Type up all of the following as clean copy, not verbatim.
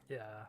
Yeah.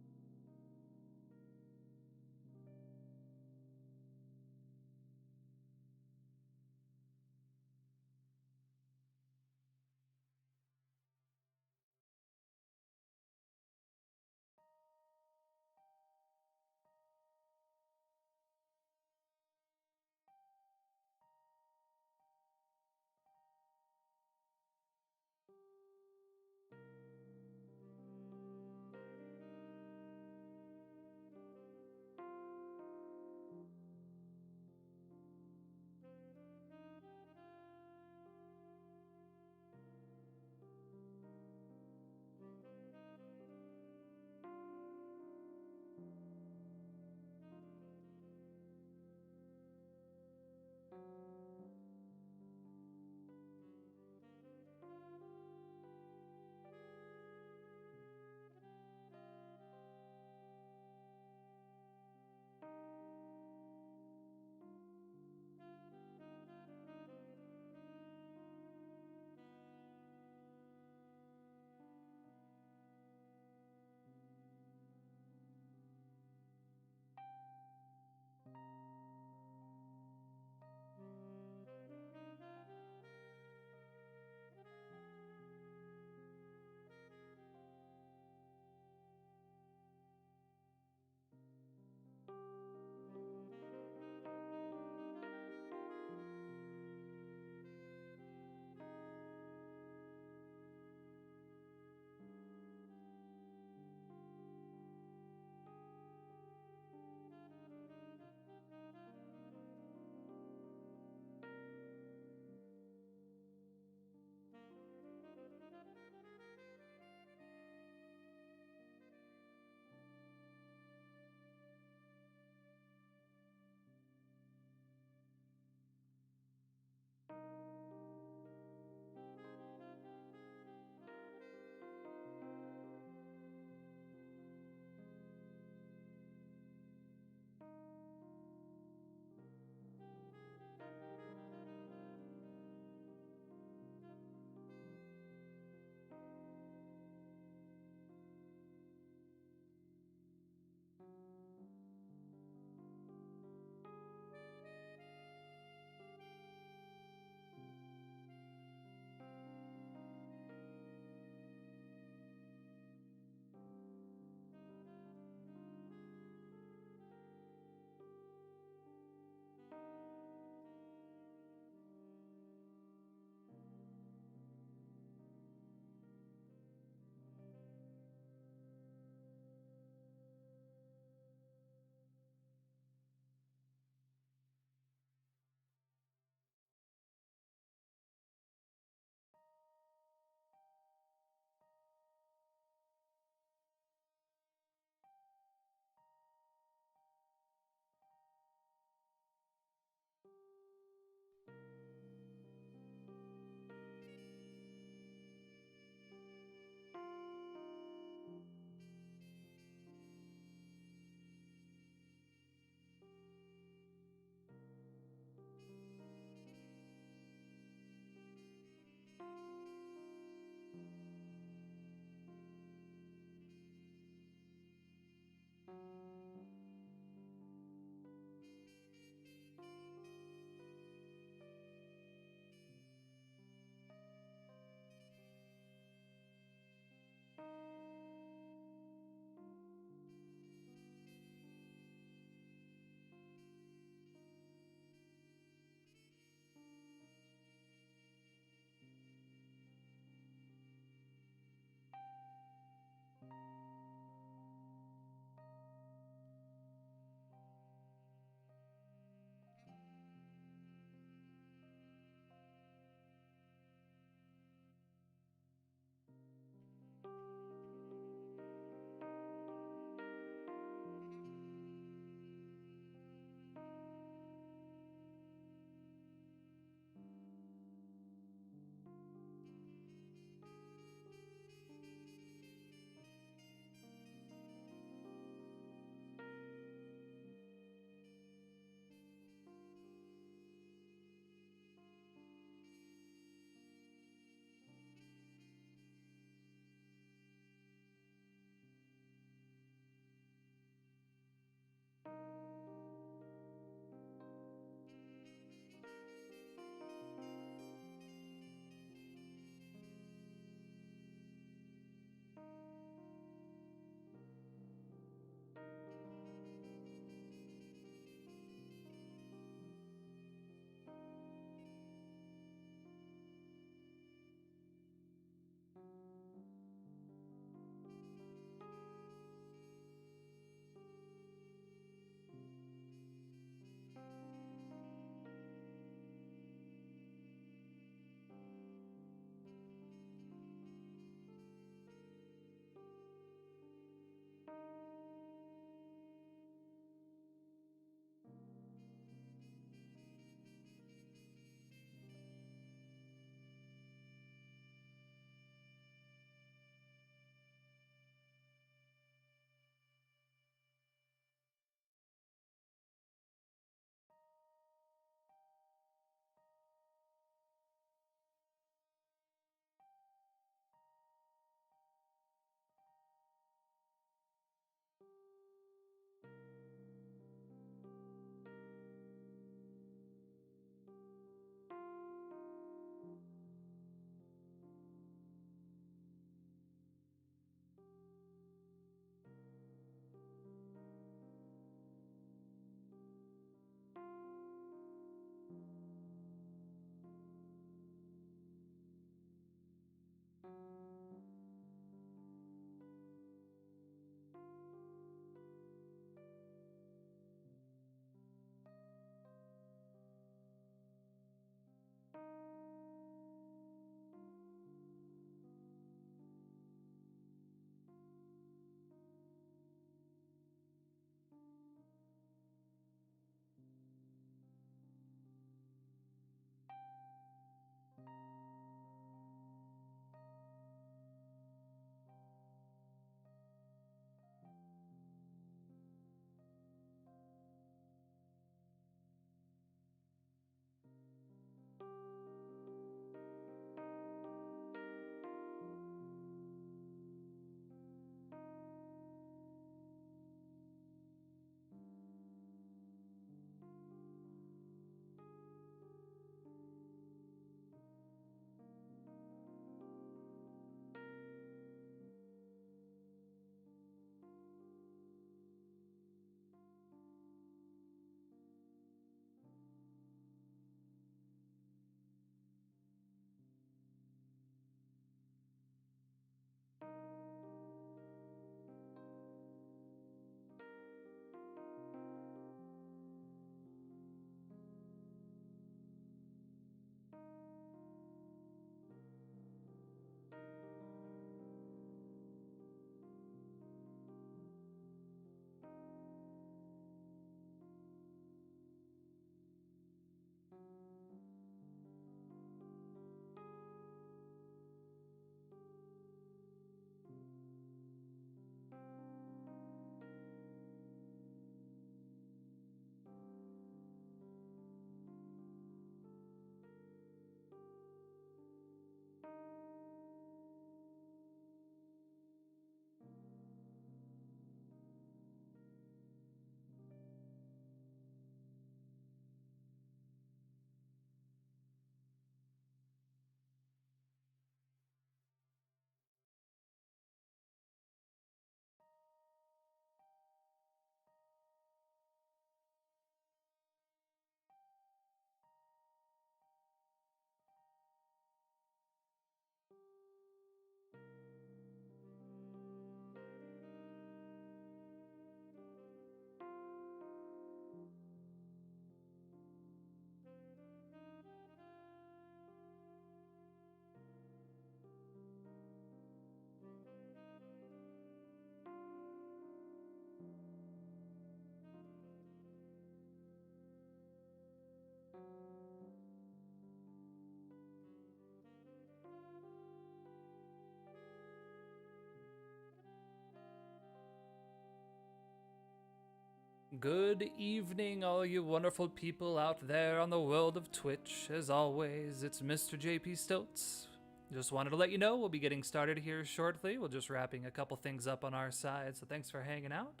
Good evening, all you wonderful people out there on the world of Twitch. As always, it's Mr. JP Stilts. Just wanted to let you know we'll be getting started here shortly. We're just wrapping a couple things up on our side, so thanks for hanging out.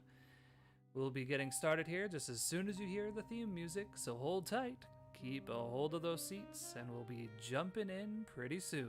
We'll be getting started here just as soon as you hear the theme music, so hold tight, keep a hold of those seats, and we'll be jumping in pretty soon.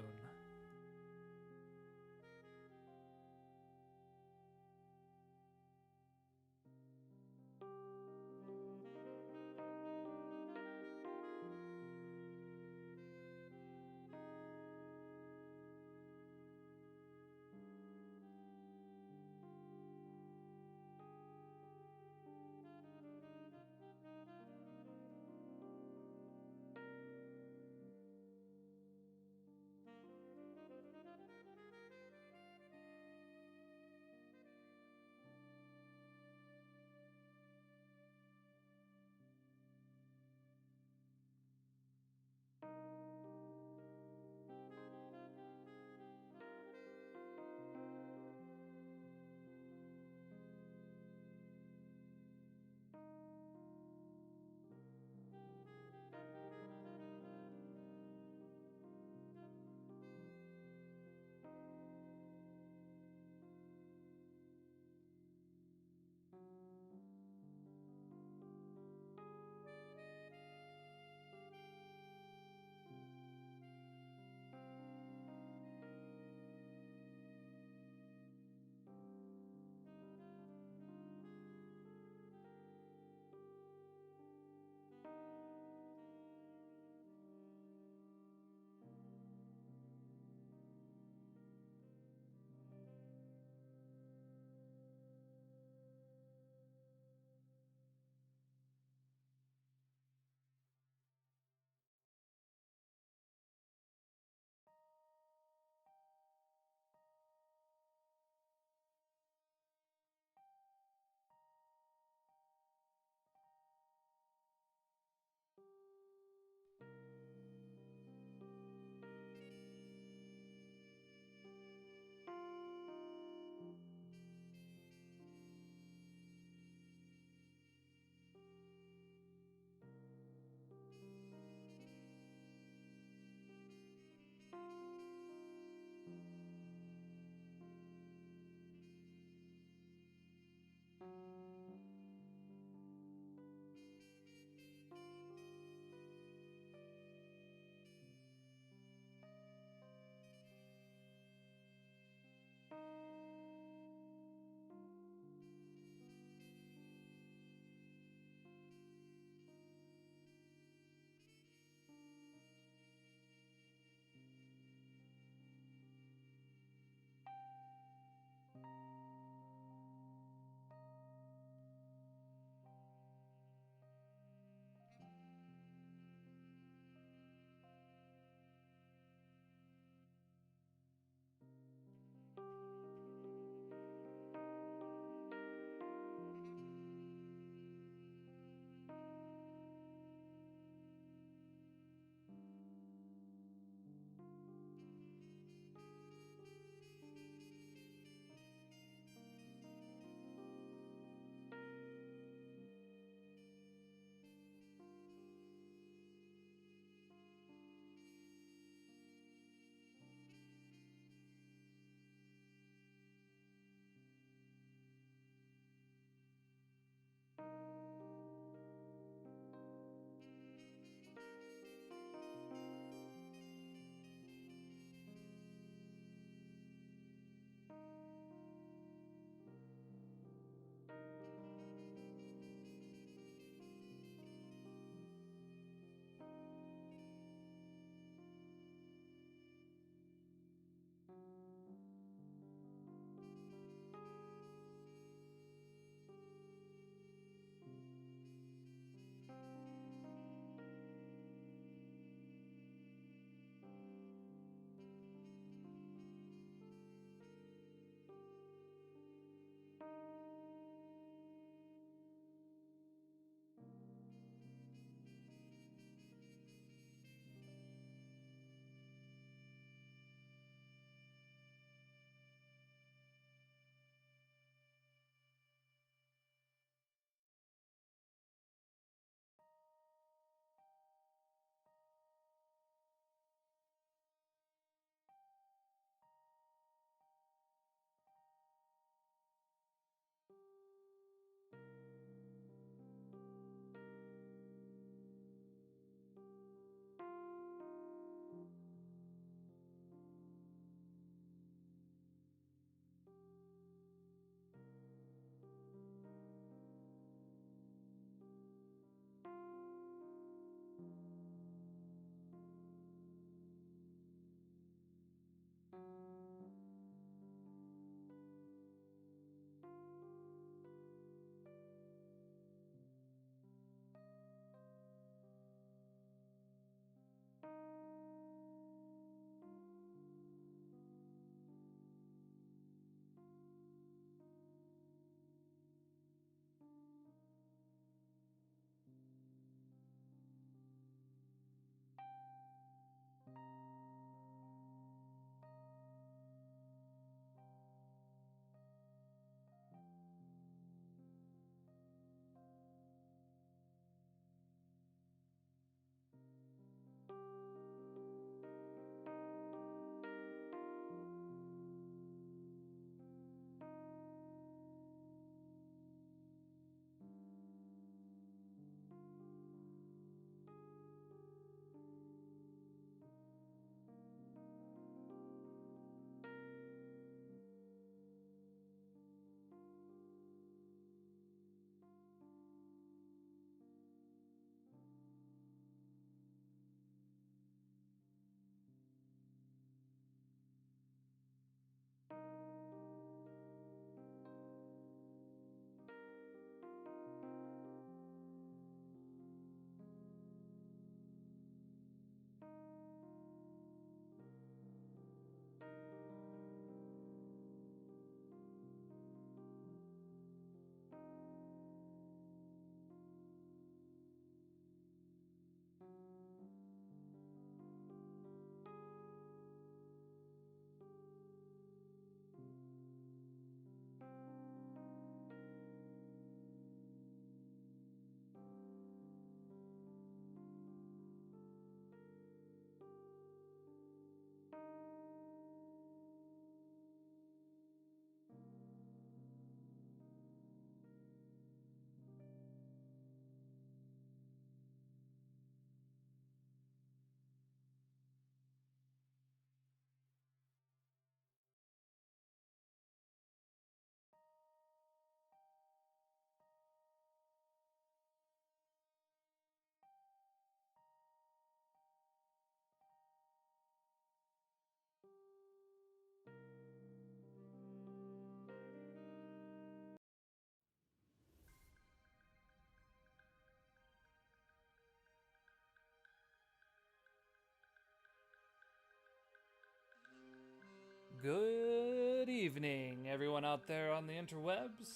Good evening, everyone out there on the interwebs.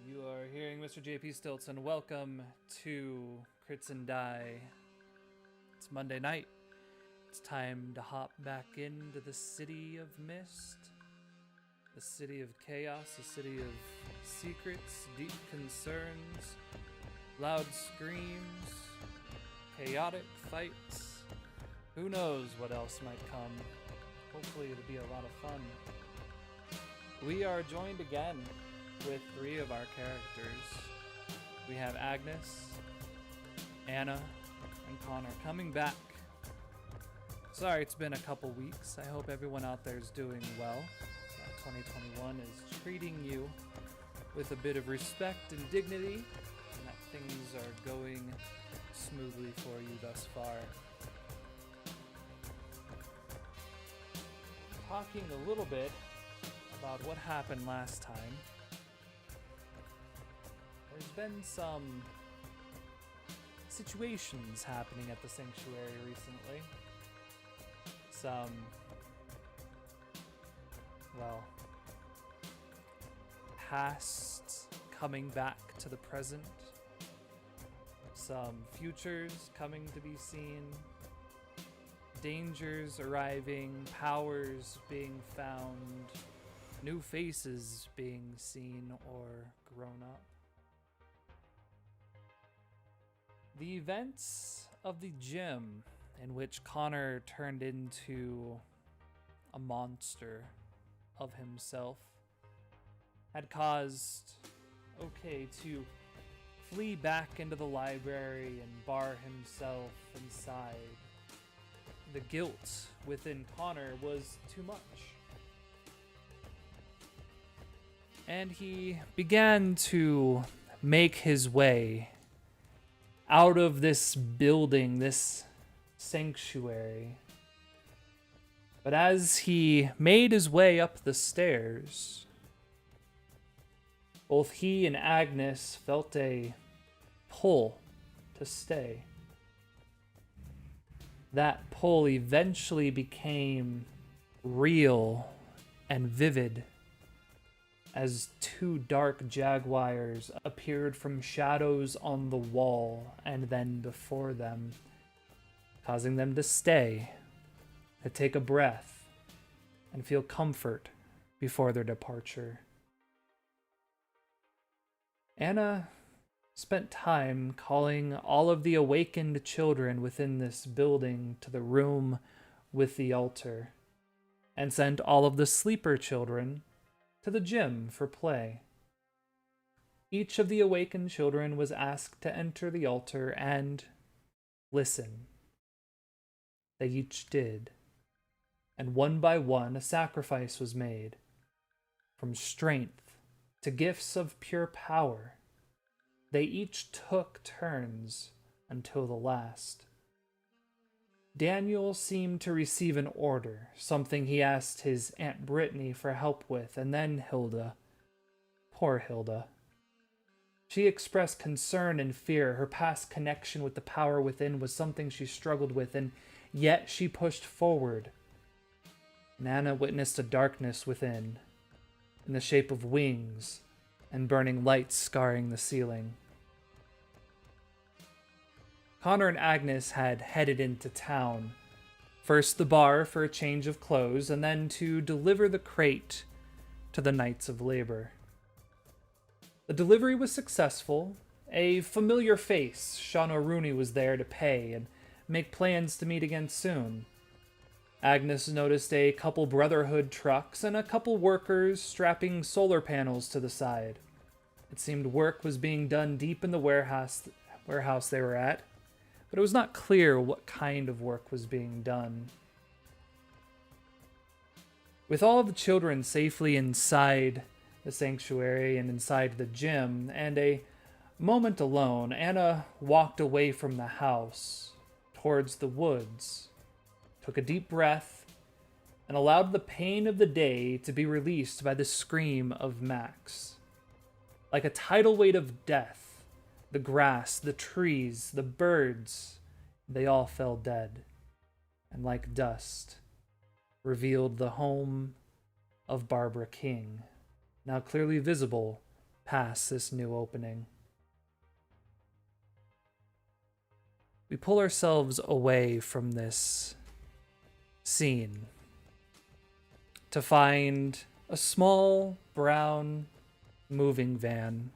You are hearing Mr. JP Stilts, and welcome to Crits and Die. It's Monday night. It's time to hop back into the city of mist, the city of chaos, the city of secrets, deep concerns, loud screams, chaotic fights. Who knows what else might come? Hopefully it'll be a lot of fun. We are joined again with three of our characters. We have Agnes, Anna, and Connor coming back. Sorry it's been a couple weeks. I hope everyone out there is doing well. 2021 is treating you with a bit of respect and dignity, and that things are going smoothly for you thus far. Talking a little bit about what happened last time. There's been some situations happening at the sanctuary recently. Some, well, past coming back to the present. Some futures coming to be seen. Dangers arriving, powers being found, new faces being seen or grown up. The events of the gym in which Connor turned into a monster of himself had caused OK to flee back into the library and bar himself inside. The guilt within Connor was too much. And he began to make his way out of this building, this sanctuary. But as he made his way up the stairs, both he and Agnes felt a pull to stay. That pull eventually became real and vivid as two dark jaguars appeared from shadows on the wall and then before them, causing them to stay, to take a breath, and feel comfort before their departure. Anna spent time calling all of the awakened children within this building to the room with the altar, and sent all of the sleeper children to the gym for play. Each of the awakened children was asked to enter the altar and listen. They each did, and one by one a sacrifice was made, from strength to gifts of pure power. They each took turns until the last. Daniel seemed to receive an order, something he asked his Aunt Brittany for help with, and then Hilda. Poor Hilda. She expressed concern and fear. Her past connection with the power within was something she struggled with, and yet she pushed forward. Anna witnessed a darkness within, in the shape of wings and burning lights scarring the ceiling. Connor and Agnes had headed into town, first the bar for a change of clothes, and then to deliver the crate to the Knights of Labor. The delivery was successful. A familiar face, Sean O'Rooney, was there to pay and make plans to meet again soon. Agnes noticed a couple Brotherhood trucks and a couple workers strapping solar panels to the side. It seemed work was being done deep in the warehouse they were at, but it was not clear what kind of work was being done. With all of the children safely inside the sanctuary and inside the gym, and a moment alone, Anna walked away from the house towards the woods, took a deep breath, and allowed the pain of the day to be released by the scream of Max. Like a tidal wave of death, the grass, the trees, the birds, they all fell dead, and like dust, revealed the home of Barbara King, now clearly visible past this new opening. We pull ourselves away from this scene to find a small brown moving van.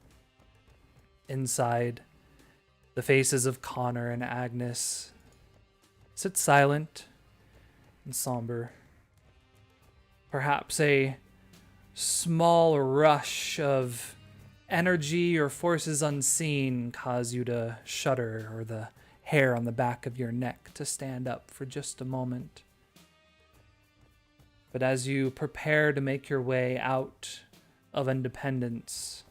Inside, the faces of Connor and Agnes sit silent and somber. Perhaps a small rush of energy or forces unseen cause you to shudder, or the hair on the back of your neck to stand up for just a moment. But as you prepare to make your way out of Independence,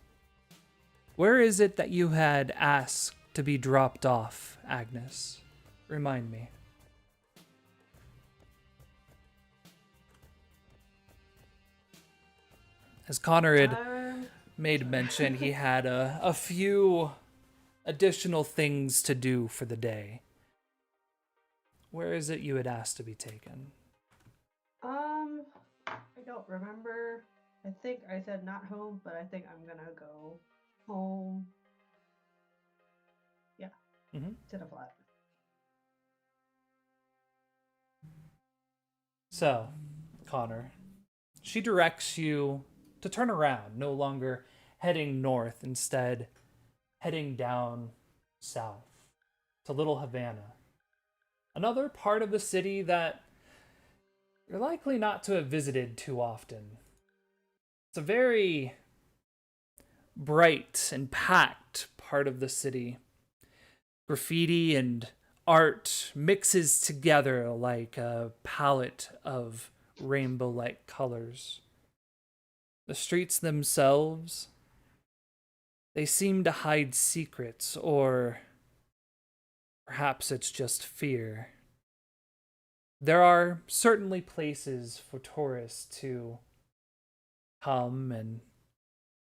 where is it that you had asked to be dropped off, Agnes? Remind me. As Connor had made mention, he had a few additional things to do for the day. Where is it you had asked to be taken? I don't remember. I think I said not home, but I think I'm gonna go home. Yeah. To the flat. So, Connor, she directs you to turn around, no longer heading north, instead heading down south to Little Havana. Another part of the city that you're likely not to have visited too often. It's a very bright and packed part of the city. Graffiti and art mixes together like a palette of rainbow-like colors. The streets themselves, they seem to hide secrets, or perhaps it's just fear. There are certainly places for tourists to come and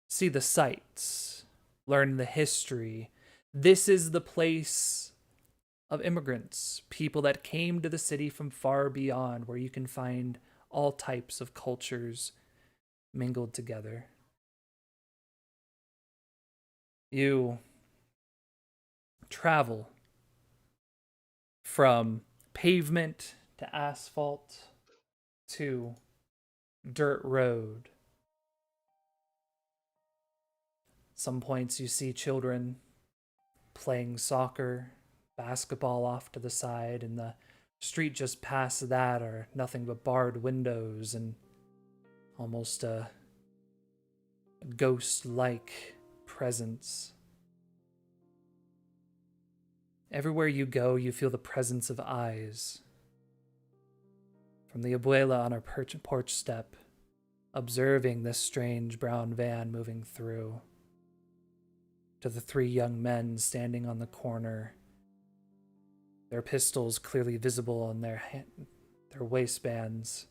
see the sights, learn the history. This is the place of immigrants, people that came to the city from far beyond, where you can find all types of cultures mingled together. You travel from pavement to asphalt to dirt road. Some points you see children playing soccer, basketball off to the side, and the street just past that are nothing but barred windows and almost a ghost-like presence. Everywhere you go, you feel the presence of eyes. From the abuela on her porch step, observing this strange brown van moving through, to the three young men standing on the corner, their pistols clearly visible on their waistbands,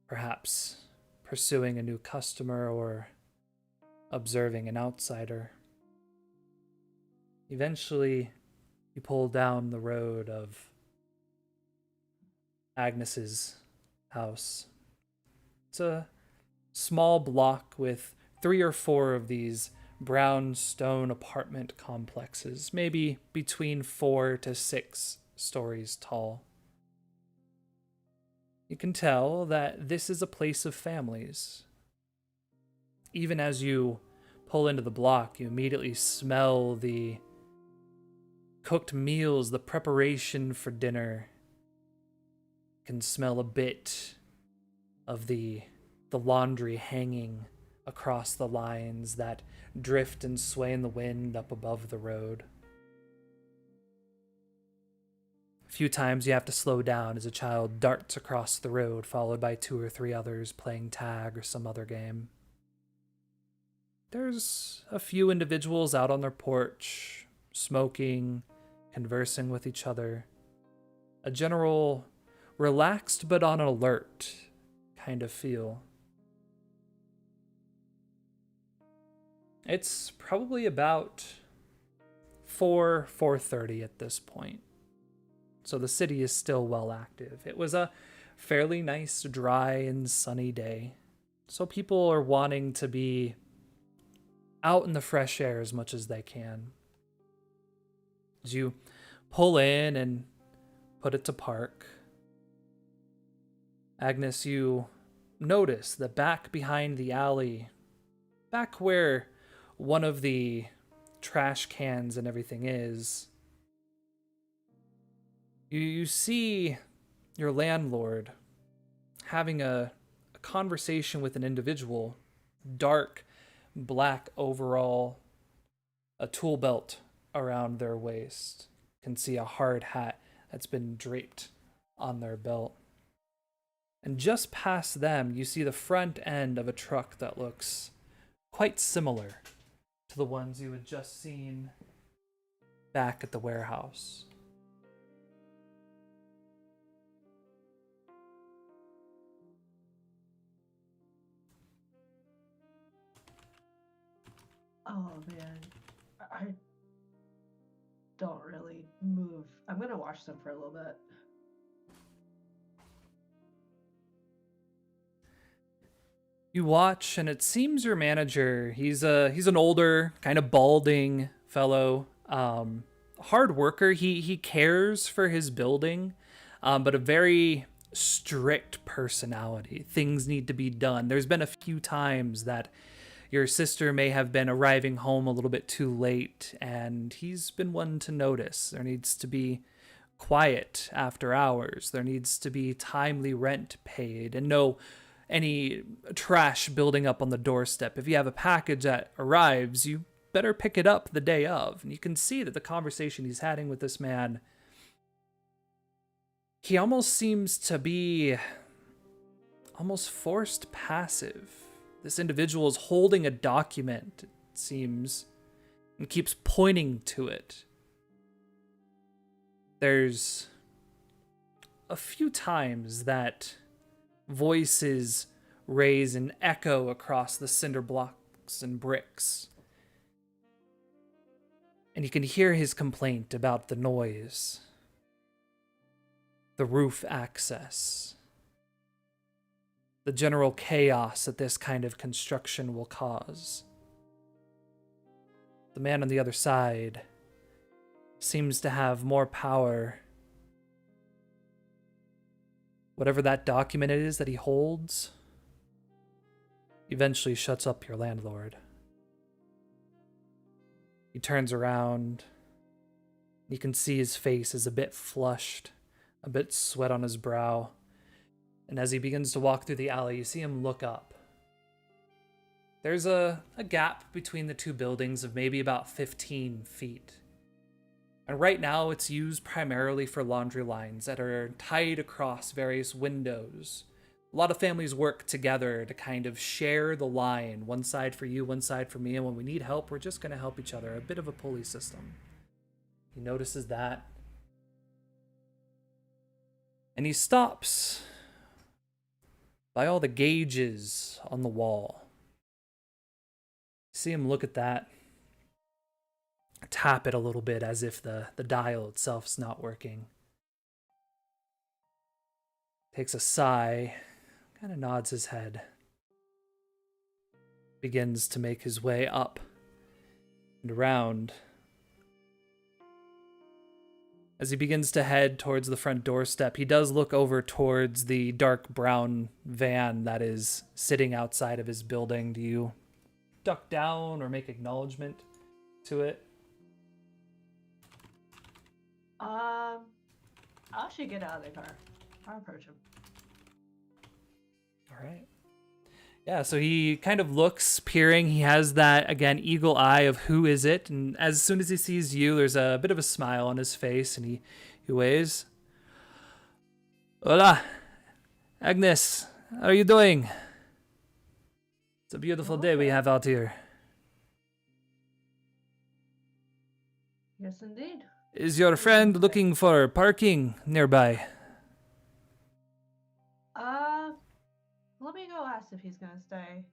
perhaps pursuing a new customer or observing an outsider. Eventually, you pull down the road of Agnes's house. It's a small block with 3 or 4 of these brown stone apartment complexes, maybe between 4 to 6 stories tall. You can tell that this is a place of families. Even as you pull into the block, you immediately smell the cooked meals, the preparation for dinner. You can smell a bit of the laundry hanging across the lines that drift and sway in the wind up above the road. A few times you have to slow down as a child darts across the road, followed by 2 or 3 others playing tag or some other game. There's a few individuals out on their porch, smoking, conversing with each other. A general relaxed but on alert kind of feel. It's probably about 4:30 at this point. so the city is still well active. It was a fairly nice, dry, and sunny day, so people are wanting to be out in the fresh air as much as they can. As you pull in and put it to park, Agnes, you notice that back behind the alley, back where one of the trash cans and everything is, you see your landlord having a conversation with an individual, dark black overall, a tool belt around their waist. You can see a hard hat that's been draped on their belt. And just past them, you see the front end of a truck that looks quite similar to the ones you had just seen back at the warehouse. Oh man, I don't really move. I'm gonna watch them for a little bit. You watch, and it seems your manager, he's an older, kind of balding fellow, hard worker. He cares for his building, but a very strict personality. Things need to be done. There's been a few times that your sister may have been arriving home a little bit too late, and he's been one to notice. There needs to be quiet after hours. There needs to be timely rent paid, and no any trash building up on the doorstep. If you have a package that arrives, you better pick it up the day of. And you can see that the conversation he's having with this man, he almost seems to be almost forced passive. This individual is holding a document, it seems, and keeps pointing to it. There's a few times that voices raise and echo across the cinder blocks and bricks. And you can hear his complaint about the noise, the roof access, the general chaos that this kind of construction will cause. The man on the other side seems to have more power. Whatever that document is that he holds eventually shuts up your landlord. He turns around. You can see his face is a bit flushed, a bit sweat on his brow. And as he begins to walk through the alley, you see him look up. There's a gap between the two buildings of maybe about 15 feet. And right now it's used primarily for laundry lines that are tied across various windows. A lot of families work together to kind of share the line, one side for you, one side for me, and when we need help, we're just going to help each other. A bit of a pulley system. He notices that. And he stops by all the gauges on the wall. See him look at that. Tap it a little bit as if the dial itself's not working. Takes a sigh, kind of nods his head. Begins to make his way up and around. As he begins to head towards the front doorstep, he does look over towards the dark brown van that is sitting outside of his building. Do you duck down or make acknowledgement to it? I'll actually get out of the car. I'll approach him. All right. Yeah, so he kind of looks, peering. He has that, again, eagle eye of who is it. And as soon as he sees you, there's a bit of a smile on his face, and he waves. Hola, Agnes. How are you doing? It's a beautiful day we have out here. Yes, indeed. Is your friend looking for parking nearby? Let me go ask if he's gonna stay.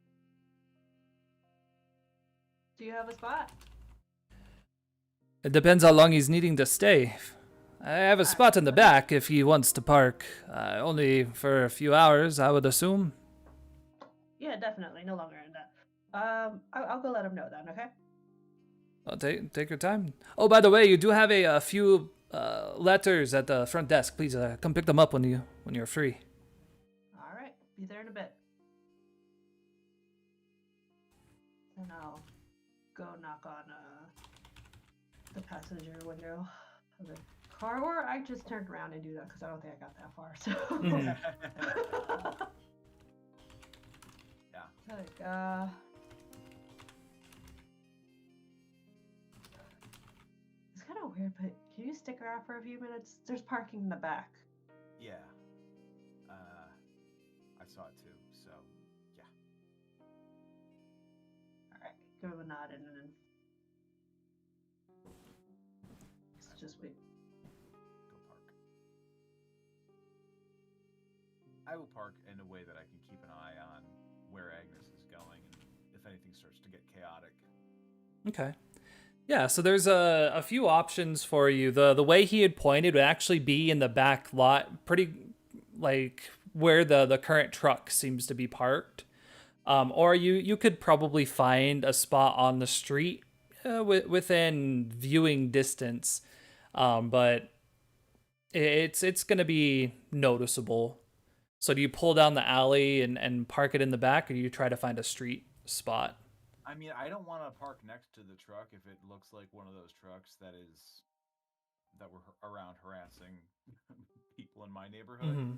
Do you have a spot? It depends how long he's needing to stay. I have a spot in the back if he wants to park. Only for a few hours, I would assume. Yeah, definitely. No longer in that. I'll go let him know then. Okay. Well, take your time. Oh, by the way, you do have a few letters at the front desk. Please come pick them up when you're free. All right. Be there in a bit. And I'll go knock on the passenger window of the car, or I just turned around and do that because I don't think I got that far. So. Yeah. Like, it's kind of weird, but can you stick around for a few minutes? There's parking in the back. Yeah. I saw it too, so yeah. All right, give him a nod and then just wait. Go park. I will park in a way that I can keep an eye on where Agnes is going and if anything starts to get chaotic. Okay. Yeah, so there's a few options for you. The way he had pointed would actually be in the back lot, pretty like where the current truck seems to be parked. Or you could probably find a spot on the street within viewing distance, but it's going to be noticeable. So do you pull down the alley and park it in the back, or do you try to find a street spot? I mean, I don't want to park next to the truck if it looks like one of those trucks that were around harassing people in my neighborhood. Mm-hmm.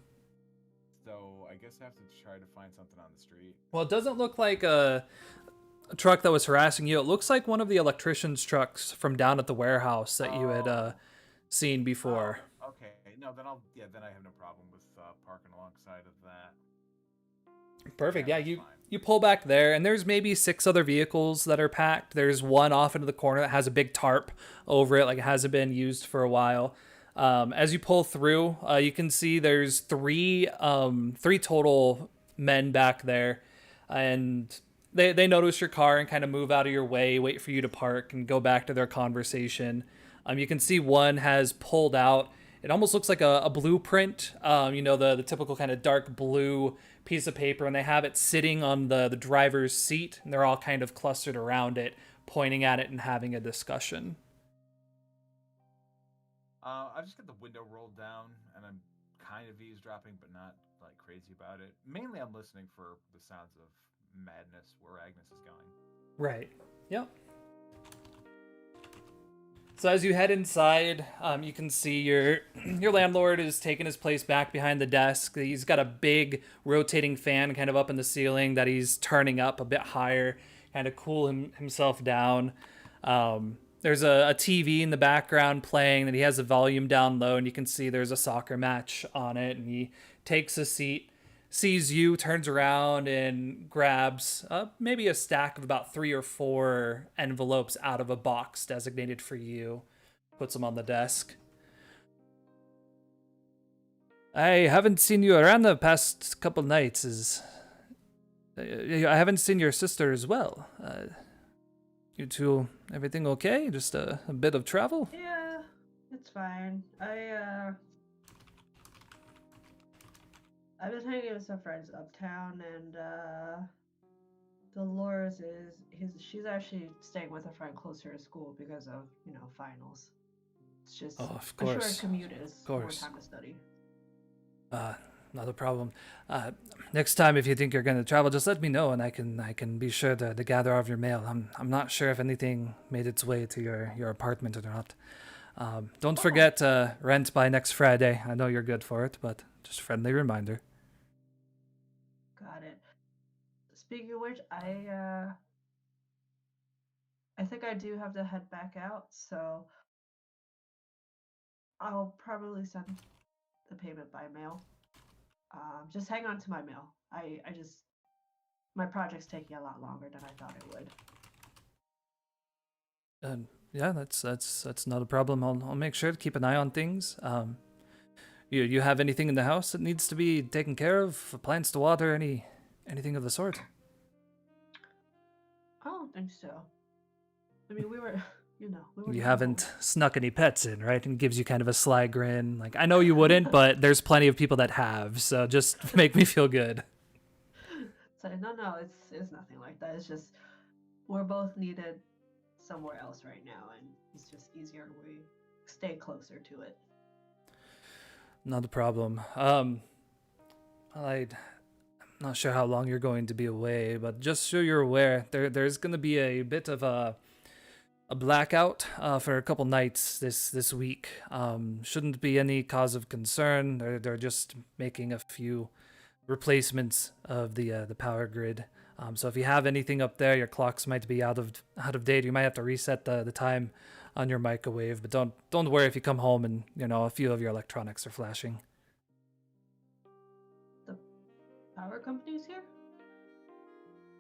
So I guess I have to try to find something on the street. Well, it doesn't look like a truck that was harassing you. It looks like one of the electrician's trucks from down at the warehouse that you had seen before. Oh, okay. No, then then I have no problem with parking alongside of that. Perfect. Yeah, Yeah, that's fine. you pull back there, and there's maybe 6 other vehicles that are packed. There's one off into the corner that has a big tarp over it, like it hasn't been used for a while. As you pull through, you can see there's three total men back there, and they notice your car and kind of move out of your way, wait for you to park, and go back to their conversation. You can see one has pulled out. It almost looks like a blueprint, the typical kind of dark blue piece of paper, and they have it sitting on the driver's seat, and they're all kind of clustered around it, pointing at it and having a discussion. I just got the window rolled down, and I'm kind of eavesdropping, but not like crazy about it. Mainly, I'm listening for the sounds of madness where Agnes is going. Right. Yep. So as you head inside, you can see your landlord is taking his place back behind the desk. He's got a big rotating fan kind of up in the ceiling that he's turning up a bit higher, kind of cool himself down. There's a TV in the background playing that he has the volume down low, and you can see there's a soccer match on it. And he takes a seat, sees you, turns around and grabs maybe a stack of about 3 or 4 envelopes out of a box designated for you, puts them on the desk. I haven't seen you around the past couple nights. I haven't seen your sister as well. You two, everything okay? Just a bit of travel? Yeah, it's fine. I've been hanging with some friends uptown, and Dolores she's actually staying with a friend closer to school because of finals. It's just Of a short course. commute is more course. time to study. Not a problem. Next time, if you think you're going to travel, just let me know, and I can be sure to gather all of your mail. I'm not sure if anything made its way to your apartment or not. Don't forget rent by next Friday. I know you're good for it, but just a friendly reminder. Got it. Speaking of which, I think I do have to head back out, so I'll probably send the payment by mail. Just hang on to my mail. My project's taking a lot longer than I thought it would. Yeah, that's not a problem. I'll make sure to keep an eye on things. You have anything in the house that needs to be taken care of? Plants to water? Anything of the sort? I don't think so. I mean, we were You know, we were You never haven't home. snuck any pets in, right? And gives you kind of a sly grin. Like, I know you wouldn't, but there's plenty of people that have, so just make me feel good. So no, it's nothing like that. It's just we're both needed somewhere else right now, and it's just easier we stay closer to it. Not a problem. I'm not sure how long you're going to be away, but just so you're aware, there's going to be a bit of a blackout for a couple nights this week. Shouldn't be any cause of concern. They're just making a few replacements of the power grid. So if you have anything up there, your clocks might be out of date. You might have to reset the time on your microwave. But don't worry if you come home and a few of your electronics are flashing. The power company's here?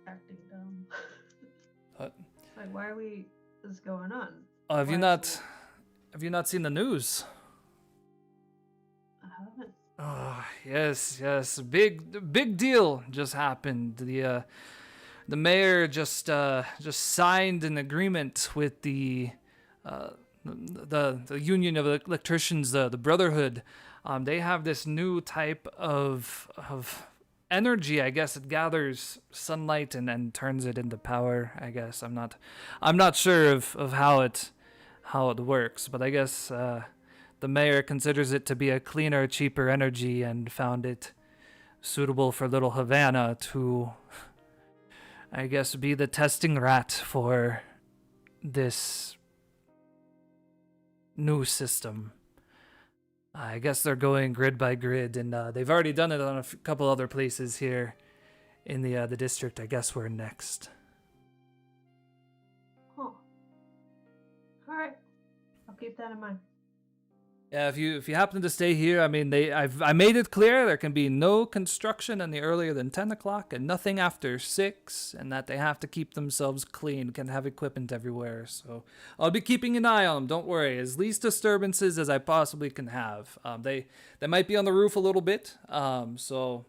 Acting dumb. What? Like, why are we? What's going on? Have you Why is not seen the news? I haven't. Oh, yes. Big deal just happened. The mayor just signed an agreement with the union of electricians, the Brotherhood. They have this new type of energy. I guess it gathers sunlight and turns it into power. I guess I'm not sure of how it works, but I guess the mayor considers it to be a cleaner, cheaper energy and found it suitable for Little Havana to, I guess, be the testing rat for this new system. I guess they're going grid by grid, and they've already done it on a couple other places here in the district. I guess we're next. Huh. All right. I'll keep that in mind. Yeah, if you happen to stay here, I mean, I made it clear there can be no construction any earlier than 10 o'clock and nothing after 6, and that they have to keep themselves clean, can have equipment everywhere. So I'll be keeping an eye on them. Don't worry, as least disturbances as I possibly can have. They might be on the roof a little bit, so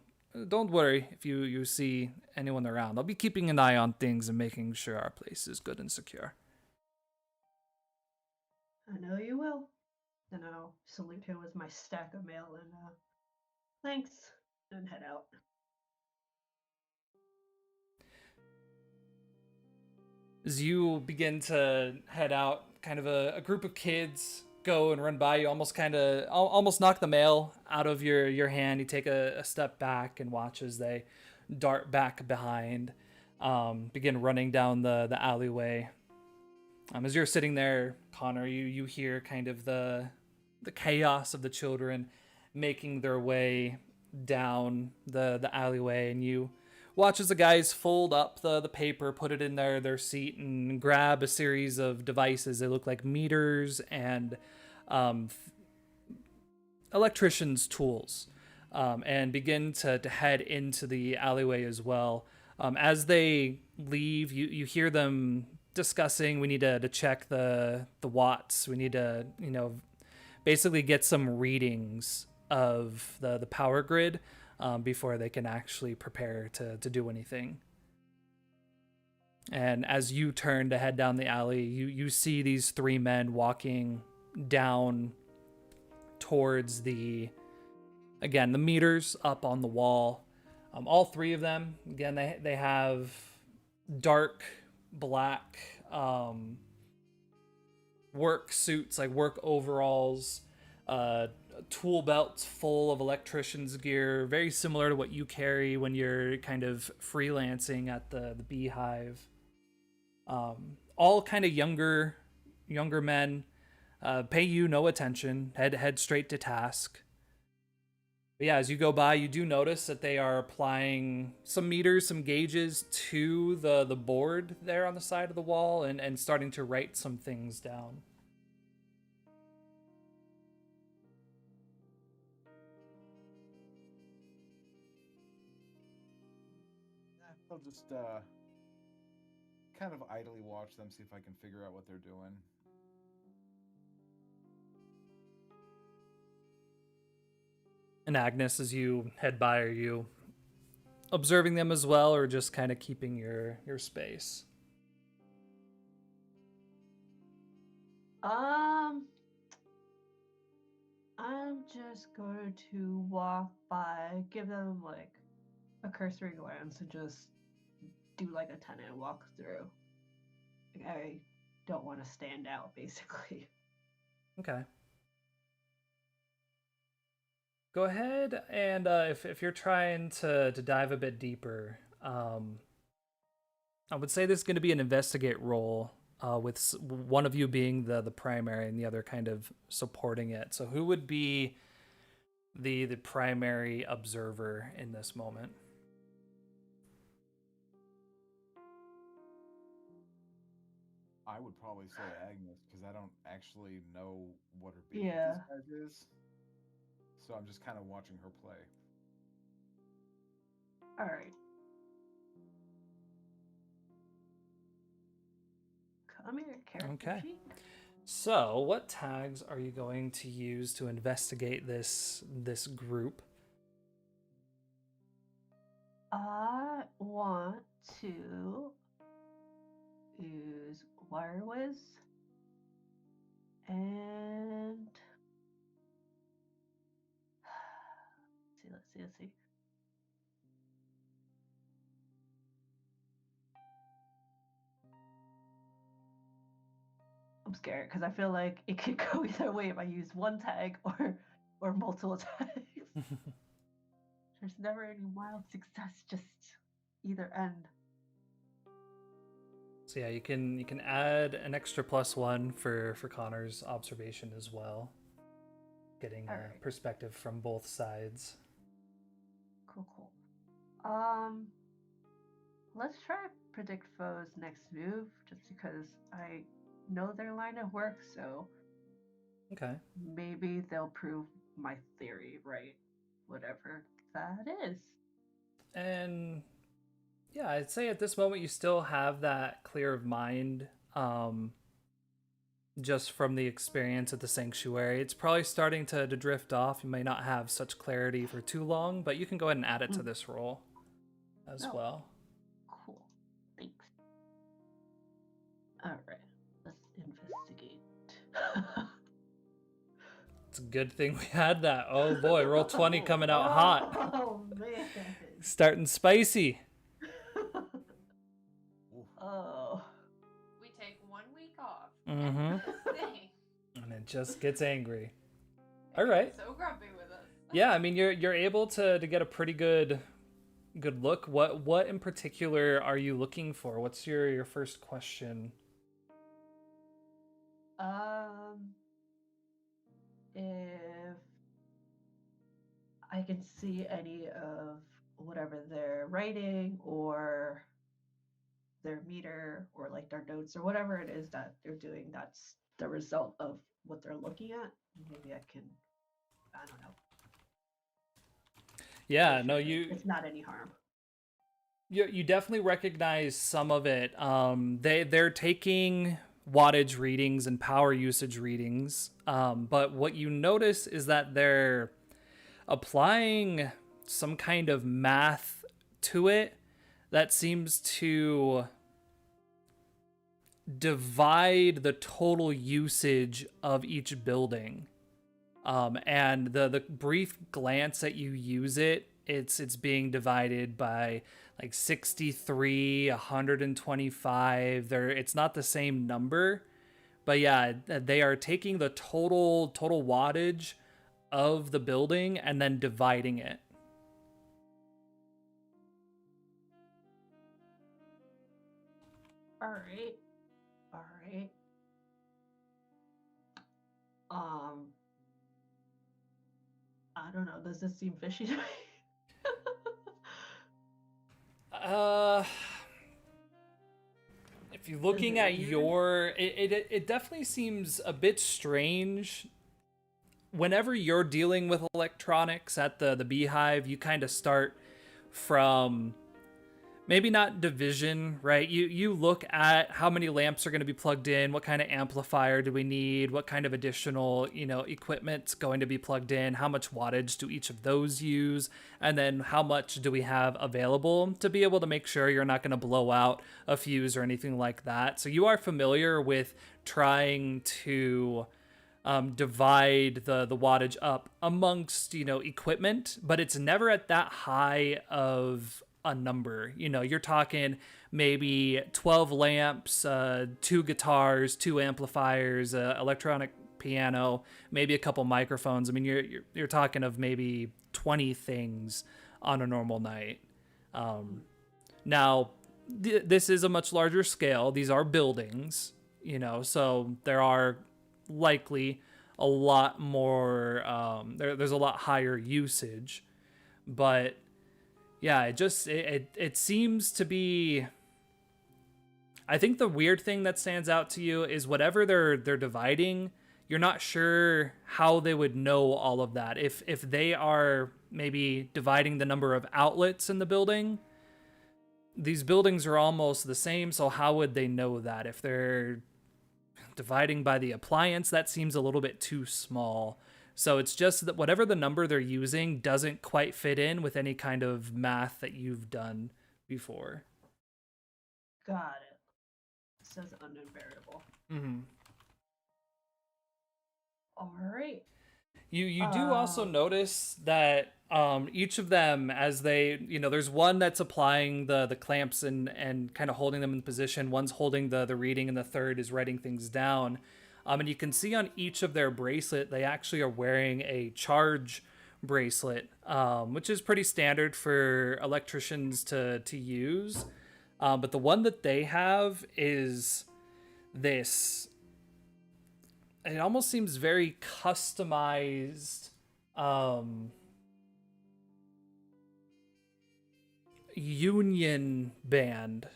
don't worry if you see anyone around. I'll be keeping an eye on things and making sure our place is good and secure. I know you will. And I'll salute him with my stack of mail and thanks, and head out. As you begin to head out, kind of a group of kids go and run by you, almost knock the mail out of your hand. You take a step back and watch as they dart back behind, begin running down the alleyway. As you're sitting there, Connor, you hear kind of the chaos of the children making their way down the alleyway, and you watch as the guys fold up the paper, put it in their seat, and grab a series of devices. They look like meters and electrician's tools, and begin to head into the alleyway as well. As they leave, you hear them discussing, we need to check the watts. We need to, basically get some readings of the power grid before they can actually prepare to do anything. And as you turn to head down the alley, you see these 3 men walking down towards the meters up on the wall. All 3 of them, again, they have dark black work suits, like work overalls, tool belts full of electrician's gear, very similar to what you carry when you're kind of freelancing at the Beehive. All kind of younger men, pay you no attention, head straight to task. But yeah, as you go by, you do notice that they are applying some meters, some gauges to the board there on the side of the wall, and starting to write some things down. I'll just kind of idly watch them, see if I can figure out what they're doing. And Agnes, as you head by, are you observing them as well, or just kind of keeping your space? Um, I'm just going to walk by, give them like a cursory glance, and just do like a 10-minute walk through. Like, I don't want to stand out, basically. Okay. Go ahead and if you're trying to dive a bit deeper, I would say this is going to be an investigate roll, with one of you being the primary and the other kind of supporting it. So who would be the primary observer in this moment? I would probably say Agnes because I don't actually know what her beef with Yeah. these guys is. So I'm just kind of watching her play. All right. Come here, character Okay. sheet. So, what tags are you going to use to investigate this group? I want to use Wire Whiz and let's see. I'm scared because I feel like it could go either way if I use one tag or multiple tags. There's never any wild success, just either end. So yeah, you can add an extra +1 for Connor's observation as well, getting a Alright. perspective from both sides. Cool. Let's try predict foes next move, just because I know their line of work, so Okay. maybe they'll prove my theory right, whatever that is. And yeah, I'd say at this moment you still have that clear of mind, just from the experience at the sanctuary. It's probably starting to drift off. You may not have such clarity for too long, but you can go ahead and add it to this roll as Oh. well. Cool. Thanks. All right. Let's investigate. It's a good thing we had that. Oh boy, roll 20 coming out hot. Oh man. Starting spicy. Oof. Oh. We take 1 week off. Mhm. This thing. And it just gets angry. All right. So grumpy with us. Yeah, I mean you're able to get a pretty good look. What in particular are you looking for? What's your first question? If I can see any of whatever they're writing or their meter or like their notes or whatever it is that they're doing, that's the result of what they're looking at. Maybe I can, I don't know. Yeah, make no, sure that it's not any harm. you definitely recognize some of it. They're taking wattage readings and power usage readings, but what you notice is that they're applying some kind of math to it that seems to divide the total usage of each building. And the brief glance that you use it, it's being divided by like 63, 125. It's not the same number, but yeah, they are taking the total wattage of the building and then dividing it. All right. I don't know. Does this seem fishy to me? If you're looking at it definitely seems a bit strange. Whenever you're dealing with electronics at the Beehive, you kind of start from maybe not division, right? You look at how many lamps are going to be plugged in, what kind of amplifier do we need, what kind of additional, equipment's going to be plugged in, how much wattage do each of those use, and then how much do we have available to be able to make sure you're not going to blow out a fuse or anything like that. So you are familiar with trying to divide the wattage up amongst equipment, but it's never at that high of a number. You're talking maybe 12 lamps, 2 guitars, 2 amplifiers, electronic piano, maybe a couple microphones. I mean, you're talking of maybe 20 things on a normal night. Now this is a much larger scale. These are buildings, so there are likely a lot more there's a lot higher usage, but yeah, it seems to be. I think the weird thing that stands out to you is whatever they're dividing, you're not sure how they would know all of that. If they are maybe dividing the number of outlets in the building, these buildings are almost the same, so how would they know that? If they're dividing by the appliance, that seems a little bit too small. So it's just that whatever the number they're using doesn't quite fit in with any kind of math that you've done before. Got it. It says unknown variable. Mm-hmm. All right. You do also notice that each of them, as they, there's one that's applying the clamps and kind of holding them in position. One's holding the reading, and the third is writing things down. And you can see on each of their bracelet, they actually are wearing a charge bracelet, which is pretty standard for electricians to use. But the one that they have is this. It almost seems very customized union band.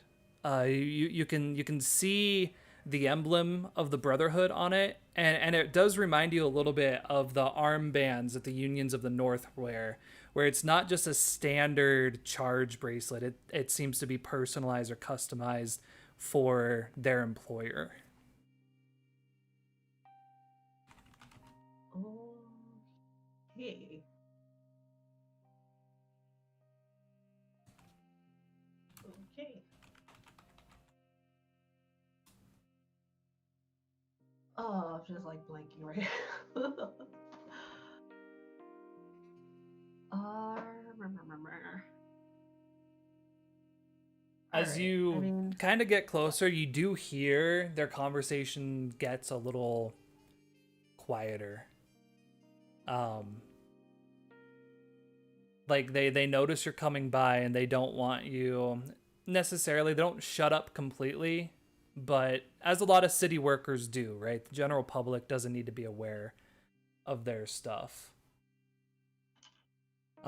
You can see the emblem of the Brotherhood on it, and it does remind you a little bit of the armbands that the Unions of the North wear, where it's not just a standard charge bracelet. It seems to be personalized or customized for their employer. Okay. Okay. Oh, I'm just like blanking right. As you kind of get closer, you do hear their conversation gets a little quieter. Like they notice you're coming by, and they don't want you necessarily. They don't shut up completely, but as a lot of city workers do, right? The general public doesn't need to be aware of their stuff.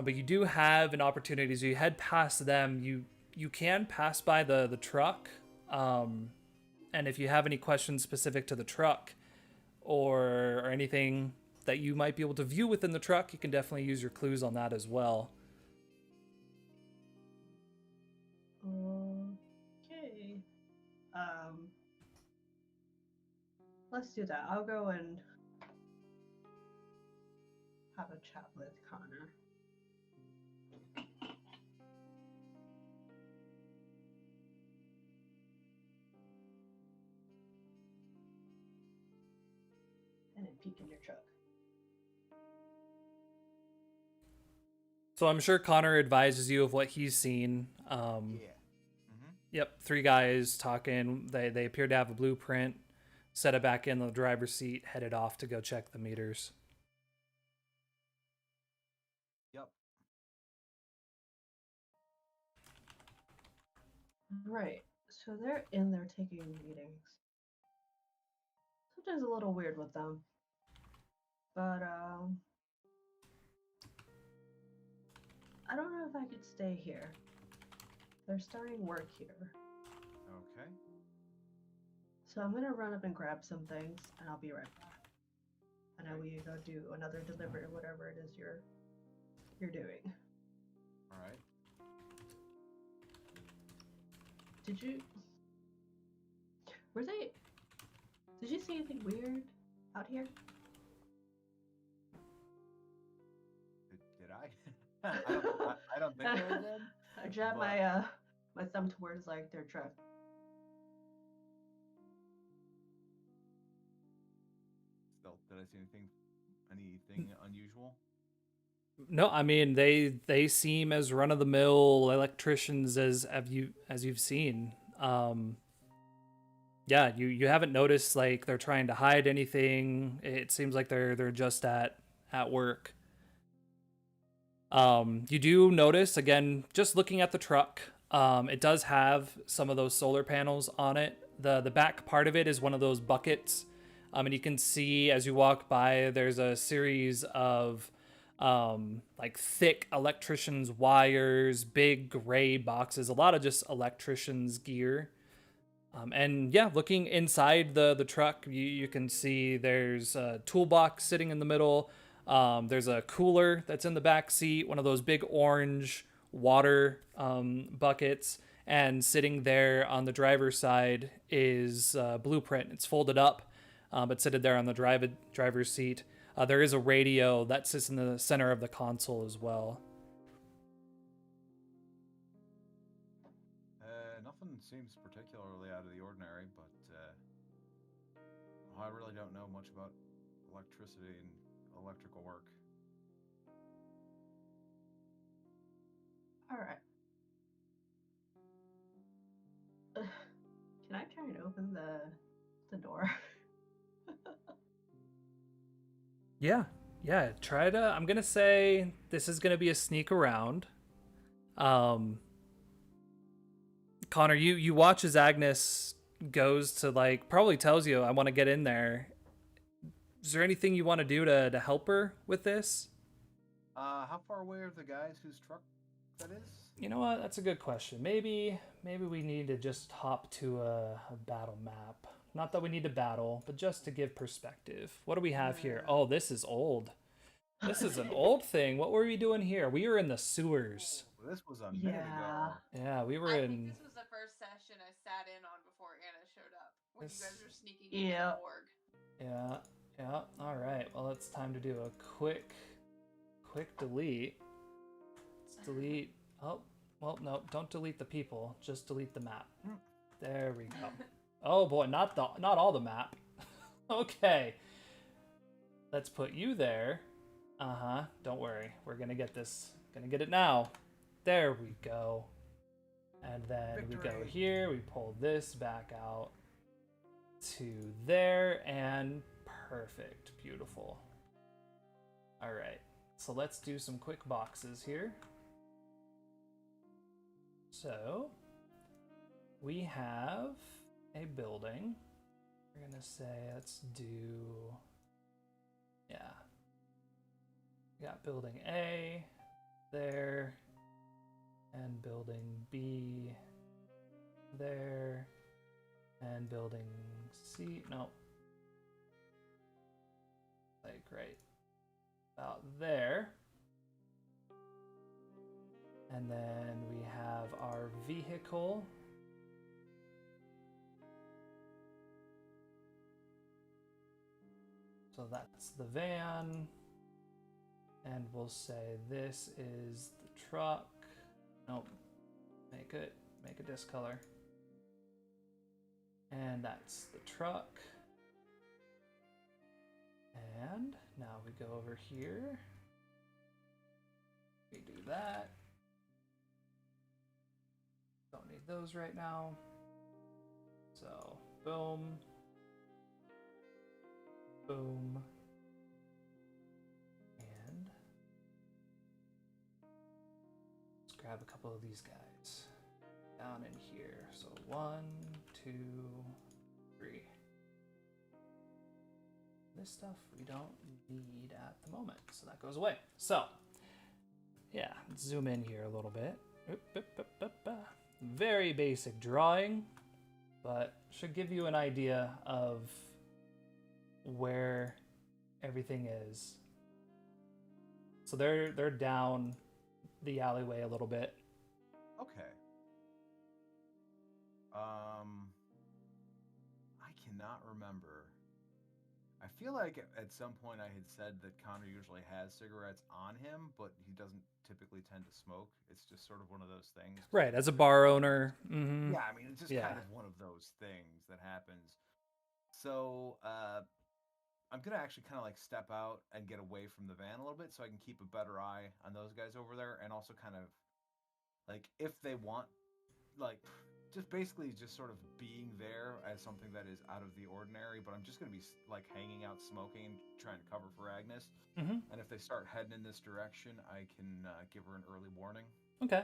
But you do have an opportunity as you head past them. You can pass by the truck, and if you have any questions specific to the truck or anything that you might be able to view within the truck, you can definitely use your clues on that as well. Okay. Let's do that. I'll go and have a chat with Connor. And then peek in your truck. So I'm sure Connor advises you of what he's seen. Yeah. Mm-hmm. Yep, 3 guys talking. They appear to have a blueprint. Set it back in the driver's seat, headed off to go check the meters. Yep. Right. So they're in there taking meetings. Sometimes a little weird with them. But I don't know if I could stay here. They're starting work here. Okay. So I'm gonna run up and grab some things, and I'll be right back. And I will go do another delivery or whatever it is you're doing. All right. Did you? Were they? Did you see anything weird out here? Did I? I don't think there did. I jabbed But- my thumb towards like their truck. Still, did I see anything unusual? No, I mean they seem as run of the mill electricians as you've seen. Yeah, you haven't noticed like they're trying to hide anything. It seems like they're just at work. You do notice again, just looking at the truck, it does have some of those solar panels on it. The back part of it is one of those buckets, and you can see as you walk by, there's a series of like thick electricians' wires, big gray boxes, a lot of just electricians' gear. And yeah, looking inside the truck, you can see there's a toolbox sitting in the middle. There's a cooler that's in the back seat, one of those big orange water buckets. And sitting there on the driver's side is Blueprint. It's folded up, but sitting there on the driver's seat. There is a radio that sits in the center of the console as well. Nothing seems particularly out of the ordinary, but I really don't know much about electricity and electrical work. All right. Can I try and open the door? Yeah, try to. I'm gonna say this is gonna be a sneak around. Connor, you watch as Agnes goes to like probably tells you I want to get in there. Is there anything you want to do to help her with this? How far away are the guys whose truck that is? You know what? That's a good question. Maybe we need to just hop to a battle map. Not that we need to battle, but just to give perspective. What do we have here? Oh, this is old. This is an old thing. What were we doing here? We were in the sewers. This was a minute Yeah. ago. Yeah, we were I in. think this was the first session I sat in on before Anna showed up. When you guys were sneaking into Yeah. the morgue. Yeah. All right. Well, it's time to do a quick delete. Let's delete. Oh, well, no, don't delete the people. Just delete the map. There we go. Oh boy, not all the map. Okay. Let's put you there. Don't worry. We're gonna get this. Gonna get it now. There we go. And then we go Victory. here. We pull this back out to there, and perfect. Beautiful. All right. So let's do some quick boxes here. So we have a building. We're gonna say let's do, yeah. We got building A there, and building B there, and building C. No. Like right about there. And then we have our vehicle. So that's the van. And we'll say this is the truck. Nope. Make a disc color. And that's the truck. And now we go over here. We do that. Don't need those right now. So, boom. Boom. And let's grab a couple of these guys down in here. So 1, 2, 3. This stuff we don't need at the moment, so that goes away. So, yeah, let's zoom in here a little bit. Very basic drawing, but should give you an idea of where everything is. So they're down the alleyway a little bit. Okay. not remember. I feel like at some point I had said that Connor usually has cigarettes on him, but he doesn't typically tend to smoke. It's just sort of one of those things. Right, as a bar owner. Mm-hmm. Yeah, I mean, it's just Yeah. kind of one of those things that happens. So I'm gonna actually kind of like step out and get away from the van a little bit, so I can keep a better eye on those guys over there, and also kind of like if they want, like just basically just sort of being there as something that is out of the ordinary. But I'm just gonna be like hanging out, smoking, and trying to cover for Agnes. Mm-hmm. And if they start heading in this direction, I can give her an early warning. Okay.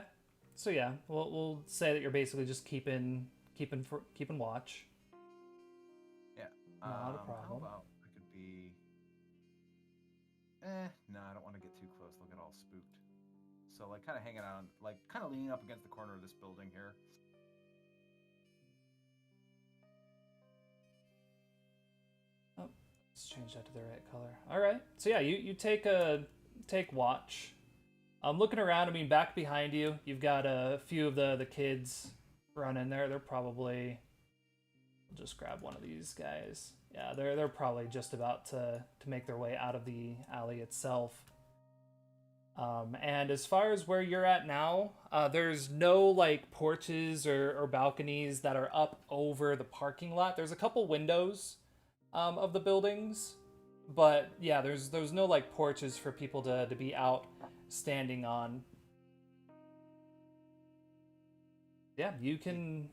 So yeah, we'll say that you're basically just keeping watch. Yeah. Not a How problem. about I could be? No, I don't want to get too close. They'll get all spooked. So like kind of hanging out, like kind of leaning up against the corner of this building here. Oh, let's change that to the right color. All right. So yeah, you take watch. I'm looking around. I mean, back behind you, you've got a few of the kids running there. They're probably. We'll just grab one of these guys. Yeah, they're probably just about to make their way out of the alley itself. And as far as where you're at now, there's no like porches or balconies that are up over the parking lot. There's a couple windows of the buildings, but yeah, there's no like porches for people to be out standing on. Yeah, you can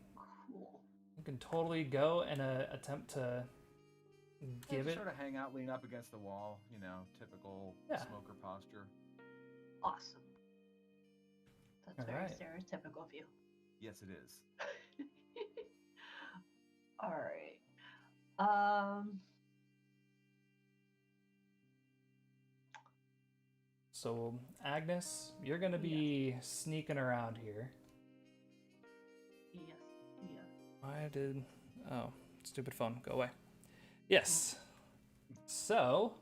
totally go and attempt to give it. Sort of hang out, lean up against the wall. You know, typical smoker posture. Awesome. That's very Alright. stereotypical of you. Yes, it is. All right. So Agnes, you're gonna be sneaking around here. Yes. Yeah. Why did... Oh, stupid phone. Go away. Yes. So,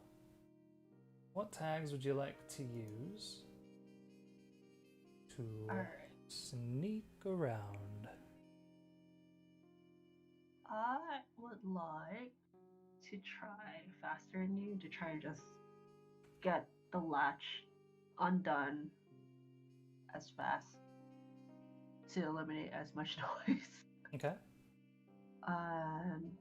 what tags would you like to use to All right. sneak around? I would like to try faster than you to try and just get the latch undone as fast to eliminate as much noise. Okay. And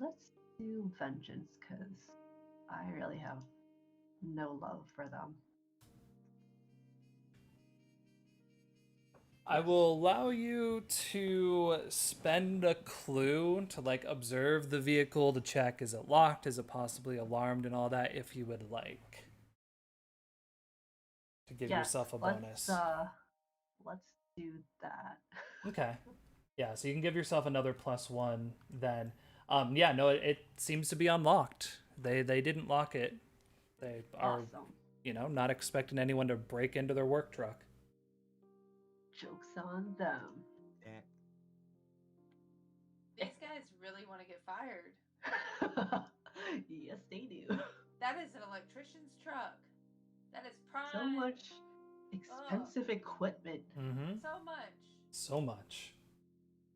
let's do vengeance because I really have no love for them. I will allow you to spend a clue to like observe the vehicle to check is it locked, is it possibly alarmed, and all that if you would like. To give yourself a bonus. Let's do that. Okay. Yeah, so you can give yourself another +1 then. Yeah, no, it seems to be unlocked. They didn't lock it. They are, Awesome. Not expecting anyone to break into their work truck. Joke's on them. These guys really want to get fired. Yes, they do. That is an electrician's truck. That is prime. So much expensive equipment. Mm-hmm. So much. So much.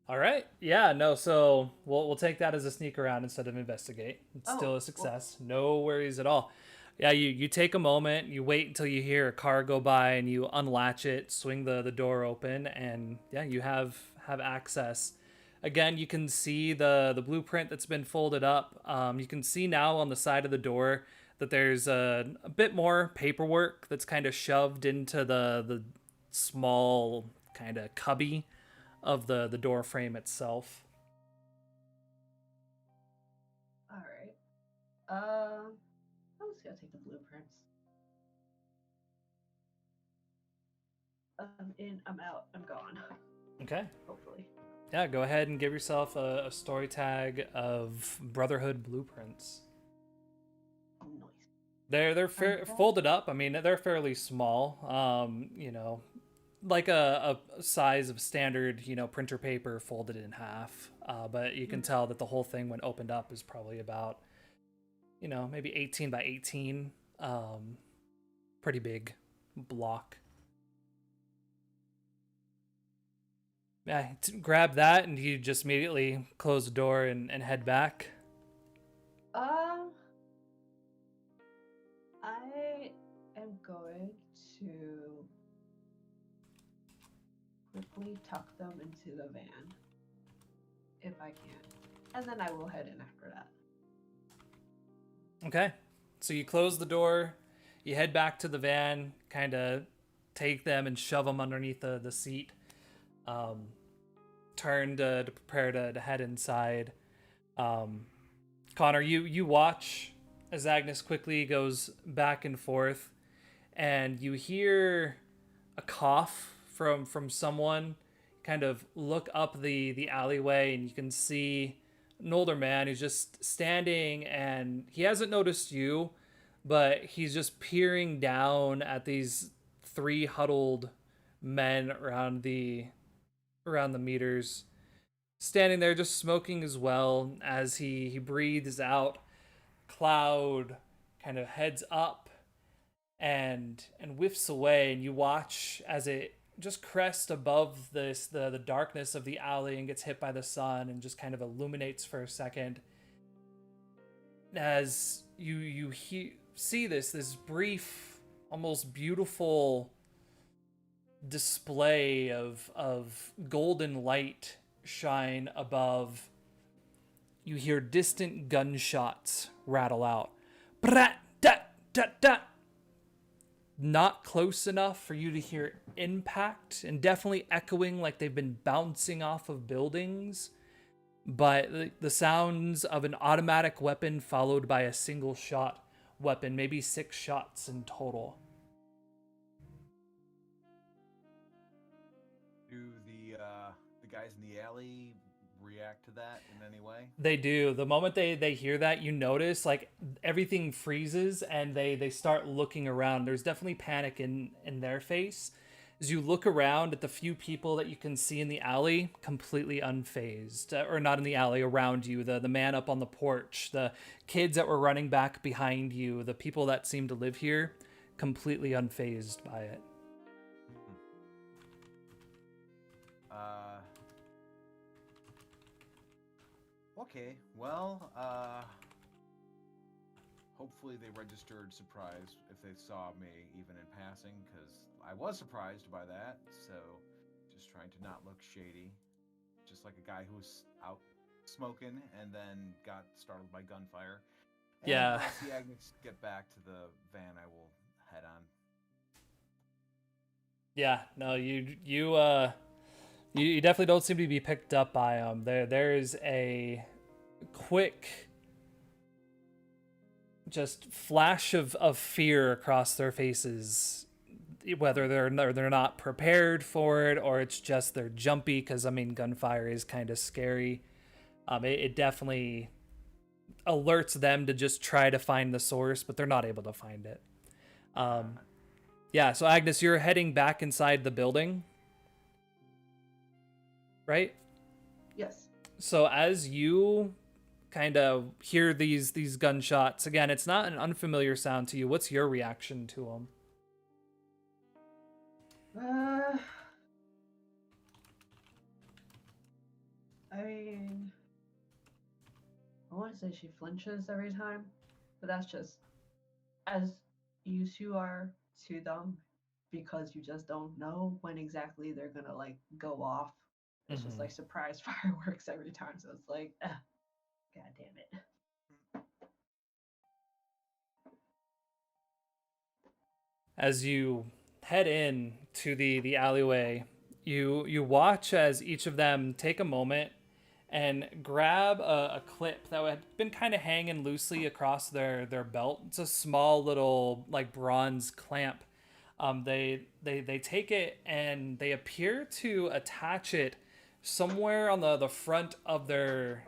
All right. Yeah, no, so we'll take that as a sneak around instead of investigate. It's still a success. No worries at all. Yeah, you take a moment, you wait until you hear a car go by and you unlatch it, swing the door open, and yeah, you have access. Again, you can see the blueprint that's been folded up. You can see now on the side of the door that there's a bit more paperwork that's kind of shoved into the small kind of cubby of the door frame itself. All right. I'm just gonna take the blueprints. I'm in. I'm out. I'm gone. Okay. Hopefully. Yeah, go ahead and give yourself a story tag of Brotherhood blueprints. Nice. They're folded up. I mean, they're fairly small. Like a size of standard, printer paper folded in half. But you can tell that the whole thing, when opened up, is probably about, maybe 18 by 18. Pretty big block. grab that, and you just immediately close the door and head back. I am going to quickly tuck them into the van, if I can, and then I will head in after that. Okay. So you close the door, you head back to the van, kind of take them and shove them underneath the seat. Turn to prepare to head inside. Connor, you watch as Agnes quickly goes back and forth, and you hear a cough from someone. Kind of look up the alleyway, and you can see an older man who's just standing, and he hasn't noticed you, but he's just peering down at these three huddled men around the meters, standing there just smoking as well. As he breathes out, cloud kind of heads up and whiffs away, and you watch as it just crests above the darkness of the alley and gets hit by the sun and just kind of illuminates for a second. As you see this brief, almost beautiful display of golden light shine above, you hear distant gunshots rattle out. Brat, dat, dat, dat. Not close enough for you to hear impact, and definitely echoing like they've been bouncing off of buildings, but the sounds of an automatic weapon followed by a single shot weapon, maybe 6 shots in total. Do the guys in the alley react to that in any way? They do. The moment they hear that, you notice like everything freezes and they start looking around. There's definitely panic in their face. As you look around at the few people that you can see in the alley, completely unfazed. Or not in the alley, around you. The man up on the porch, the kids that were running back behind you, the people that seem to live here, completely unfazed by it. Okay, well, hopefully they registered surprise if they saw me even in passing, because I was surprised by that, so just trying to not look shady. Just like a guy who was out smoking and then got startled by gunfire. And Yeah. when I see Agnes get back to the van, I will head on. Yeah, no, you definitely don't seem to be picked up by them. There is a quick just flash of fear across their faces, whether they're not prepared for it or it's just they're jumpy, because I mean gunfire is kind of scary. It definitely alerts them to just try to find the source, but they're not able to find it. Yeah, so Agnes, you're heading back inside the building, right? Yes. So as you kind of hear these gunshots, again, it's not an unfamiliar sound to you. What's your reaction to them? I mean, I want to say she flinches every time, but that's just as used you are to them, because you just don't know when exactly they're gonna like go off. It's just like surprise fireworks every time, so it's like, god damn it. As you head in to the alleyway, you watch as each of them take a moment and grab a clip that had been kind of hanging loosely across their belt. It's a small little like bronze clamp. They take it and they appear to attach it somewhere on the front of their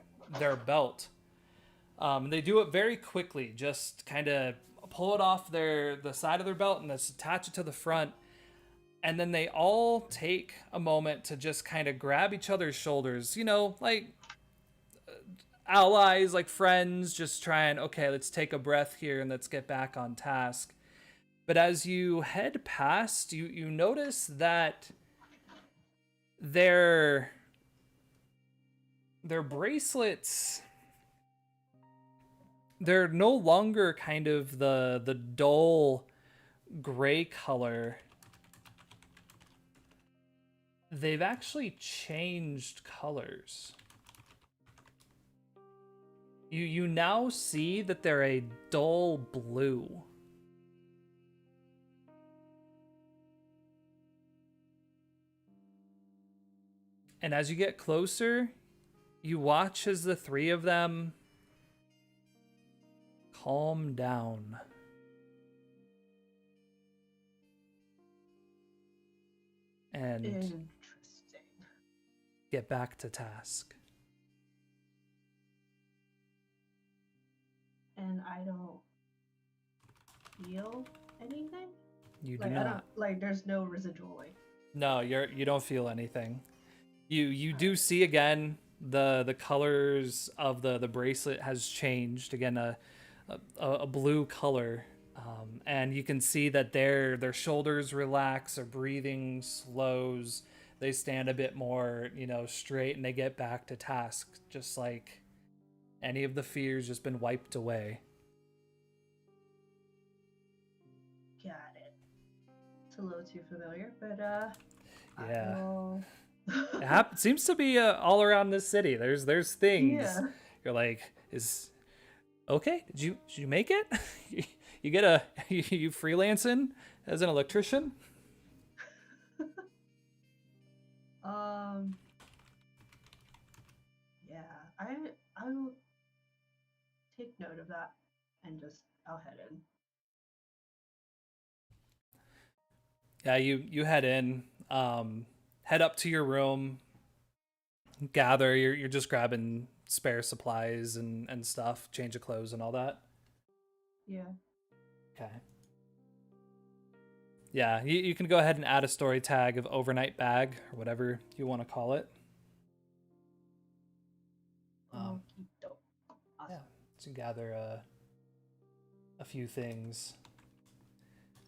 belt. They do it very quickly, just kind of pull it off the side of their belt and just attach it to the front. And then they all take a moment to just kind of grab each other's shoulders, like allies, like friends, just trying, okay, let's take a breath here and let's get back on task. But as you head past, you notice that their bracelets, they're no longer kind of the dull gray color. They've actually changed colors. You now see that they're a dull blue. And as you get closer, you watch as the three of them calm down. And Interesting. get back to task. And I don't feel anything. You do Like I not. don't like. There's no residual like. No, you don't feel anything. You do see again the colors of the bracelet has changed again, a blue color, and you can see that their shoulders relax, their breathing slows, they stand a bit more straight, and they get back to task, just like any of the fears just been wiped away. Got it. It's a little too familiar, but Yeah. I will... It seems to be all around this city. There's things. Yeah. You're like, is okay? Did you make it? you get a you freelancing as an electrician? Yeah, I will take note of that and I'll head in. Yeah, you head in, head up to your room, gather. You're just grabbing spare supplies and stuff, change of clothes and all that. Yeah. Okay. Yeah, you can go ahead and add a story tag of overnight bag or whatever you want to call it. Okey-doke. Awesome. Yeah, to gather a few things.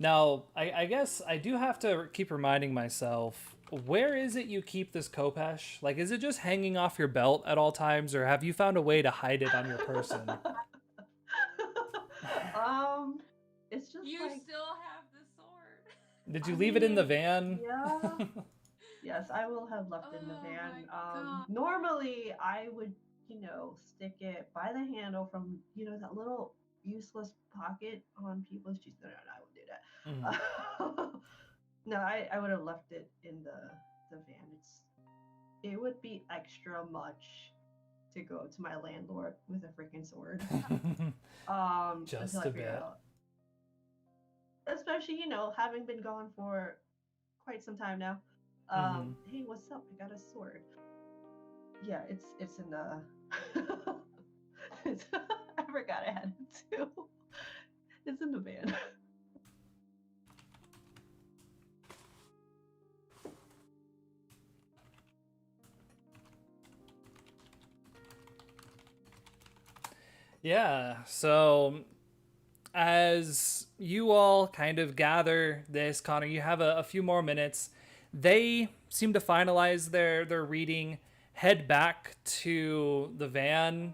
Now, I guess I do have to keep reminding myself, where is it you keep this Khopesh? Like, is it just hanging off your belt at all times, or have you found a way to hide it on your person? It's just You like, still have the sword. Did you I leave it in the mean, van? yeah. Yes, I will have left it in the Oh van. my God. Normally I would, stick it by the handle from, that little useless pocket on people's shoes. No, I wouldn't do that. No, I would have left it in the van. It would be extra much to go to my landlord with a freaking sword. Just until I a figure bit. out. Especially, having been gone for quite some time now. Hey, what's up? I got a sword. Yeah, it's in the. I forgot I had it too. It's in the van. Yeah, so as you all kind of gather this, Connor, you have a few more minutes. They seem to finalize their reading, head back to the van,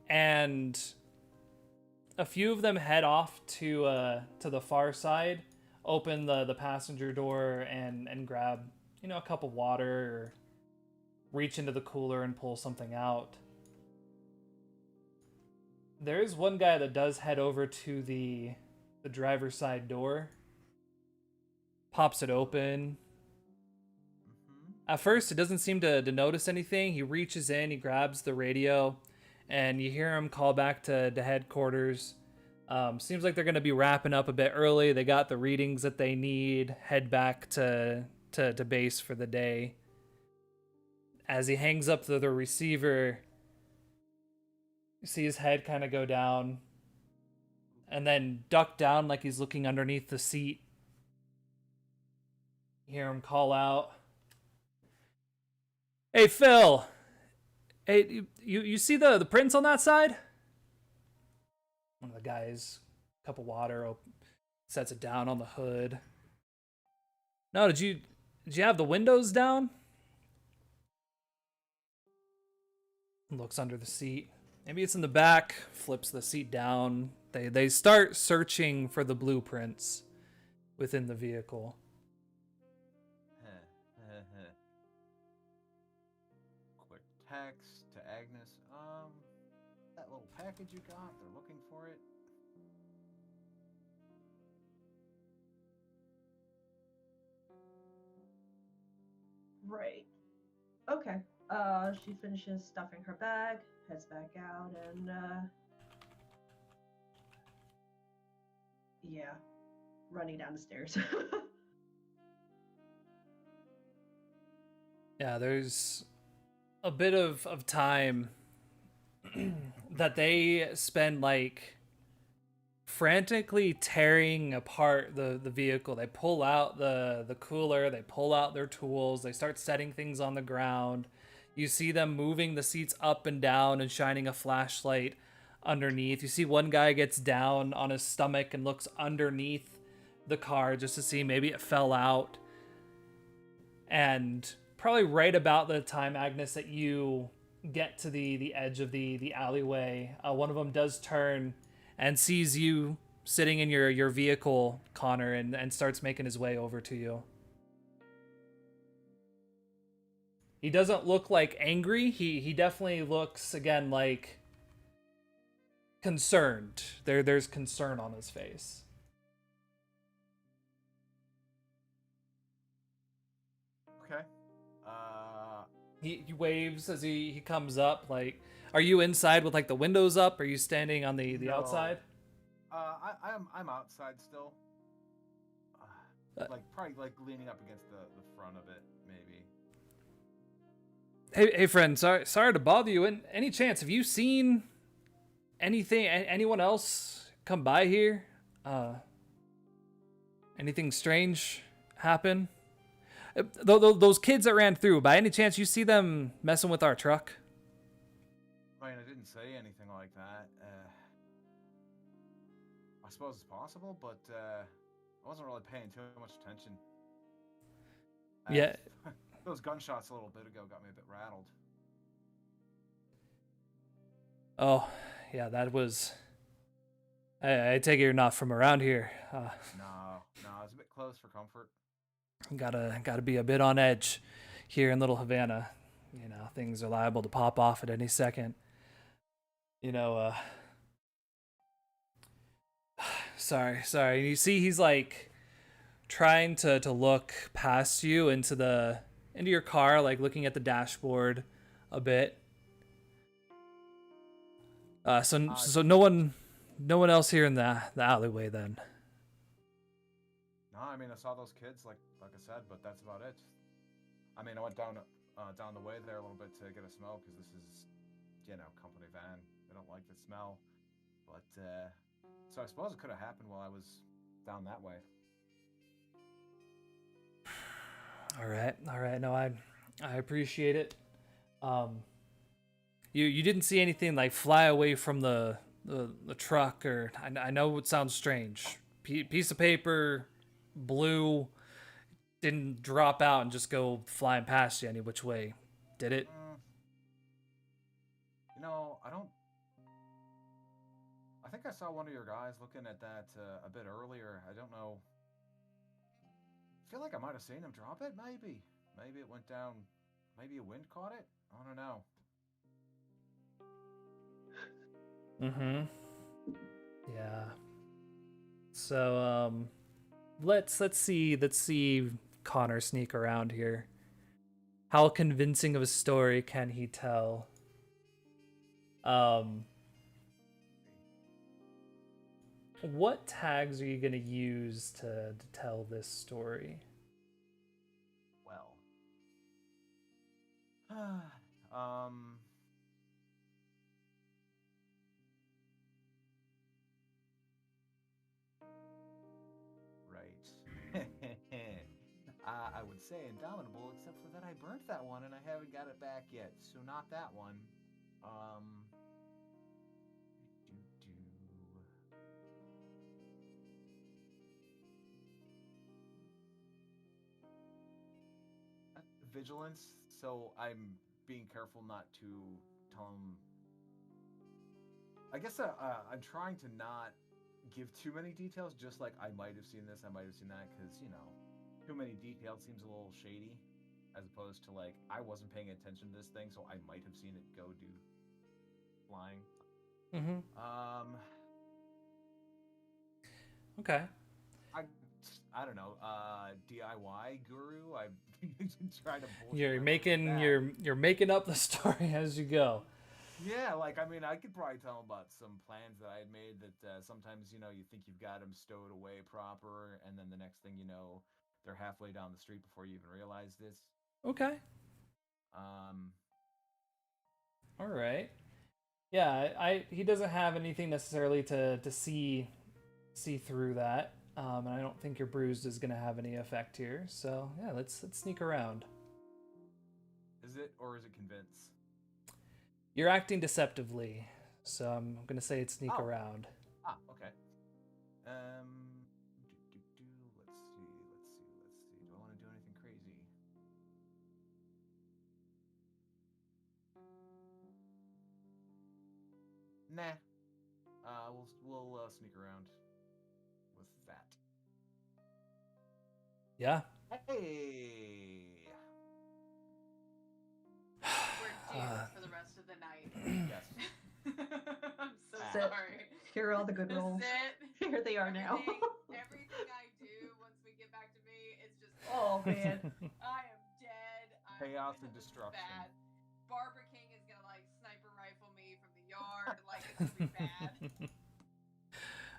and a few of them head off to the far side, open the passenger door and grab, a cup of water, or reach into the cooler and pull something out. There is one guy that does head over to the driver's side door, pops it open. At first, it doesn't seem to notice anything. He reaches in, he grabs the radio, and you hear him call back to headquarters. Seems like they're going to be wrapping up a bit early. They got the readings that they need, head back to base for the day. As he hangs up the receiver, you see his head kind of go down and then duck down like he's looking underneath the seat. You hear him call out, "Hey, Phil! Hey, you see the prints on that side?" One of the guys, cup of water, sets it down on the hood. "No, did you have the windows down?" looks under the seat. Maybe it's in the back, flips the seat down. They start searching for the blueprints within the vehicle. Quick text to Agnes. That little package you got, they're looking for it. Right. Okay. She finishes stuffing her bag, heads back out, and yeah, running down the stairs. Yeah, there's a bit of time that they spend like frantically tearing apart the vehicle. They pull out the cooler, they pull out their tools, they start setting things on the ground. You see them moving the seats up and down and shining a flashlight underneath. You see one guy gets down on his stomach and looks underneath the car just to see maybe it fell out. And probably right about the time, Agnes, that you get to the edge of the alleyway, one of them does turn and sees you sitting in your vehicle, Connor, and starts making his way over to you. He doesn't look like angry. He definitely looks, again, like concerned. There's concern on his face. Okay. He waves as he comes up. Like, are you inside with like the windows up? Are you standing on the No. outside? I'm outside still. Like probably like leaning up against the front of it, maybe. Hey friend, sorry to bother you. Any chance, have you seen anyone else come by here? Anything strange happen? Those kids that ran through, by any chance you see them messing with our truck? I mean, I didn't say anything like that. I suppose it's possible, but I wasn't really paying too much attention. Yeah. Those gunshots a little bit ago got me a bit rattled. Oh, yeah, that was... I take it you're not from around here. No, it's a bit close for comfort. Gotta be a bit on edge here in Little Havana. You know, things are liable to pop off at any second. You know, sorry. You see, he's like trying to look past you into your car, like looking at the dashboard a bit. So no one else here in the alleyway then. No, I mean I saw those kids like I said, but that's about it. I mean I went down the way there a little bit to get a smell because this is, company van. They don't like the smell, but so I suppose it could have happened while I was down that way. All right. No, I appreciate it. You didn't see anything like fly away from the truck, or I know it sounds strange. Piece of paper, blue, didn't drop out and just go flying past you any which way, did it? I think I saw one of your guys looking at that a bit earlier. I don't know. I feel like I might have seen him drop it, maybe. Maybe it went down. Maybe a wind caught it? I don't know. Yeah. So, let's see Connor sneak around here. How convincing of a story can he tell? What tags are you gonna use to tell this story? Well, right. I would say indomitable, except for that I burnt that one and I haven't got it back yet, so not that one. Vigilance, so I'm being careful not to tell him. I guess I'm trying to not give too many details. Just like I might have seen this, I might have seen that, because too many details seems a little shady, as opposed to like I wasn't paying attention to this thing, so I might have seen it go do flying. Mm-hmm. Okay. I don't know. DIY guru. I'm trying to bullshit You're my way making back. you're making up the story as you go. Yeah, like I mean, I could probably tell him about some plans that I had made that sometimes you think you've got them stowed away proper, and then the next thing you know, they're halfway down the street before you even realize this. Okay. Um, All right. Yeah, he doesn't have anything necessarily to see through that. And I don't think your bruised is gonna have any effect here. So yeah, let's sneak around. is it or is it convince? You're acting deceptively, so I'm gonna say it's sneak Oh. around. Ah, okay. Let's see. Do I want to do anything crazy? Nah. We'll sneak around with that. Yeah. Hey. We're doomed for the rest of the night. Yes. I'm so Sit. sorry. Here are all the good This rolls. is it. Here they are now. Everything I do once we get back to me, it's just Oh man. I am dead. Chaos and this is destruction. Bad. Barbara King is gonna like sniper rifle me from the yard. Like it's gonna be bad.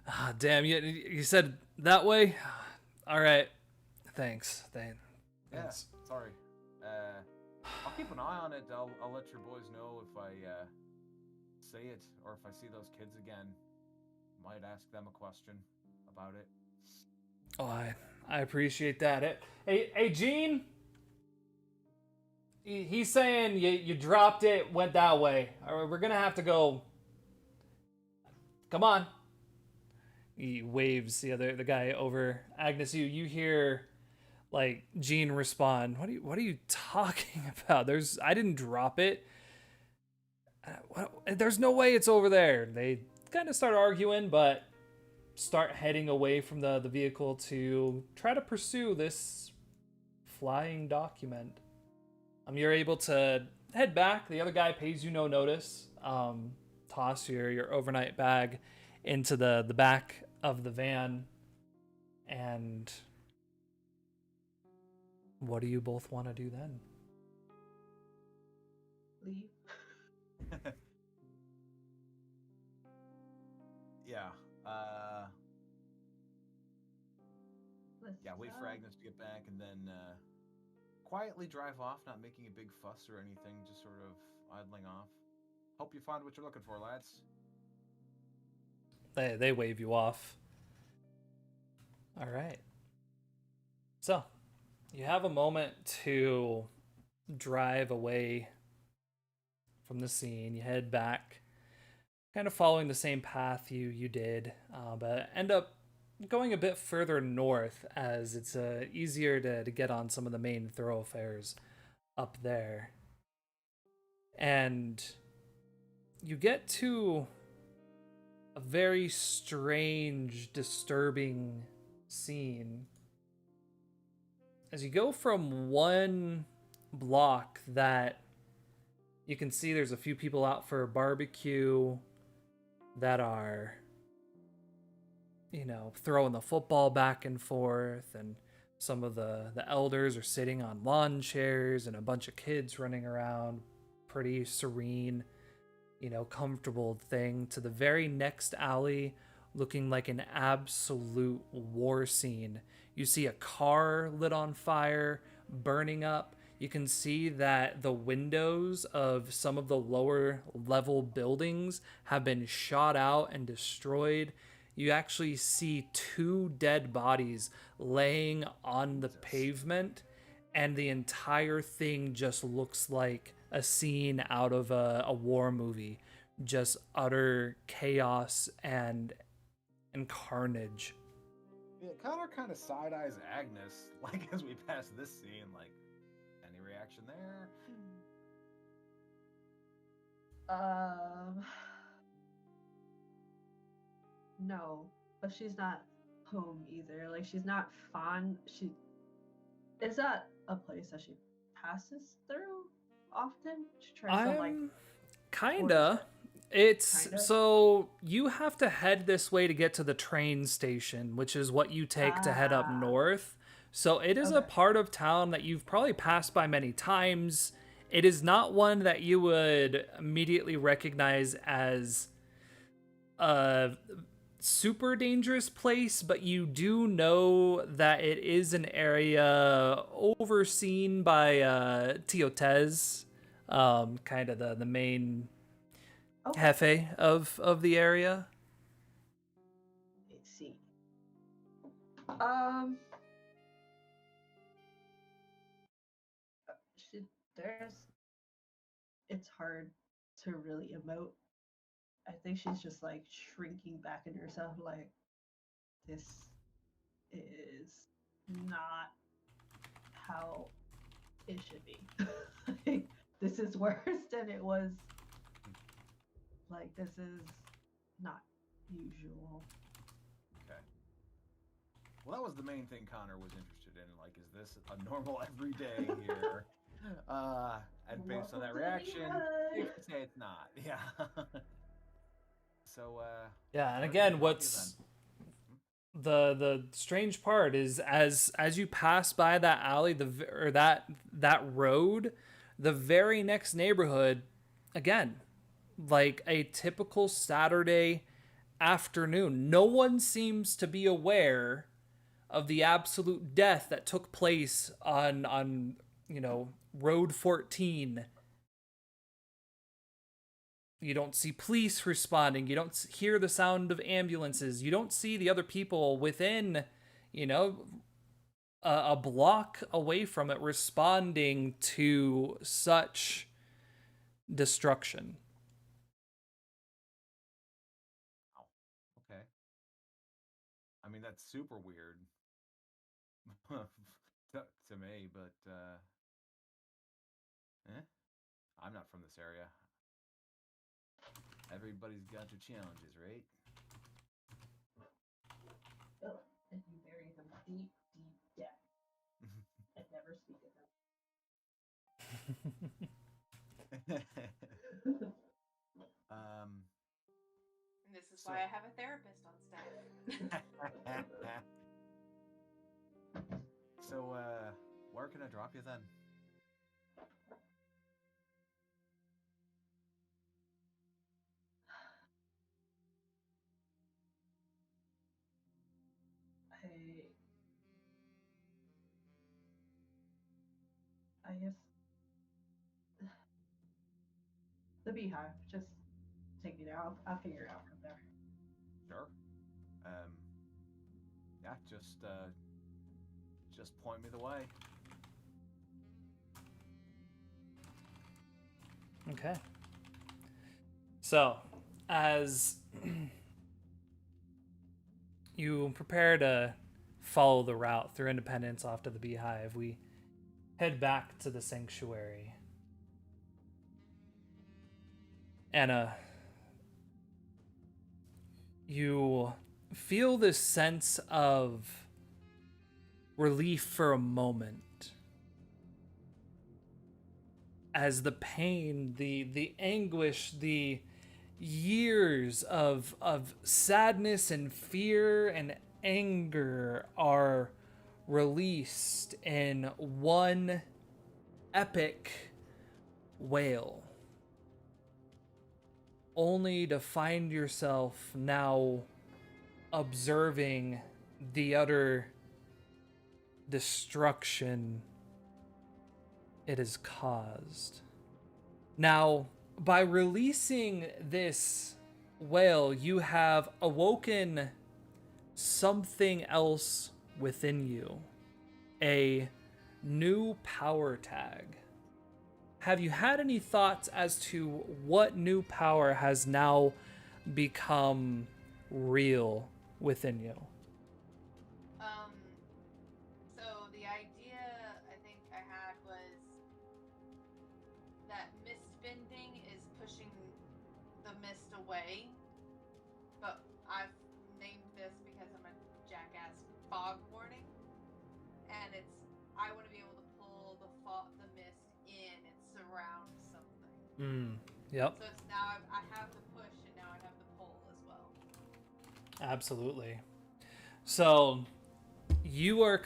Ah, damn, you said that way? All right. Thanks. Yeah. Thanks. Sorry. I'll keep an eye on it. I'll let your boys know if I say it or if I see those kids again. Might ask them a question about it. Oh, I appreciate that. Hey, Gene. He's saying you dropped it, went that way. All right, we're gonna have to go. Come on. He waves the guy over. Agnes, you hear like Gene respond. What are you talking about? I didn't drop it. There's no way it's over there. They kind of start arguing, but start heading away from the vehicle to try to pursue this flying document. You're able to head back. The other guy pays you no notice. Toss your overnight bag into the back of the van. And what do you both want to do then? Leave. Yeah. Let's Yeah, wait for Agnes to get back and then quietly drive off, not making a big fuss or anything, just sort of idling off. Hope you find what you're looking for, lads. They wave you off. All right. So, you have a moment to drive away from the scene. You head back, kind of following the same path you did, but end up going a bit further north as it's easier to get on some of the main thoroughfares up there. And you get to a very strange, disturbing scene. As you go from one block that you can see there's a few people out for a barbecue that are, throwing the football back and forth, and some of the elders are sitting on lawn chairs, and a bunch of kids running around, pretty serene, comfortable thing, to the very next alley looking like an absolute war scene. You see a car lit on fire, burning up. You can see that the windows of some of the lower level buildings have been shot out and destroyed. You actually see 2 dead bodies laying on the pavement, and the entire thing just looks like a scene out of a war movie. Just utter chaos and carnage. Yeah, Connor kind of side eyes Agnes, like as we pass this scene, like, any reaction there? Um, no, but she's not home either. Like she's not fond. She is that a place that she passes through often? She tries to like I'm towards kinda. it. It's Kinda? so you have to head this way to get to the train station, which is what you take to head up Ah, north. So it is a okay. part of town that you've probably passed by many times. It is not one that you would immediately recognize as a super dangerous place, but you do know that it is an area overseen by Teotez, kind of the main Okay. jefe of the area. Let's see. Um, she, there's. It's hard to really emote. I think she's just like shrinking back in herself, like this is not how it should be. Like, this is worse than it was. Like this is not usual. Okay. Well, that was the main thing Connor was interested in. Like, is this a normal everyday here? And based on Welcome that to the reaction, neighborhood. safe to say it's not. Yeah. So, Yeah, and where can I again, drop you what's the strange part is as you pass by that alley, or that road, the very next neighborhood, again, like a typical Saturday afternoon. No one seems to be aware of the absolute death that took place on Road 14. You don't see police responding. You don't hear the sound of ambulances. You don't see the other people within, you know, a block away from it responding to such destruction. Wow. Okay. I mean, that's super weird to me, but I'm not from this area. Everybody's got their challenges, right? Oh, and you bury them deep, deep down and never speak of them. And this is So why I have a therapist on staff. so where can I drop you then? I guess the beehive. Just take me there. I'll figure it out from there. Sure. Um, yeah, just point me the way. Okay. So, as you prepare to follow the route through Independence off to the Beehive, we head back to the sanctuary. Anna, you feel this sense of relief for a moment as the pain, the anguish, the years of sadness and fear and anger are released in one epic wail, only to find yourself now observing the utter destruction it has caused. Now, by releasing this wail, you have awoken something else within you. A new power tag. Have you had any thoughts as to what new power has now become real within you? So the idea I think I had was that misspending is pushing mist away, but I've named this because I'm a jackass fog warning, and I want to be able to pull the mist in and surround something. Yep. So it's now I have the push and now I have the pull as well. Absolutely. So you are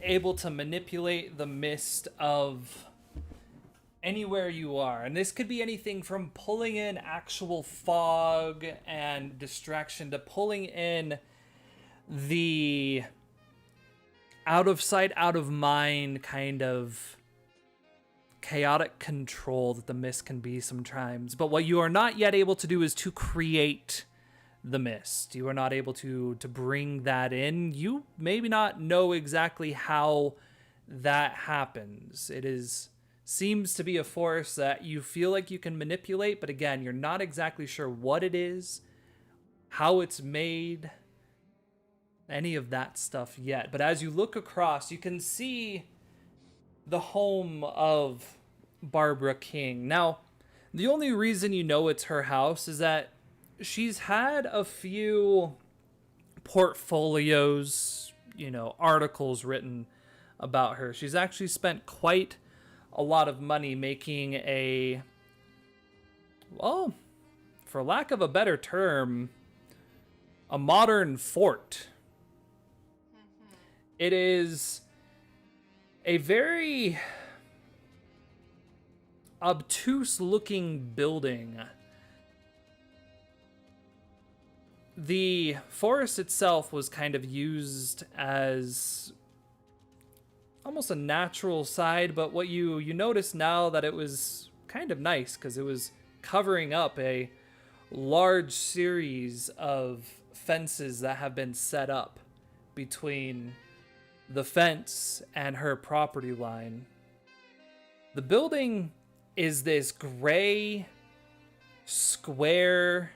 able to manipulate the mist of anywhere you are, and this could be anything from pulling in actual fog and distraction to pulling in the out of sight, out of mind kind of chaotic control that the mist can be sometimes. But what you are not yet able to do is to create the mist. You are not able to bring that in. You maybe not know exactly how that happens. Seems to be a force that you feel like you can manipulate, but again, you're not exactly sure what it is, how it's made, any of that stuff yet. But as you look across, you can see the home of Barbara King. Now, the only reason you know it's her house is that she's had a few portfolios, articles written about her. She's actually spent quite a lot of money making for lack of a better term, a modern fort. It is a very obtuse looking building. The forest itself was kind of used as almost a natural side, but what you notice now that it was kind of nice because it was covering up a large series of fences that have been set up between the fence and her property line. The building is this gray, square,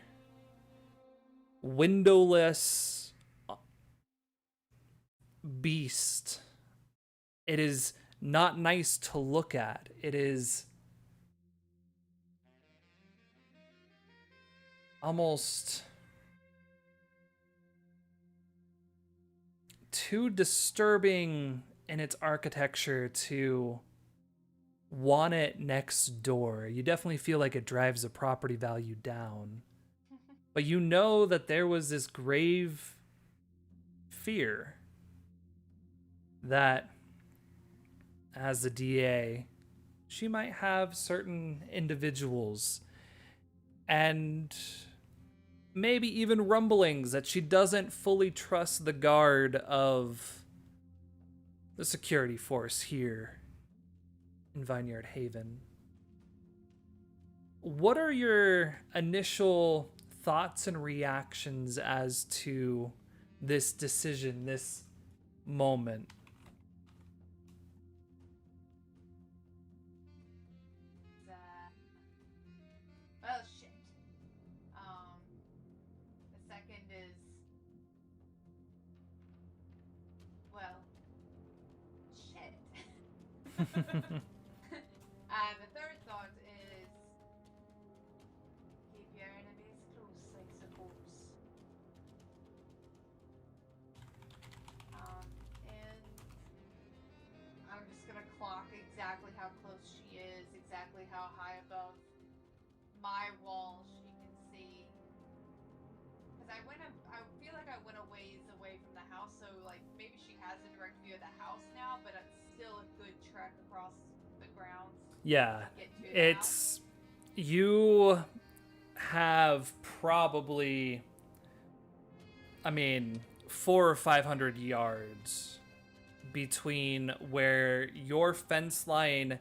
windowless beast. It is not nice to look at. It is almost too disturbing in its architecture to want it next door. You definitely feel like it drives the property value down. But you know that there was this grave fear that as the DA, she might have certain individuals and maybe even rumblings that she doesn't fully trust the guard of the security force here in Vineyard Haven. What are your initial thoughts and reactions as to this decision, this moment? Well, shit. The second is, well, shit. And the third thought is, keep your enemies close, I suppose. And I'm just gonna clock exactly how close she is, exactly how high above my wall she can see. Because I feel like I went a ways away from the house, so like maybe she has a direct view of the house now, but it's still a good trek across the grounds. Yeah, To get to the it's house. you have probably, 400 or 500 yards between where your fence line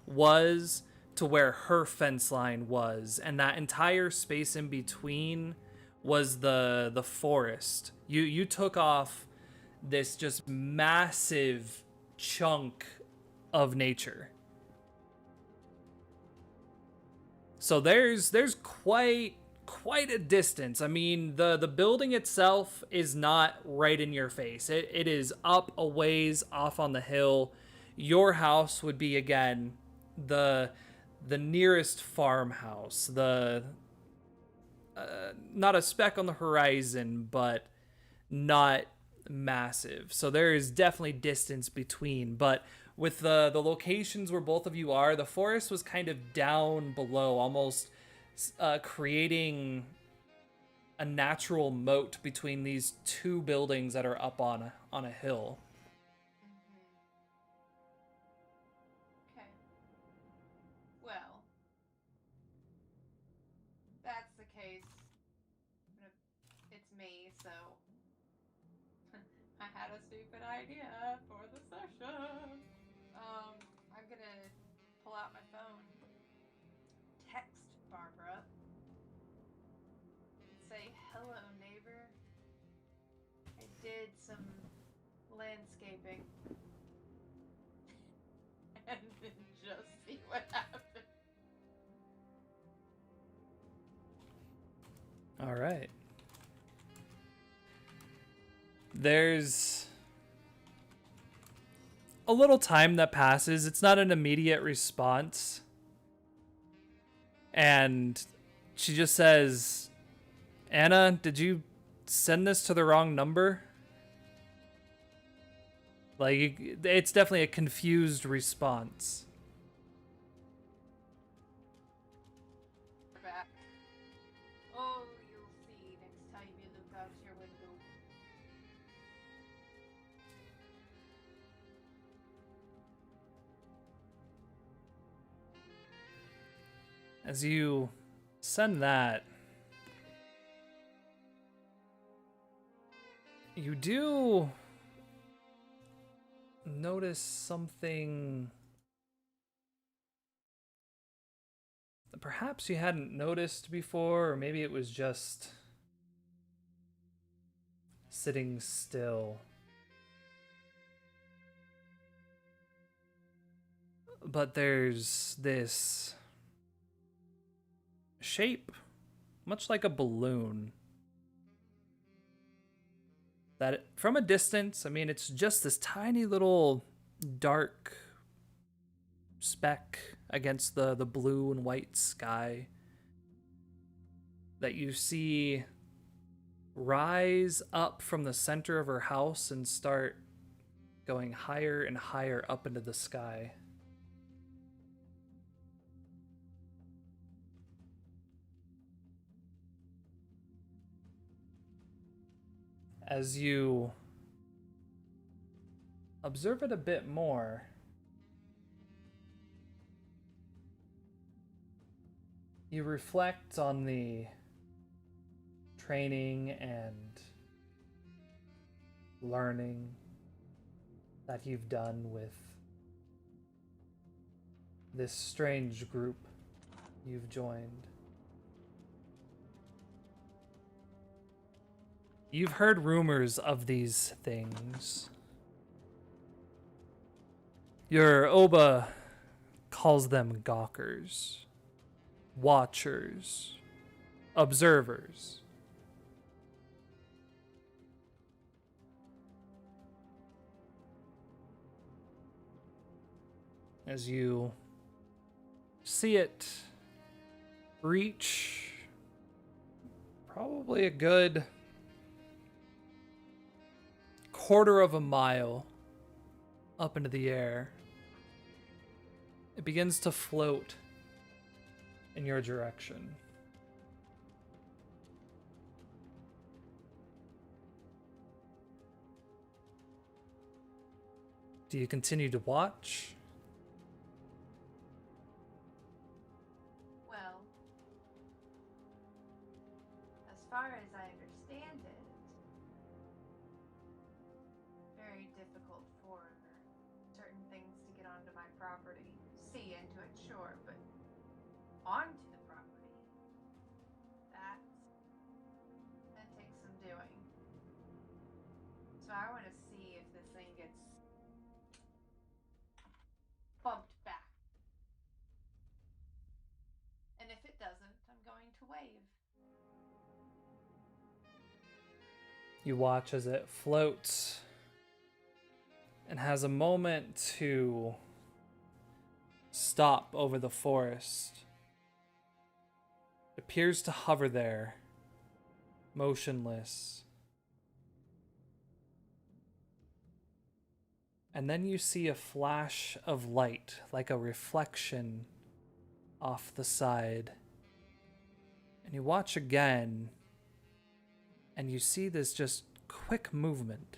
was to where her fence line was, and that entire space in between was the forest. You took off this just massive chunk of nature. So there's quite a distance. The building itself is not right in your face. It is up a ways off on the hill. Your house would be, again, the nearest farmhouse, the not a speck on the horizon, but not massive. So there is definitely distance between. But with the locations where both of you are, the forest was kind of down below, almost creating a natural moat between these two buildings that are up on a hill. Okay. Well, that's the case. It's me, so I had a stupid idea for the session. I'm gonna pull out my phone, text Barbara, and say, "Hello, neighbor. I did some landscaping," and then just see what happens. All right. There's a little time that passes. It's not an immediate response. And she just says, "Anna, did you send this to the wrong number?" Like, it's definitely a confused response. Back. Oh, you'll see next time you look out your window. As you send that, you do notice something that perhaps you hadn't noticed before, or maybe it was just sitting still. But there's this shape, much like a balloon, that from a distance, I mean, it's just this tiny little dark speck against the blue and white sky that you see rise up from the center of her house and start going higher and higher up into the sky. As you observe it a bit more, you reflect on the training and learning that you've done with this strange group you've joined. You've heard rumors of these things. Your Oba calls them gawkers, watchers, observers. As you see it reach probably a good quarter of a mile up into the air, it begins to float in your direction. Do you continue to watch? Well, as far as I understand it, very difficult for certain things to get onto my property. See into it, sure, but onto the property, that takes some doing. So I want to see if this thing gets bumped back. And if it doesn't, I'm going to wave. You watch as it floats and has a moment to stop over the forest. It appears to hover there motionless. And then you see a flash of light, like a reflection off the side. And you watch again, and you see this just quick movement.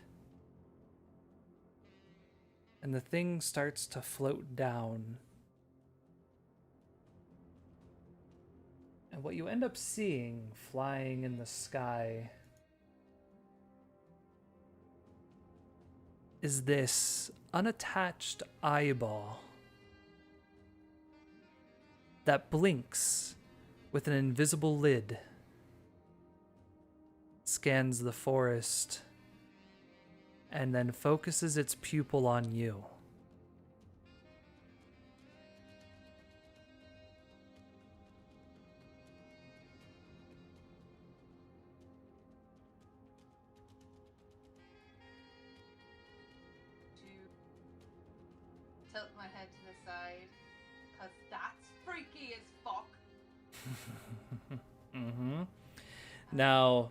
And the thing starts to float down. And what you end up seeing flying in the sky is this unattached eyeball that blinks with an invisible lid, scans the forest, and then focuses its pupil on you. Tilt my head to the side, cause that's freaky as fuck. Mm-hmm. Now,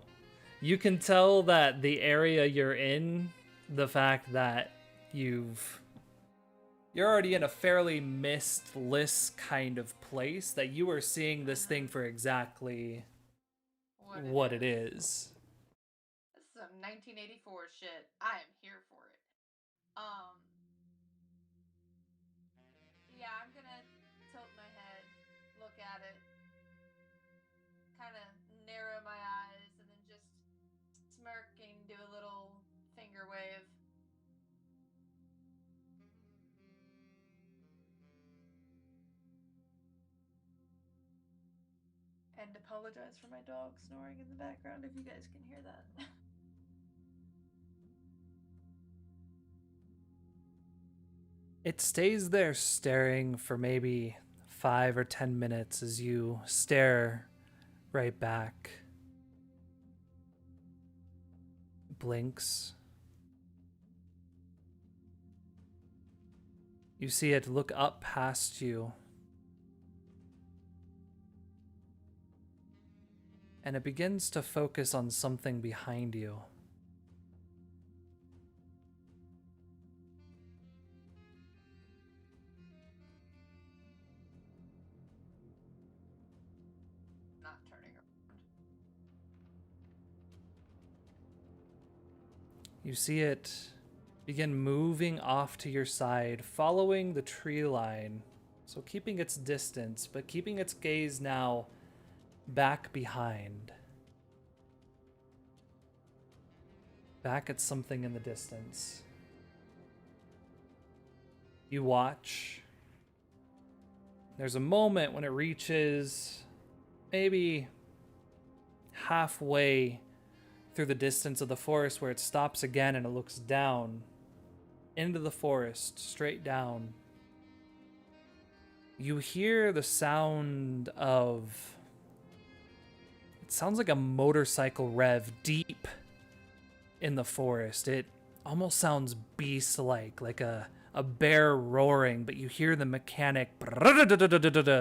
you can tell that the area you're in, the fact that you're already in a fairly mistless kind of place, that you are seeing this thing for exactly what it is. This is some 1984 shit. I am here for it. Yeah, I'm gonna tilt my head, look at it, kind of narrow my eyes, and then just smirk and do a little finger wave. And apologize for my dog snoring in the background if you guys can hear that. It stays there staring for maybe 5 or 10 minutes as you stare right back. Blinks. You see it look up past you. And it begins to focus on something behind you. Not turning around. You see it begin moving off to your side, following the tree line. So keeping its distance, but keeping its gaze now back behind. Back at something in the distance. You watch. There's a moment when it reaches maybe halfway through the distance of the forest where it stops again and it looks down into the forest, straight down. You hear the sound of... It sounds like a motorcycle rev deep in the forest. It almost sounds beast-like, like a bear roaring, but you hear the mechanic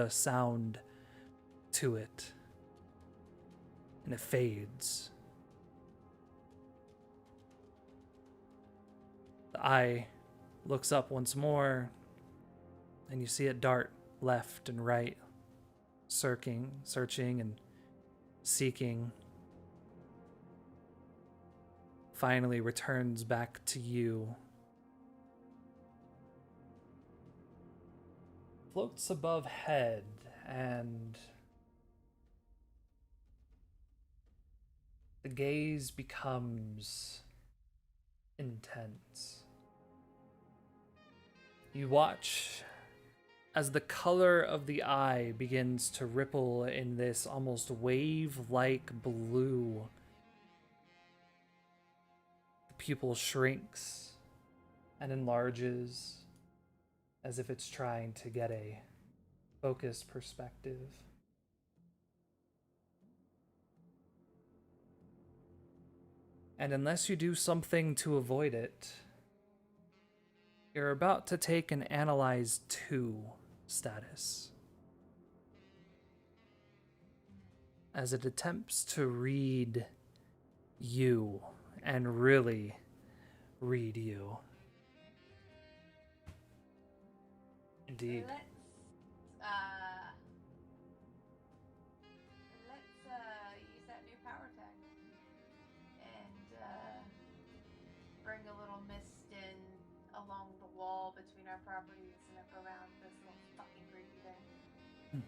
sound to it. And it fades. The eye looks up once more, and you see it dart left and right, searching and seeking. Finally returns back to you. Floats above head, and the gaze becomes intense. You watch as the color of the eye begins to ripple in this almost wave-like blue. The pupil shrinks and enlarges as if it's trying to get a focused perspective. And unless you do something to avoid it, you're about to take an Analyze 2 status. As it attempts to read you and really read you. Indeed. Let's use that new power tag and bring a little mist in along the wall between our properties and up around this little fucking creepy thing.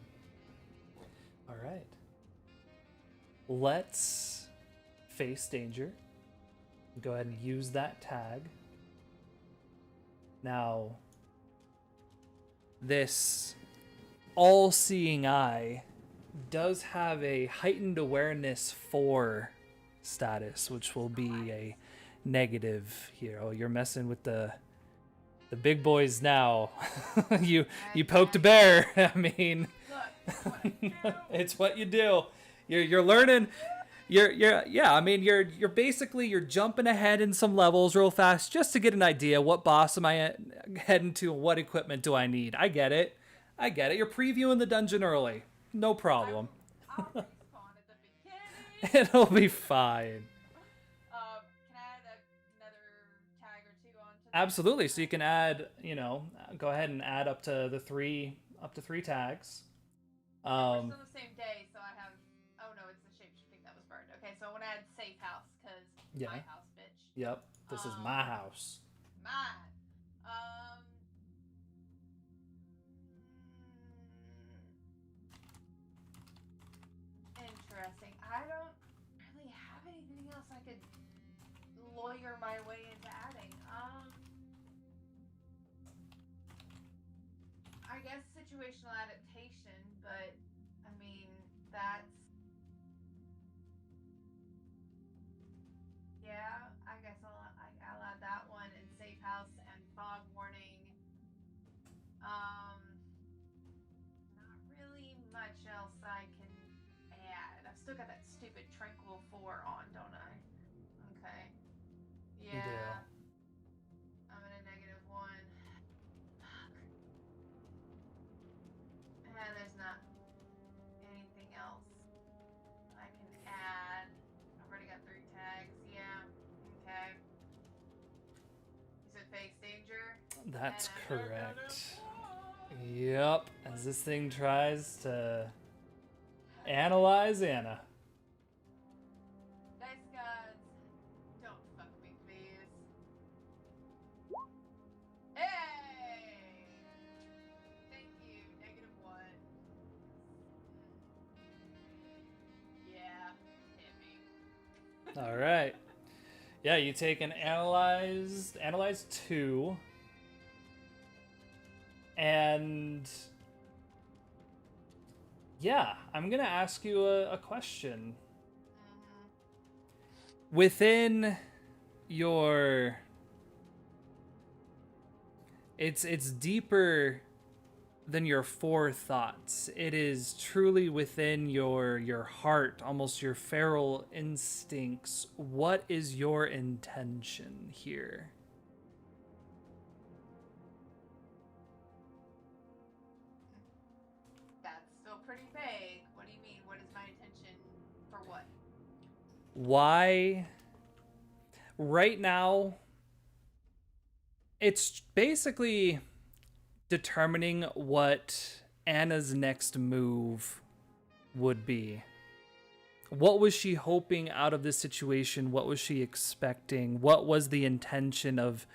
All right. Let's face danger. Go ahead and use that tag. Now, this all-seeing eye does have a heightened awareness 4 status, which will be a negative here. Oh, you're messing with the big boys now. you poked a bear. I mean, Look, it's what you do. You're learning. I mean, you're basically you're jumping ahead in some levels real fast just to get an idea. What boss am I heading to? What equipment do I need? I get it. You're previewing the dungeon early. No problem. I'll respawn at the beginning. It'll be fine. Can I add another tag or two onto that? Absolutely. So you can add, go ahead and add up to 3 tags. We're still the same day, so I have. Oh no, it's the shapeshifting that was burned. Okay, so I want to add safe house because Yeah. my house, bitch. Yep. This is my house. Mine. Interesting. I don't really have anything else I could lawyer my way into adding. I guess situational adaptation, but I mean that's. Yeah, I guess I'll add that one and safe house and fog warning. Not really much else I can add. I've still got that stupid tranquil 4 on, don't I? Okay. You Yeah. do. I'm at a -1. Fuck. And there's not anything else I can add. I've already got 3 tags. Yeah. Okay. You said face danger? That's And another correct. one. Yep. As this thing tries to analyze Anna. Nice gods. Don't fuck me, please. Hey! Thank you. -1. Yeah. Hit me. All right. Yeah, you take an analyze 2. And yeah, I'm going to ask you a question. Within your it's deeper than your 4 thoughts. It is truly within your heart, almost your feral instincts. What is your intention here? That's still pretty vague. What do you mean? What is my intention for what? Why right now it's basically determining what Anna's next move would be. What was she hoping out of this situation? What was she expecting? What was the intention of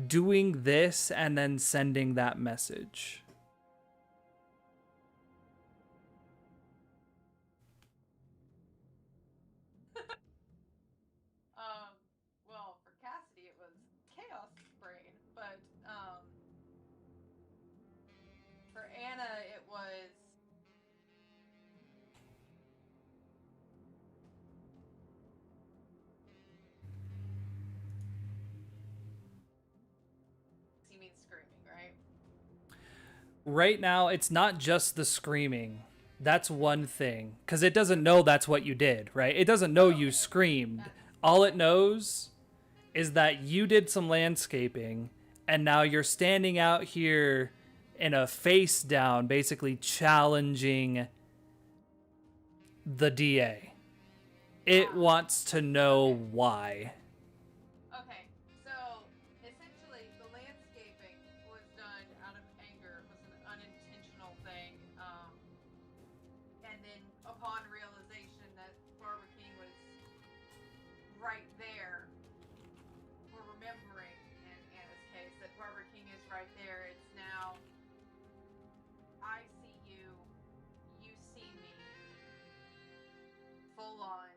doing this and then sending that message? Well, for Cassidy it was chaos brain, but for Anna it was you mean screaming, right? Right now, it's not just the screaming. That's one thing. Because it doesn't know that's what you did, right? It doesn't know you screamed. All it knows is that you did some landscaping and now you're standing out here in a face down, basically challenging the DA. it wants to know why. Okay, so essentially the landscaping was done out of anger. It was an unintentional thing. And then upon realization that Barbara King was right there, we're remembering in Anna's case that Barbara King is right there. It's now I see you, you see me, full on.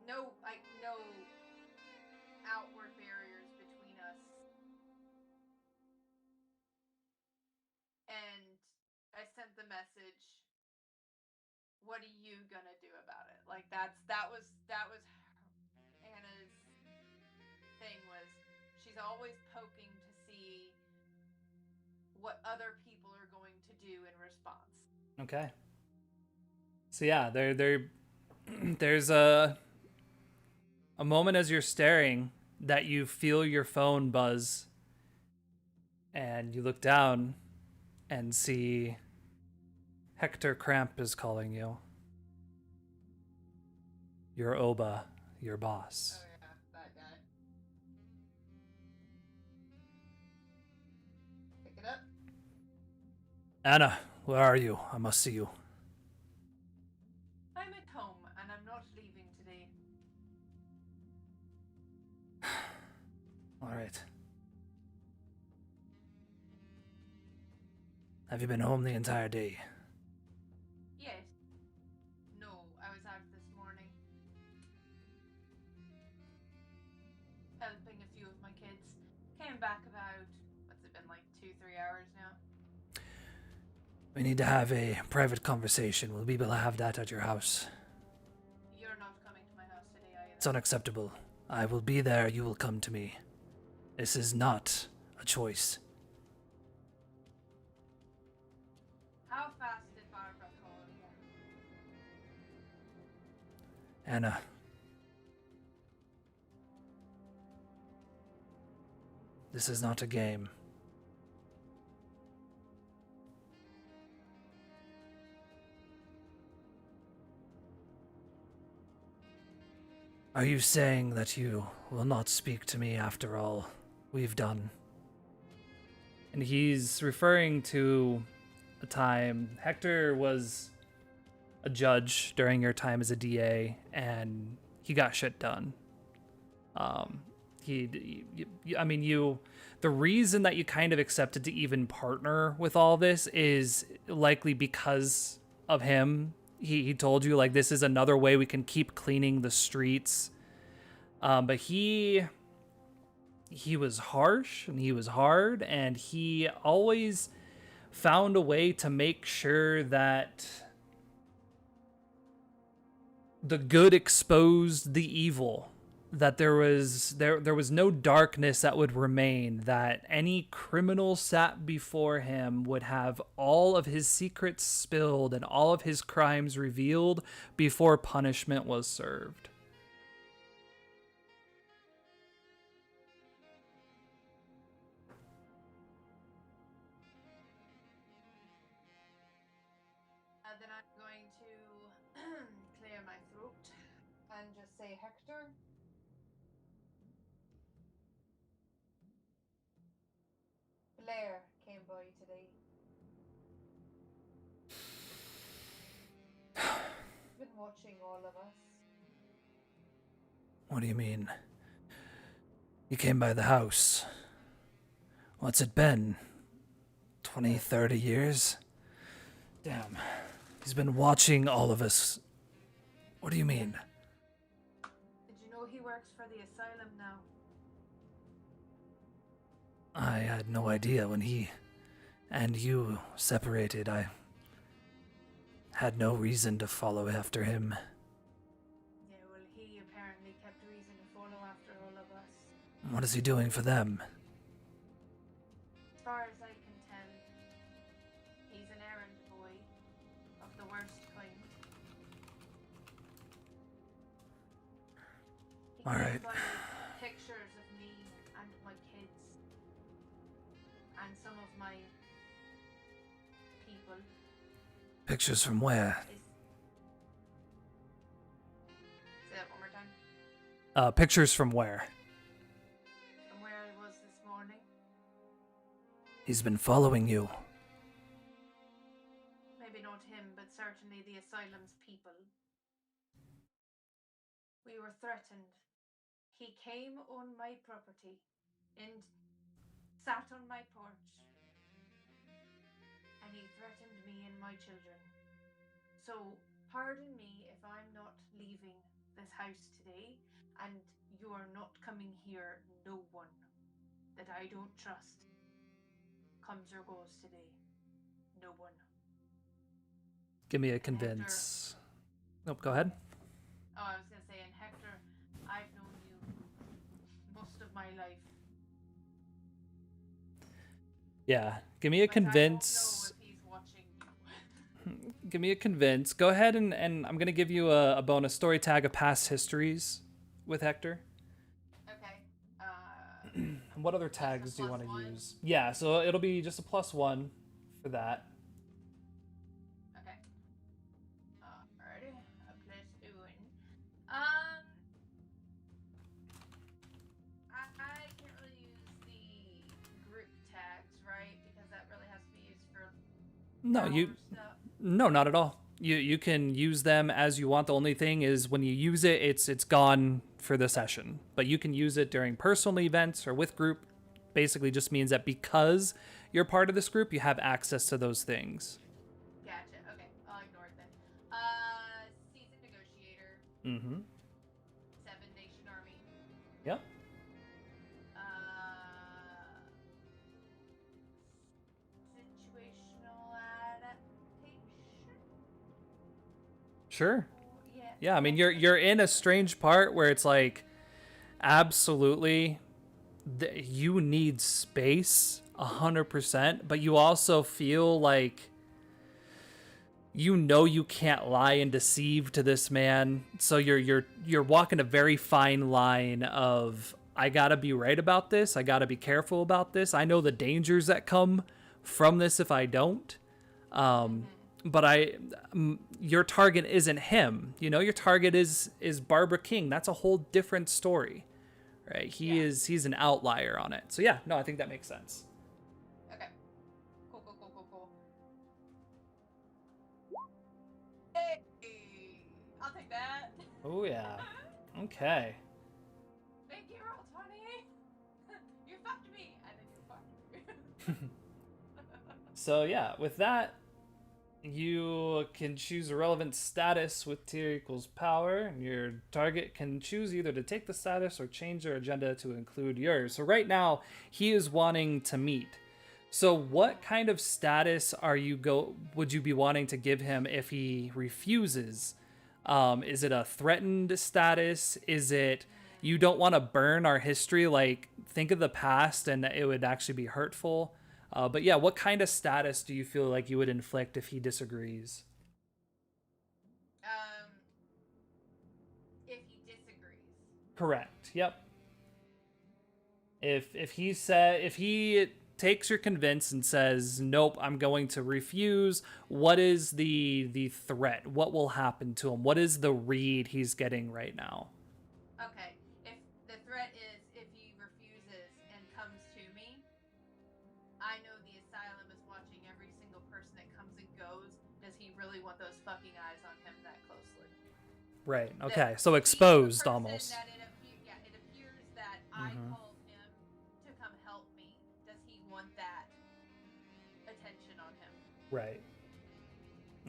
No outward barriers between us. And I sent the message, what are you gonna do about it? Like that was Anna's thing was she's always poking to see what other people are going to do in response. Okay. So yeah, there's a moment as you're staring that you feel your phone buzz, and you look down and see Hector Cramp is calling you. Your Oba, your boss. Oh yeah, that guy. Pick it up. Anna, where are you? I must see you. I'm at home and I'm not leaving today. All right. Have you been home the entire day? Yes. No, I was out this morning. Helping a few of my kids. Came back about, what's it been, like 2-3 hours now? We need to have a private conversation. We'll be able to have that at your house. You're not coming to my house today, are you? It's unacceptable. I will be there. You will come to me. This is not a choice. How fast did Barbara call you? Anna. This is not a game. Are you saying that you will not speak to me after all we've done? And he's referring to a time Hector was a judge during your time as a DA, and he got shit done. The reason that you kind of accepted to even partner with all this is likely because of him. He told you, like, this is another way we can keep cleaning the streets. But he was harsh and he was hard, and he always found a way to make sure that the good exposed the evil, that there was no darkness that would remain, that any criminal sat before him would have all of his secrets spilled and all of his crimes revealed before punishment was served. Then I'm going to clear my throat and just say, Hector, Blair came by today. He's been watching all of us. What do you mean? You came by the house. What's it been? 20, 30 years? Damn. He's been watching all of us. What do you mean? Did you know he works for the asylum now? I had no idea when he and you separated. I had no reason to follow after him. Yeah, well, he apparently kept reason to follow after all of us. What is he doing for them? As far as I can tell, he's an errand boy of the worst kind. He All came right. by with pictures of me and my kids and some of my people. Pictures from where? Pictures from where? From where I was this morning. He's been following you. Maybe not him, but certainly the asylum's people. We were threatened. He came on my property and sat on my porch. And he threatened me and my children. So, pardon me if I'm not leaving this house today, and you are not coming here. No one that I don't trust comes or goes today. No one. Give me a convince. Nope, go ahead. Oh, I was gonna say, and Hector, I've known you most of my life. Yeah, give me a But I don't convince. know if he's watching you. Give me a convince. Go ahead and I'm gonna give you a bonus story tag of past histories with Hector. Okay. And what other tags do you want to +1? use? Yeah, so it'll be just a +1 for that. Okay. Alrighty. A +1. I can't really use the group tags, right? Because that really has to be used for No, our you stuff. no, not at all. You can use them as you want. The only thing is when you use it, it's gone for the session. But you can use it during personal events or with group. Basically just means that because you're part of this group, you have access to those things. Gotcha. Okay. I'll ignore it then. Seasoned negotiator. Mm-hmm. 7-Nation Army. Yep. Situational adaptation. Sure. Yeah. Yeah, I mean you're in a strange part where it's like absolutely you need space 100%, but you also feel like you can't lie and deceive to this man. So you're walking a very fine line of I got to be right about this. I got to be careful about this. I know the dangers that come from this if I don't. But your target isn't him. You know, your target is Barbara King. That's a whole different story, right? He's an outlier on it. So yeah, no, I think that makes sense. Okay. Cool. Hey, I'll take that. Oh yeah. Okay. Thank you, Roll20. You fucked me, and then you fucked me. So yeah, with that, you can choose a relevant status with tier equals power, and your target can choose either to take the status or change their agenda to include yours. So right now, he is wanting to meet. So what kind of status would you be wanting to give him if he refuses? Is it a threatened status? Is it you don't want to burn our history? Like, think of the past and it would actually be hurtful. But yeah, what kind of status do you feel like you would inflict if he disagrees? If he disagrees. Correct. Yep. If he takes your convince and says nope, I'm going to refuse, what is the threat? What will happen to him? What is the read he's getting right now? Okay. If the threat is if he refuses and comes to me, I know the asylum is watching every single person that comes and goes. Does he really want those fucking eyes on him that closely? Right. Okay. So exposed almost. That it appears that I called him to come help me. Does he want that attention on him? Right.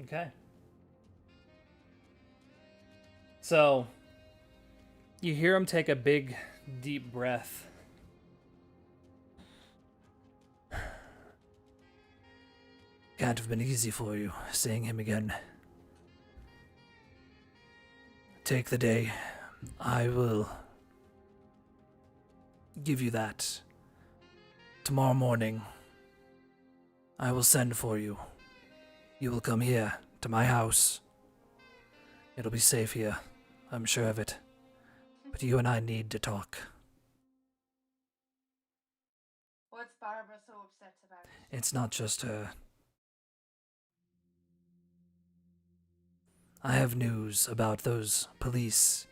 Okay. So you hear him take a big, deep breath. Can't have been easy for you seeing him again. Take the day. I will give you that. Tomorrow morning, I will send for you. You will come here to my house. It'll be safe here. I'm sure of it. But you and I need to talk. What's Barbara so upset about? It's not just her. I have news about those police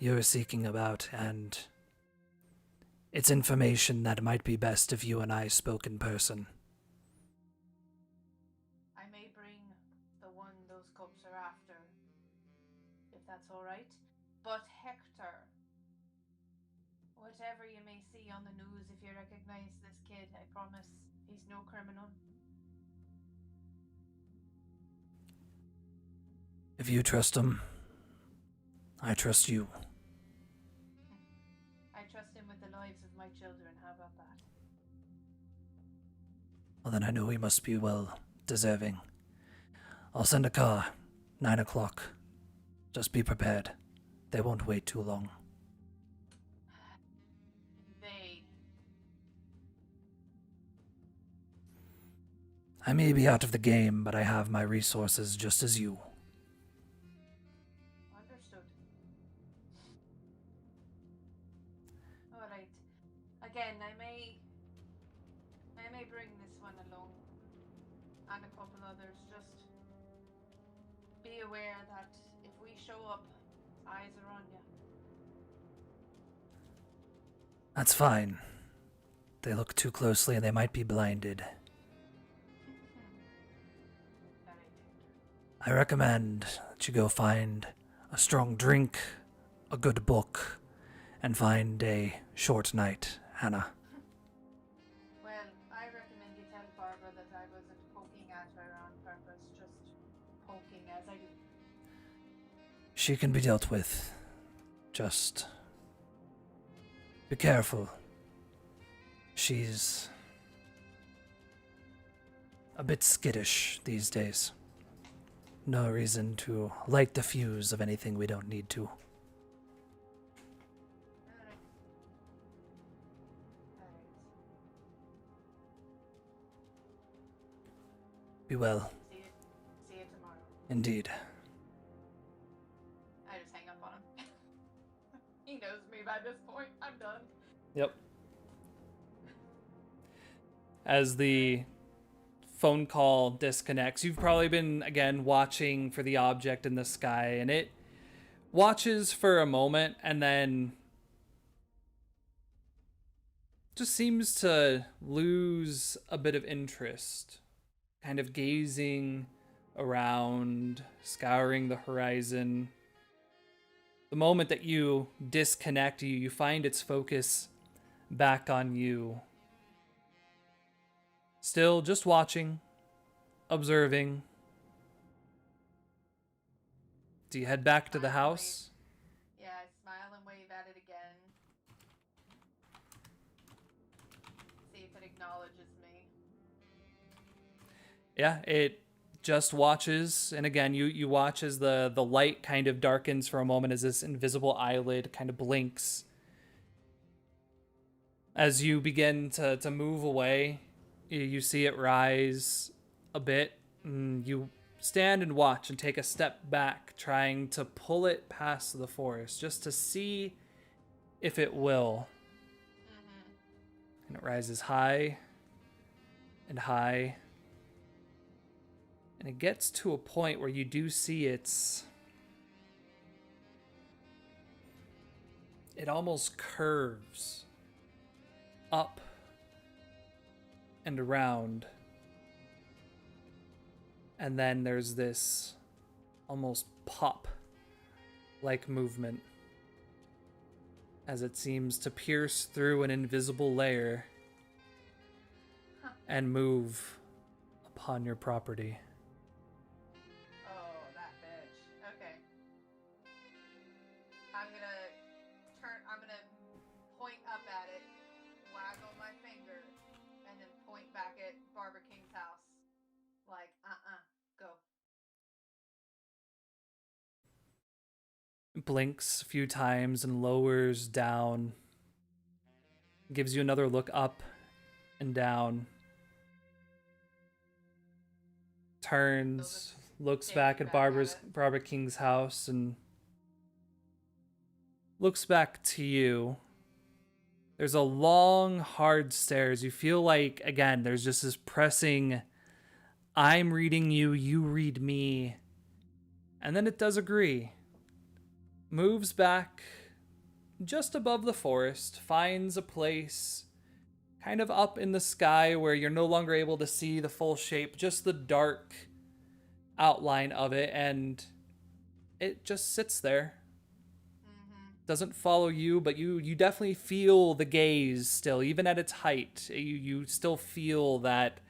you're seeking about, and it's information that might be best if you and I spoke in person. I may bring the one those cups are after, if that's all right. But Hector, whatever you may see on the news, if you recognize this kid, I promise he's no criminal. If you trust him, I trust you. I trust him with the lives of my children. How about that? Well, then I know he must be well deserving. I'll send a car, 9 o'clock. Just be prepared. They won't wait too long. They. I may be out of the game, but I have my resources just as you. Understood. Alright. Again, I may bring this one along. And a couple others. Just be aware that if we show up, eyes are on you. That's fine. They look too closely and they might be blinded. I recommend that you go find a strong drink, a good book, and find a short night, Hannah. Well, I recommend you tell Barbara that I wasn't poking at her on purpose, just poking as I do. She can be dealt with. Just be careful. She's a bit skittish these days. No reason to light the fuse of anything we don't need to. Alright. Be well, See you tomorrow. indeed. I just hang up on him. He knows me by this point. I'm done. Yep. As the phone call disconnects, you've probably been, again, watching for the object in the sky, and it watches for a moment and then just seems to lose a bit of interest, kind of gazing around, scouring the horizon. The moment that you disconnect, you find its focus back on you. Still just watching, observing. Do you head back to the house? Yeah, I smile and wave at it again. See if it acknowledges me. Yeah, it just watches, and again, you watch as the light kind of darkens for a moment as this invisible eyelid kind of blinks. As you begin to move away, you see it rise a bit, and you stand and watch and take a step back, trying to pull it past the forest, just to see if it will. And it rises high and high. And it gets to a point where you do see it almost curves up and around. And then there's this almost pop-like movement as it seems to pierce through an invisible layer and move upon your property. Oh, that bitch. Okay. I'm gonna point up at it, waggle my finger, and then point back at Barbara King's house. Like, go. It blinks a few times and lowers down. Gives you another look up and down. Turns, looks back at Barbara King's house and looks back to you. There's a long, hard stairs. You feel like, again, there's just this pressing, I'm reading you, you read me. And then it does agree. Moves back just above the forest, finds a place kind of up in the sky where you're no longer able to see the full shape, just the dark outline of it, and it just sits there. Doesn't follow you, but you definitely feel the gaze still, even at its height. You still feel that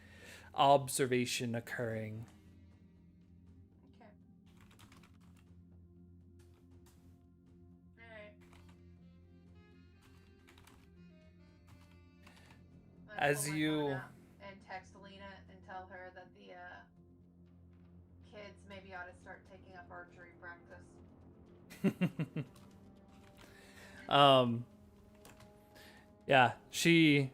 observation occurring. Okay. Alright. As you- And text Alina and tell her that the kids maybe ought to start taking up archery practice. Yeah, she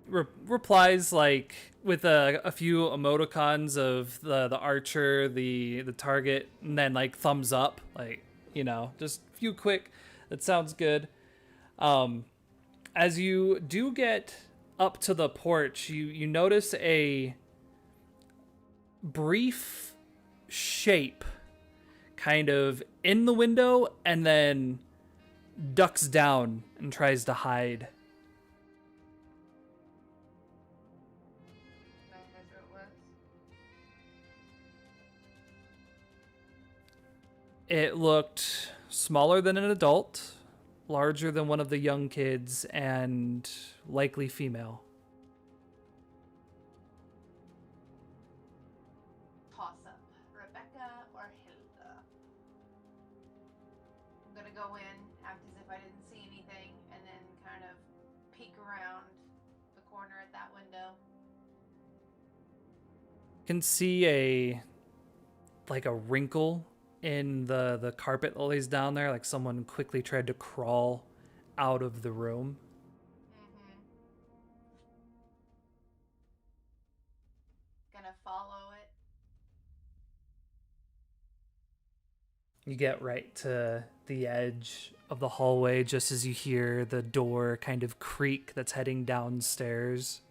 replies like with a few emoticons of the archer, the target, and then like thumbs up, like, you know, just a few quick. That sounds good. As you do get up to the porch, you notice a brief shape kind of in the window and then ducks down and tries to hide. Recognize who it was. It looked smaller than an adult, larger than one of the young kids, and likely female. Toss up Rebecca or Hilda. I'm gonna go in, act as if I didn't see anything, and then kind of peek around the corner at that window. You can see a wrinkle in the carpet that lays down there, like someone quickly tried to crawl out of the room. Gonna follow it. You get right to the edge of the hallway just as you hear the door kind of creak that's heading downstairs.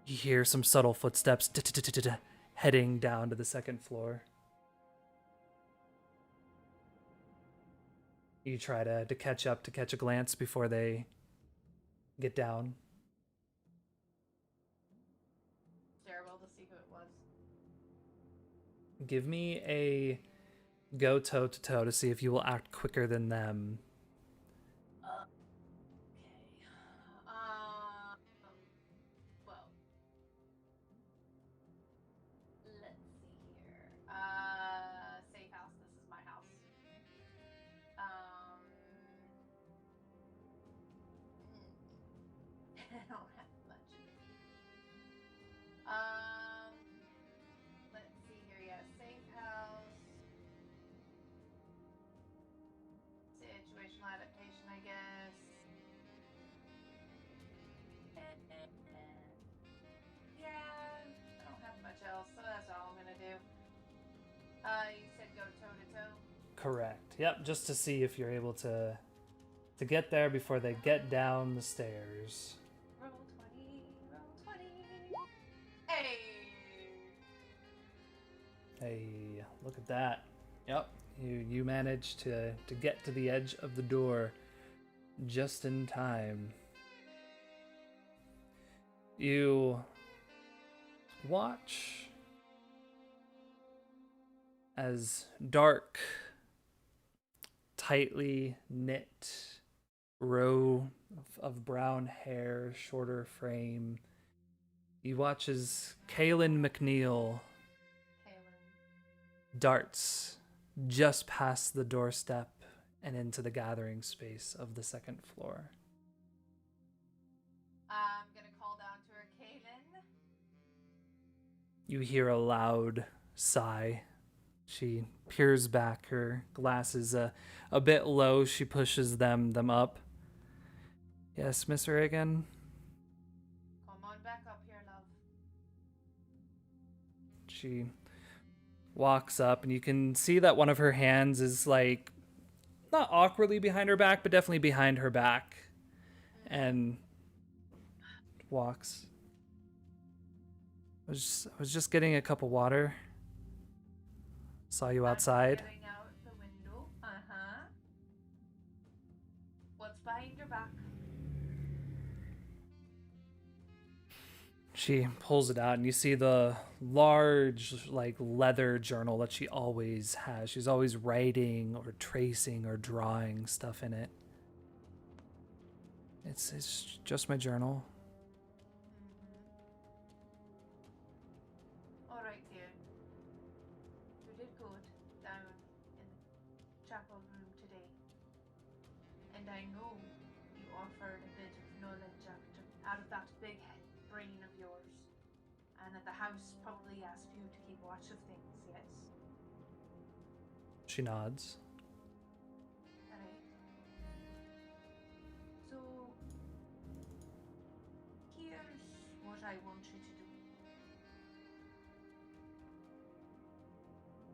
You hear some subtle footsteps heading down to the second floor. You try to catch up, to catch a glance before they get down. Terrible to see who it was. Give me a go toe-to-toe to see if you will act quicker than them. Okay. Well. Let's see here. Safe house. This is my house. I don't have much. Let's see here. Yeah, safe house. Situational adaptation, I guess. Yeah, I don't have much else, so that's all I'm gonna do. You said go toe to toe. Correct. Yep, just to see if you're able to get there before they get down the stairs. Roll 20, roll 20. Hey! Hey, look at that. Yep, you managed to get to the edge of the door just in time. You watch as dark, tightly knit row of brown hair, shorter frame. You watch as Kaylin McNeil Kaylin. darts just past the doorstep and into the gathering space of the second floor. I'm gonna call down to her, Kaylin. You hear a loud sigh. She peers back, her glasses a bit low. She pushes them up. Yes, Miss Reagan? Come on back up here, love. She walks up, and you can see that one of her hands is like not awkwardly behind her back, but definitely behind her back, and walks. I was just getting a cup of water. Saw you outside. Staring out the window. Uh-huh. She pulls it out, and you see the large, like, leather journal that she always has. She's always writing or tracing or drawing stuff in it. It's just my journal. All right, dear. You did good down in the chapel room today. And I know you offered a bit of knowledge out of that big brain of yours. And that the house probably asked you to keep watch of things, yes? She nods. Alright. So, here's what I want you to do.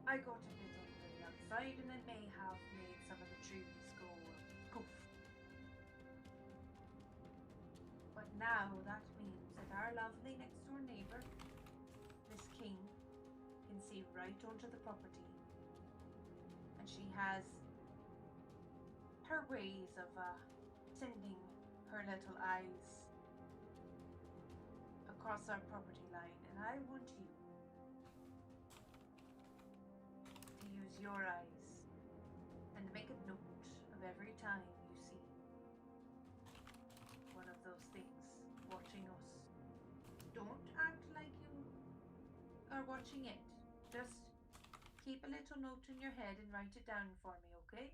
I got a bit angry outside and it may have made some of the trees go poof. But now that means that our lovely next door neighbour, Miss King, can see right onto the property. And she has her ways of sending her little eyes across our property line, and I want you to use your eyes and make a note of every time you see one of those things watching us. Don't act like you are watching it. Just keep a little note in your head and write it down for me, okay?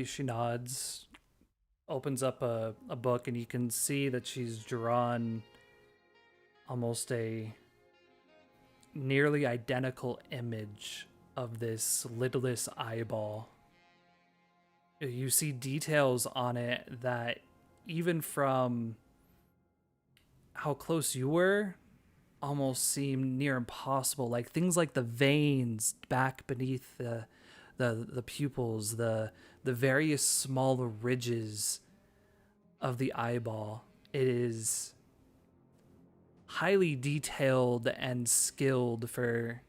She nods, opens up a book, and you can see that she's drawn almost a nearly identical image of this lidless eyeball. You see details on it that, even from how close you were, almost seem near impossible. Like things like the veins back beneath the pupils, the various small ridges of the eyeball. It is highly detailed and skilled for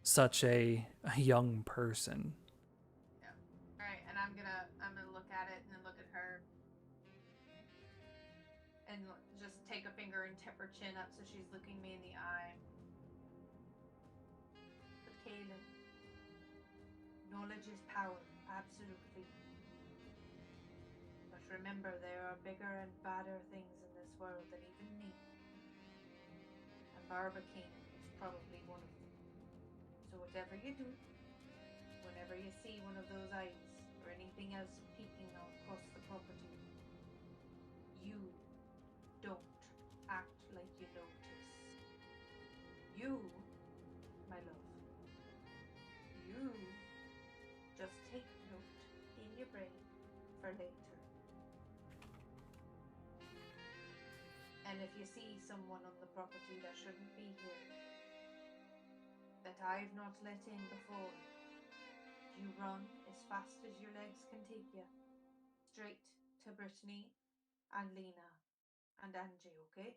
such a young person. Yeah. All right, and I'm gonna look at it and then look at her, and just take a finger and tip her chin up so she's looking me in the eye. But Kaylin, knowledge is power, absolutely. But remember, there are bigger and badder things in this world than even me. And Barbara King is probably one of them. So whatever you do, whenever you see one of those eyes or anything else peeking across the property, you don't act like you notice. You, my love, you just take note in your brain for later. And if you see someone on the property that shouldn't be here, that I've not let in before, you run as fast as your legs can take you, straight to Brittany and Lena and Angie, okay?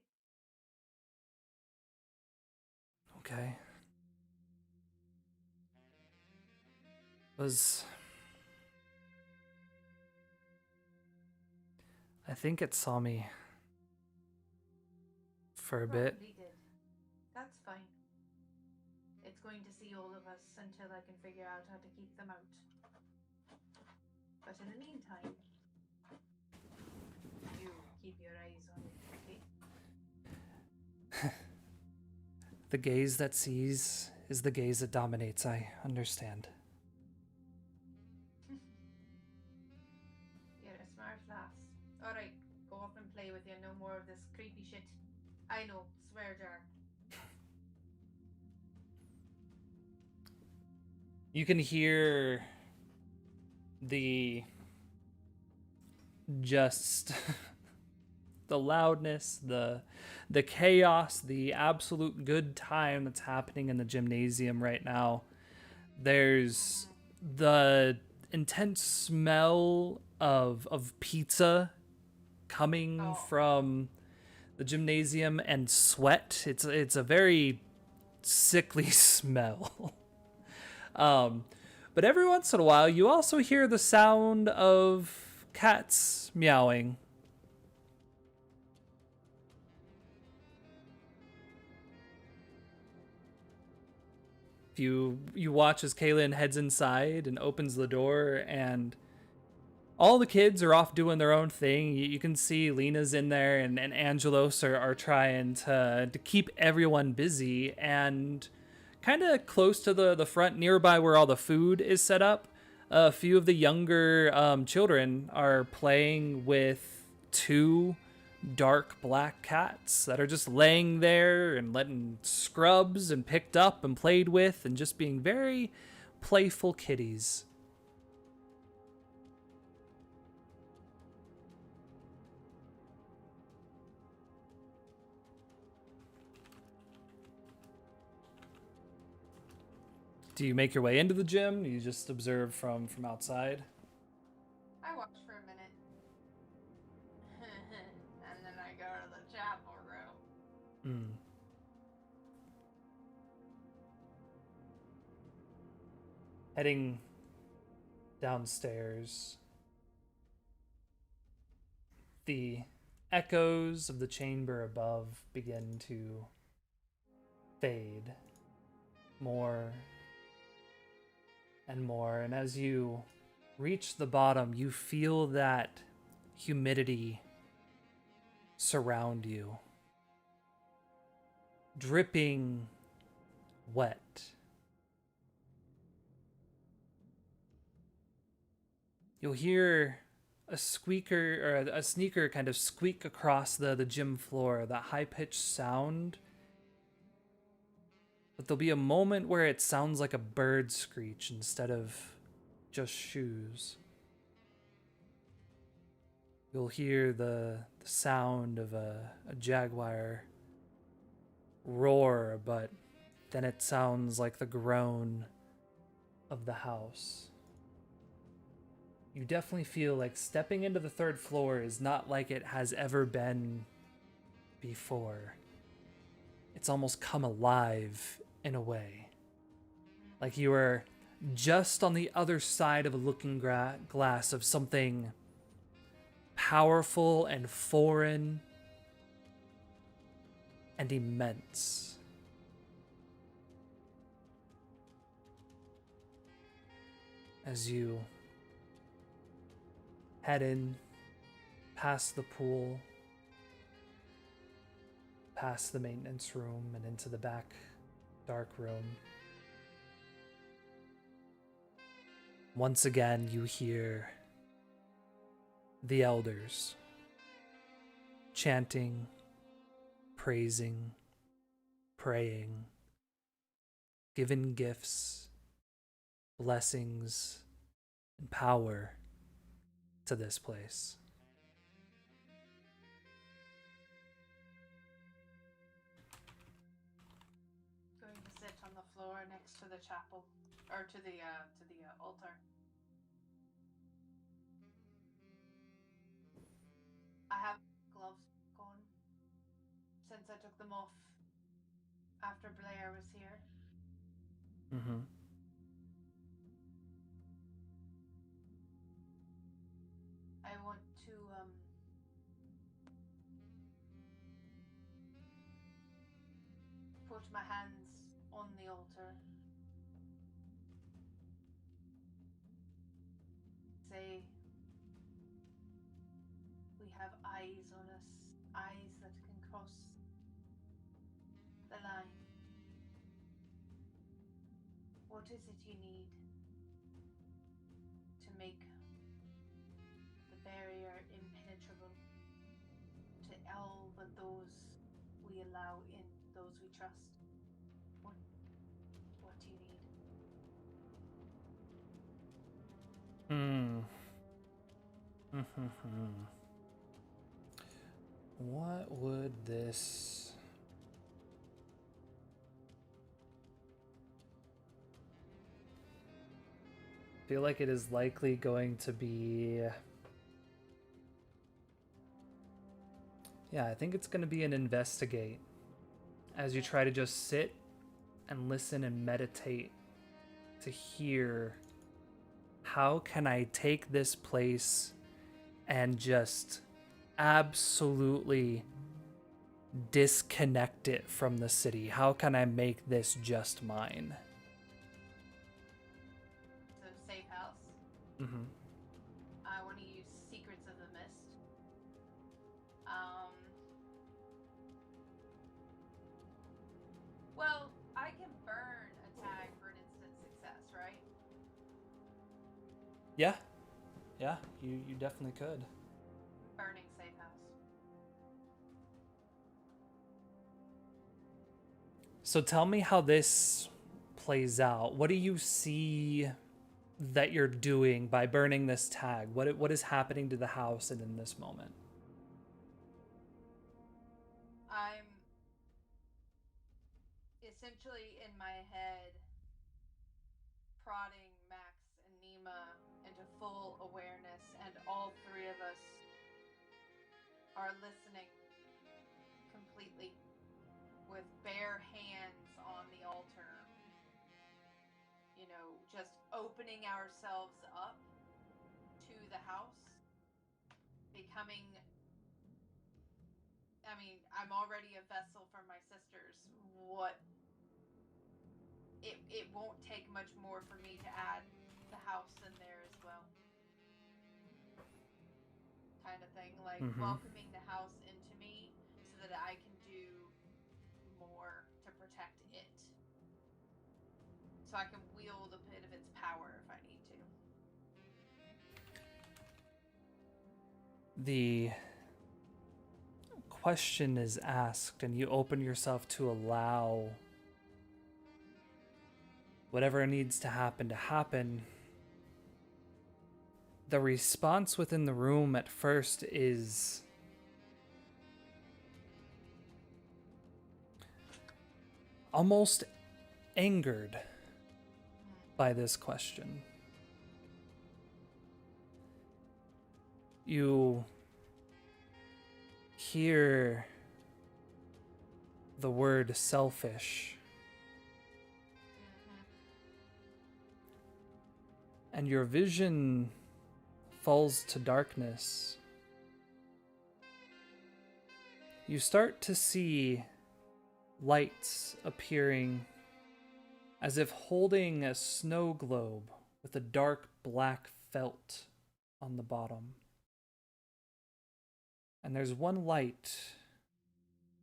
Okay. I think it saw me for a bit. Probably did. That's fine. It's going to see all of us until I can figure out how to keep them out. But in the meantime, you keep your eyes on it, okay? The gaze that sees is the gaze that dominates, I understand. You're a smart lass. Alright, go off and play with you. No more of this creepy shit. I know, swear jar. You can hear the just the loudness, the chaos, the absolute good time that's happening in the gymnasium right now. There's the intense smell of pizza coming from the gymnasium and sweat. It's a very sickly smell. But every once in a while, you also hear the sound of cats meowing. You watch as Kaylin heads inside and opens the door, and all the kids are off doing their own thing. You can see Lena's in there, and Angelos are trying to keep everyone busy. And kind of close to the front, nearby where all the food is set up, a few of the younger children are playing with two dark black cats that are just laying there and letting scrubs and picked up and played with and just being very playful kitties. Do you make your way into the gym? Do you just observe from outside? I watch for a minute. And then I go to the chapel room. Heading downstairs, the echoes of the chamber above begin to fade more and more, and as you reach the bottom, you feel that humidity surround you, dripping wet. You'll hear a squeaker or a sneaker kind of squeak across the gym floor, that high-pitched sound. But there'll be a moment where it sounds like a bird screech instead of just shoes. You'll hear the sound of a jaguar roar, but then it sounds like the groan of the house. You definitely feel like stepping into the third floor is not like it has ever been before. It's almost come alive in a way. Like you are just on the other side of a looking glass of something powerful and foreign and immense. As you head in, past the pool, past the maintenance room, and into the back dark room. Once again, you hear the elders chanting, praising, praying, giving gifts, blessings, and power to this place. Going to sit on the floor next to the chapel, or to the altar. I have gloves on since I took them off after Blair was here. Mm-hmm. I want to put my hands on the altar. Say, we have eyes on us, eyes that can cross the line. What is it you need to make the barrier impenetrable to all but those we allow in, those we trust? What do you need? What would this... I feel like it is likely going to be... Yeah, I think it's going to be an investigate. As you try to just sit and listen and meditate to hear, how can I take this place and just absolutely disconnect it from the city? How can I make this just mine? Mm-hmm. I want to use Secrets of the Mist. Well, I can burn a tag for an instant success, right? Yeah. Yeah, you definitely could. Burning safe house. So tell me how this plays out. What do you see that you're doing by burning this tag? What is happening to the house and in this moment? I'm essentially in my head prodding Max and Nima into full awareness, and all three of us are listening completely with bare hands on the altar. You know, just opening ourselves up to the house, becoming. I mean, I'm already a vessel for my sisters. It won't take much more for me to add the house in there as well. Kind of thing, like welcoming the house into me so that I can do more to protect it. So I can wield a bit of its power if I need to. The question is asked, and you open yourself to allow whatever needs to happen. The response within the room at first is almost angered by this question. You hear the word selfish, and your vision falls to darkness. You start to see lights appearing as if holding a snow globe with a dark black felt on the bottom. And there's one light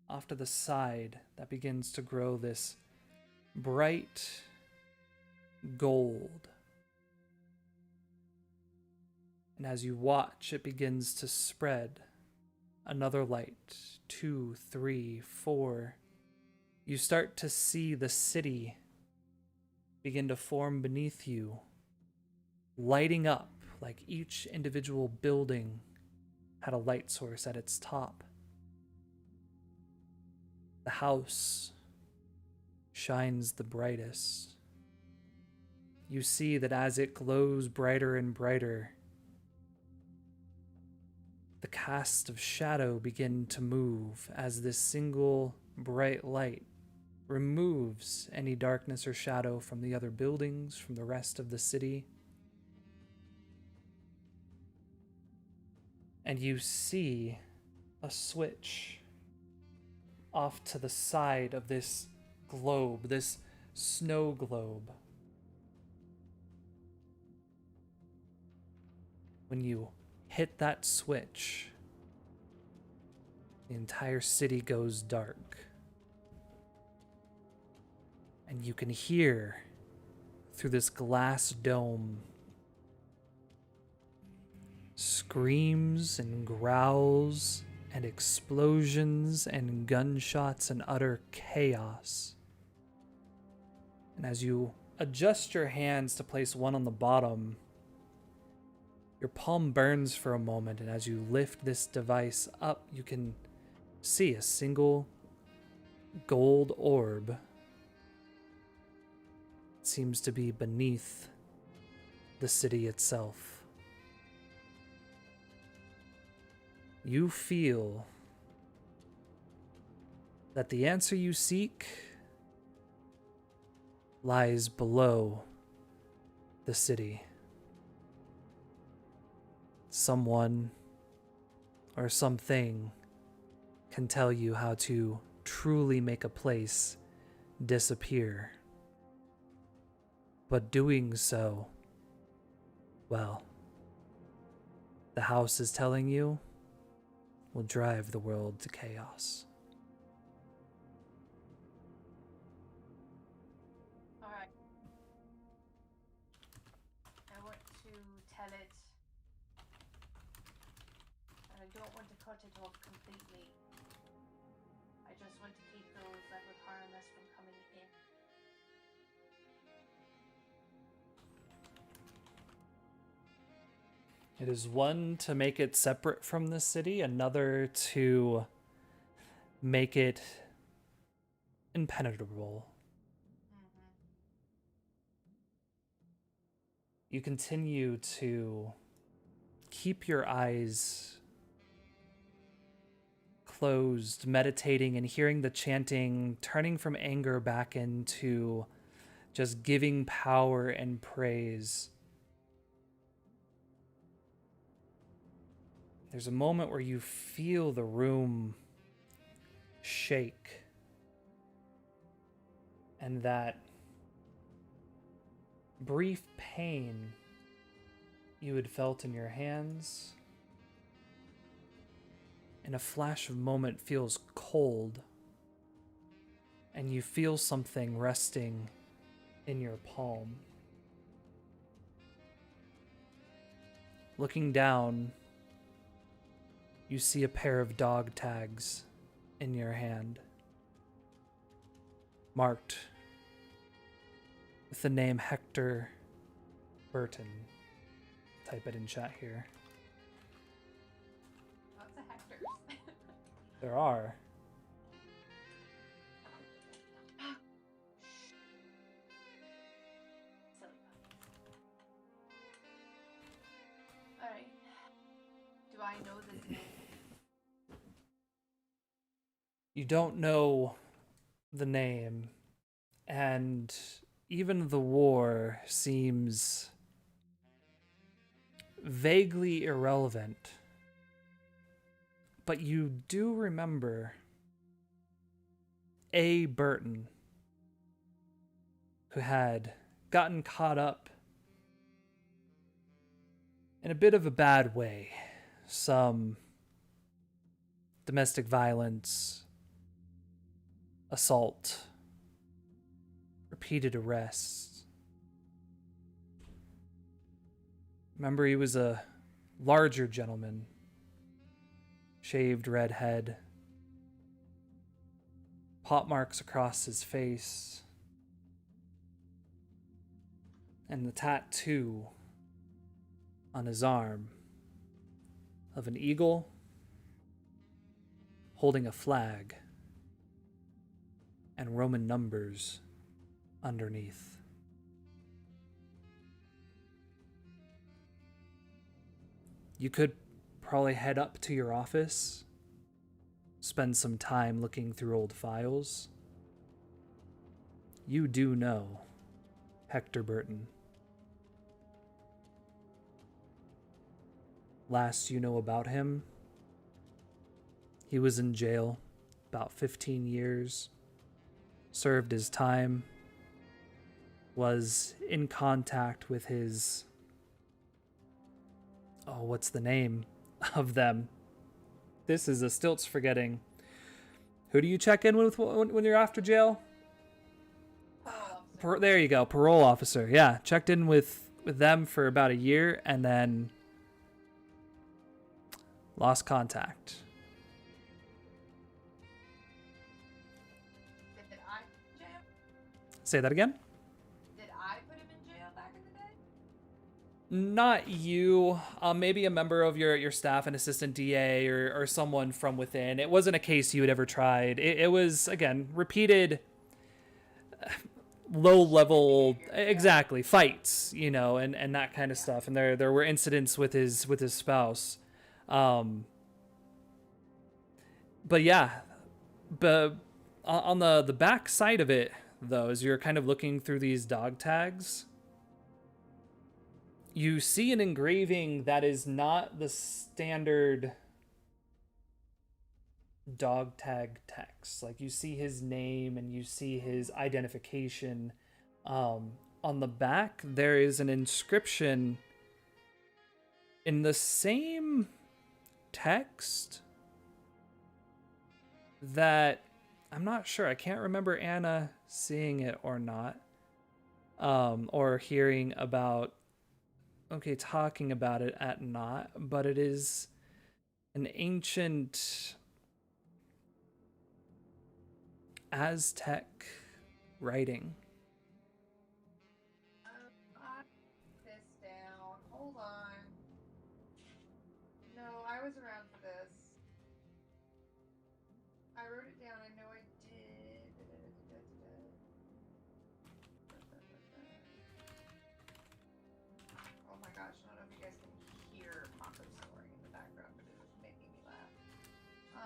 off to the side that begins to grow this bright gold. And as you watch, it begins to spread. Another light, 2, 3, 4. You start to see the city begin to form beneath you, lighting up like each individual building had a light source at its top. The house shines the brightest. You see that as it glows brighter and brighter, the cast of shadow begin to move as this single bright light removes any darkness or shadow from the other buildings, from the rest of the city. And you see a switch off to the side of this globe, this snow globe. When you hit that switch, the entire city goes dark. And you can hear through this glass dome screams and growls and explosions and gunshots and utter chaos. And as you adjust your hands to place one on the bottom, your palm burns for a moment, and as you lift this device up, you can see a single gold orb. It seems to be beneath the city itself. You feel that the answer you seek lies below the city. Someone or something can tell you how to truly make a place disappear. But doing so, well, the house is telling you will drive the world to chaos. Alright. I want to tell it. And I don't want to cut it off completely. I just want to keep those that would harm us from coming in. It is one to make it separate from the city, another to make it impenetrable. Mm-hmm. You continue to keep your eyes closed, meditating and hearing the chanting, turning from anger back into just giving power and praise. There's a moment where you feel the room shake, and that brief pain you had felt in your hands, in a flash of moment, feels cold, and you feel something resting in your palm. Looking down, you see a pair of dog tags in your hand, marked with the name Hector Burton. Type it in chat here. Lots of Hectors. There are. Silly puppies. Alright. Do I know this name? You don't know the name, and even the war seems vaguely irrelevant. But you do remember A. Burton, who had gotten caught up in a bit of a bad way. Some domestic violence, assault, repeated arrests. Remember, he was a larger gentleman, shaved red head, pot marks across his face, and the tattoo on his arm of an eagle holding a flag and Roman numbers underneath. You could probably head up to your office, spend some time looking through old files. You do know Hector Burton. Last you know about him, he was in jail about 15 years, served his time, was in contact with his... Oh, what's the name of them? This is a stilts forgetting. Who do you check in with when you're after jail? There you go, parole officer. Yeah, checked in with them for about a year and then lost contact. Did I jail? Say that again? Did I put him in jail back in the day? Not you. Maybe a member of your staff, an assistant DA, or someone from within. It wasn't a case you had ever tried. It was, again, repeated low-level, exactly, fights, you know, and that kind of stuff. And there were incidents with his spouse. But yeah, but on the back side of it, though, as you're kind of looking through these dog tags, you see an engraving that is not the standard dog tag text. Like, you see his name and you see his identification. On the back, there is an inscription in the same some text that I'm not sure. I can't remember Anna seeing it or not, or hearing about, talking about it at not, but it is an ancient Aztec writing. This down. Hold on. No, I was around for this. I wrote it down. I know I did. Oh my gosh, I don't know if you guys can hear Paco snoring in the background, but it was making me laugh. No.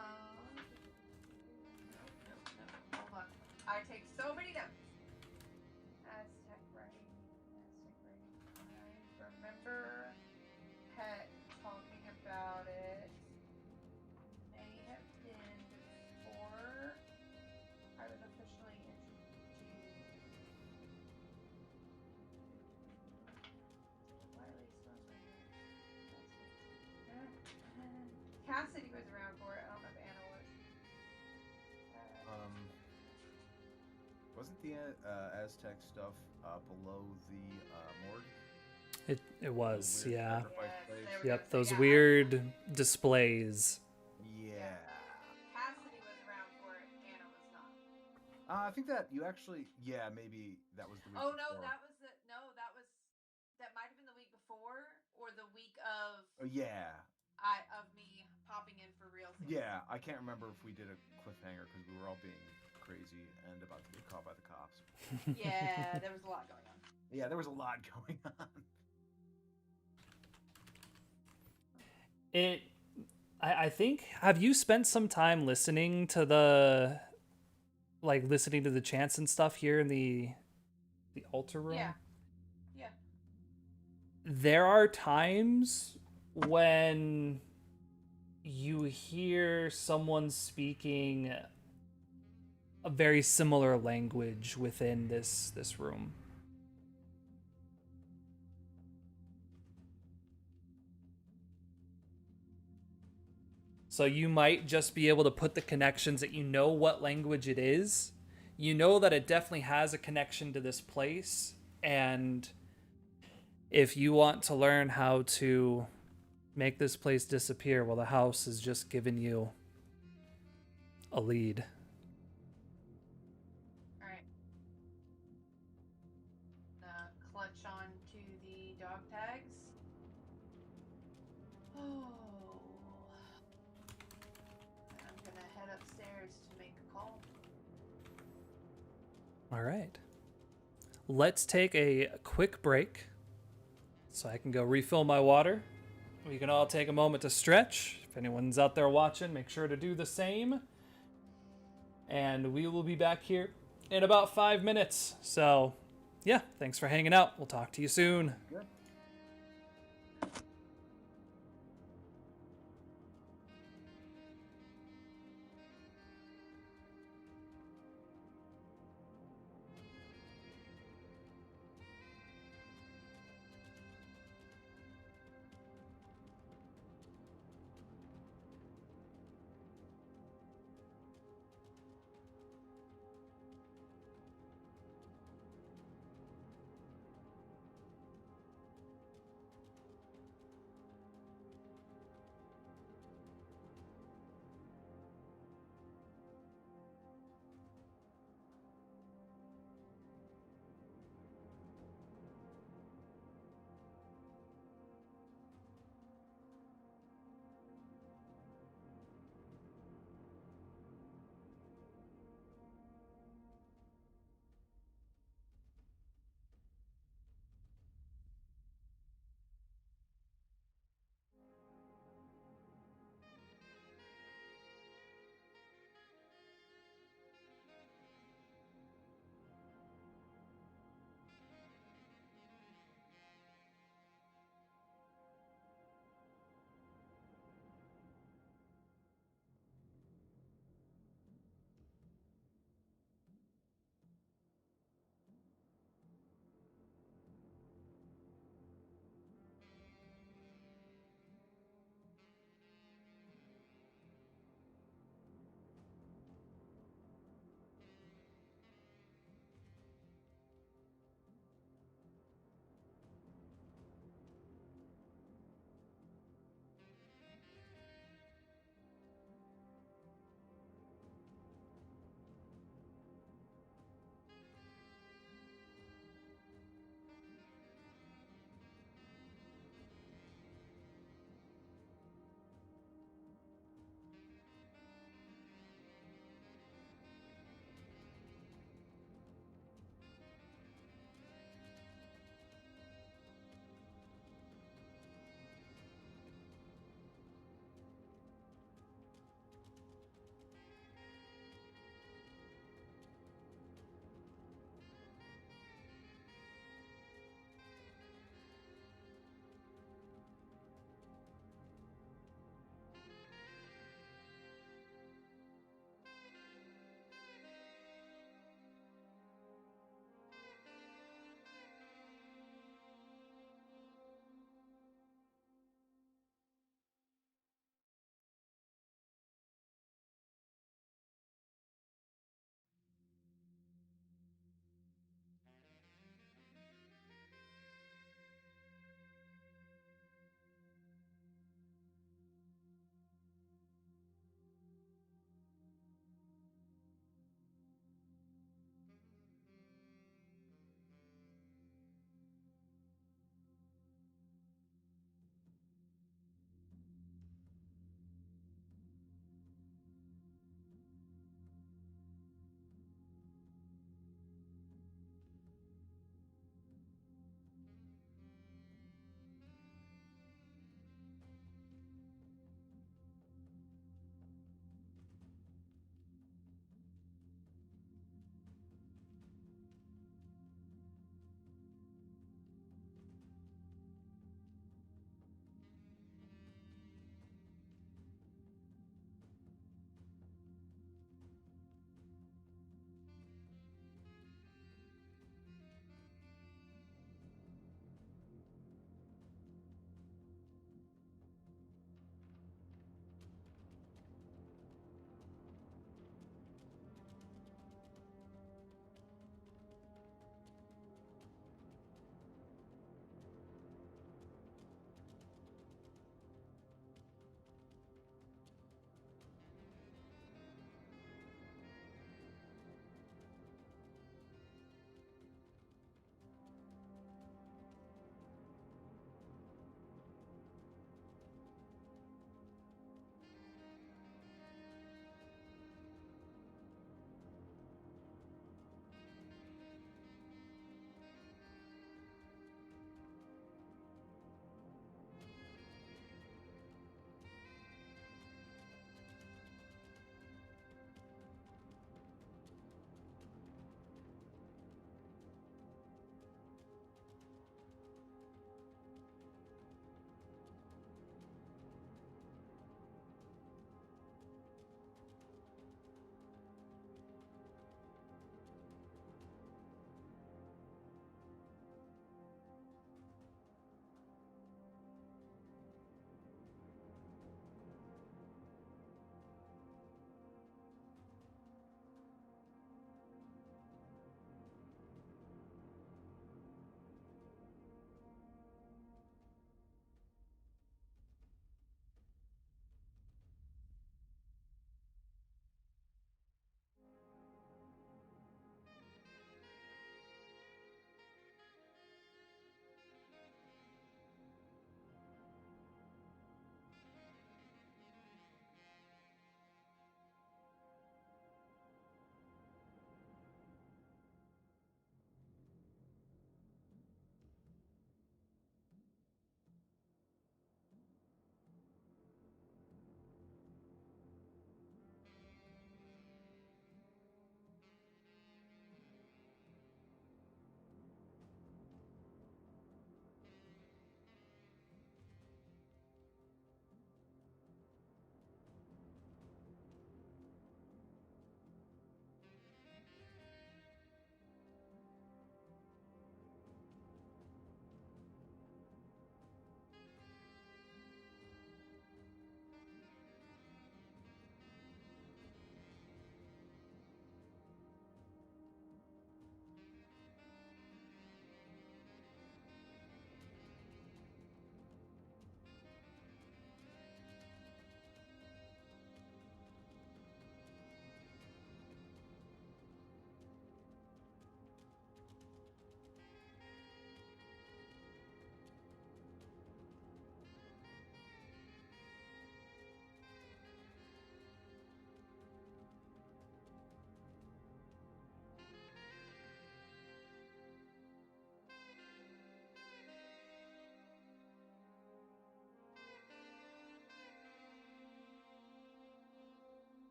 Hold on. I take so many notes. Aztec writing. I remember Pet talking about it. May have been before I was officially introduced. Wiley smells right here. Cassidy was around for it. I don't know if Anna was. Wasn't the Aztec stuff below the morgue? It was, Weird yeah. sacrifice Yes, place? there we Yep, go. So those yeah, weird displays. Yeah. Cassidy was around for it. Anna was not. I think that you actually, yeah, maybe that was the week Oh no, before. that might have been the week before or the week of Oh, yeah. of me popping in for real. Yeah, I can't remember if we did a cliffhanger because we were all being crazy and about to get caught by the cops. Yeah, there was a lot going on. Yeah, there was a lot going on. I think, have you spent some time listening to the chants and stuff here in the altar room? Yeah. There are times when you hear someone speaking a very similar language within this room. So you might just be able to put the connections that you know what language it is. You know that it definitely has a connection to this place. And if you want to learn how to make this place disappear, well, the house has just given you a lead. All right. Clutch on to the dog tags. Oh. And I'm gonna head upstairs to make a call. All right. Let's take a quick break so I can go refill my water. We can all take a moment to stretch. If anyone's out there watching, make sure to do the same. And we will be back here in about 5 minutes. So, yeah, thanks for hanging out. We'll talk to you soon. Good.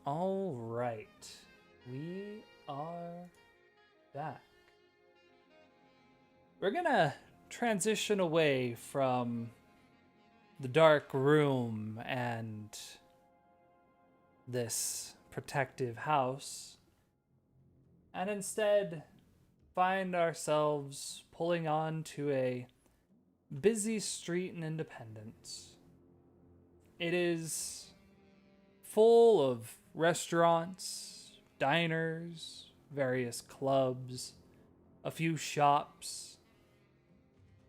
All right. We are back. We're gonna transition away from the dark room and this protective house, and instead find ourselves pulling on to a busy street in Independence. It is full of restaurants, diners, various clubs, a few shops.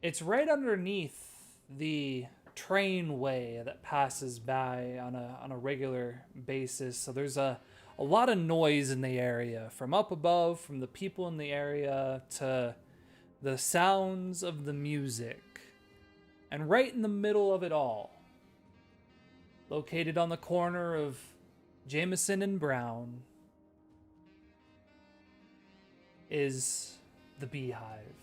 It's right underneath the trainway that passes by on a regular basis. So there's a lot of noise in the area, from up above, from the people in the area, to the sounds of the music. And right in the middle of it all, located on the corner of Jameson and Brown, is the Beehive.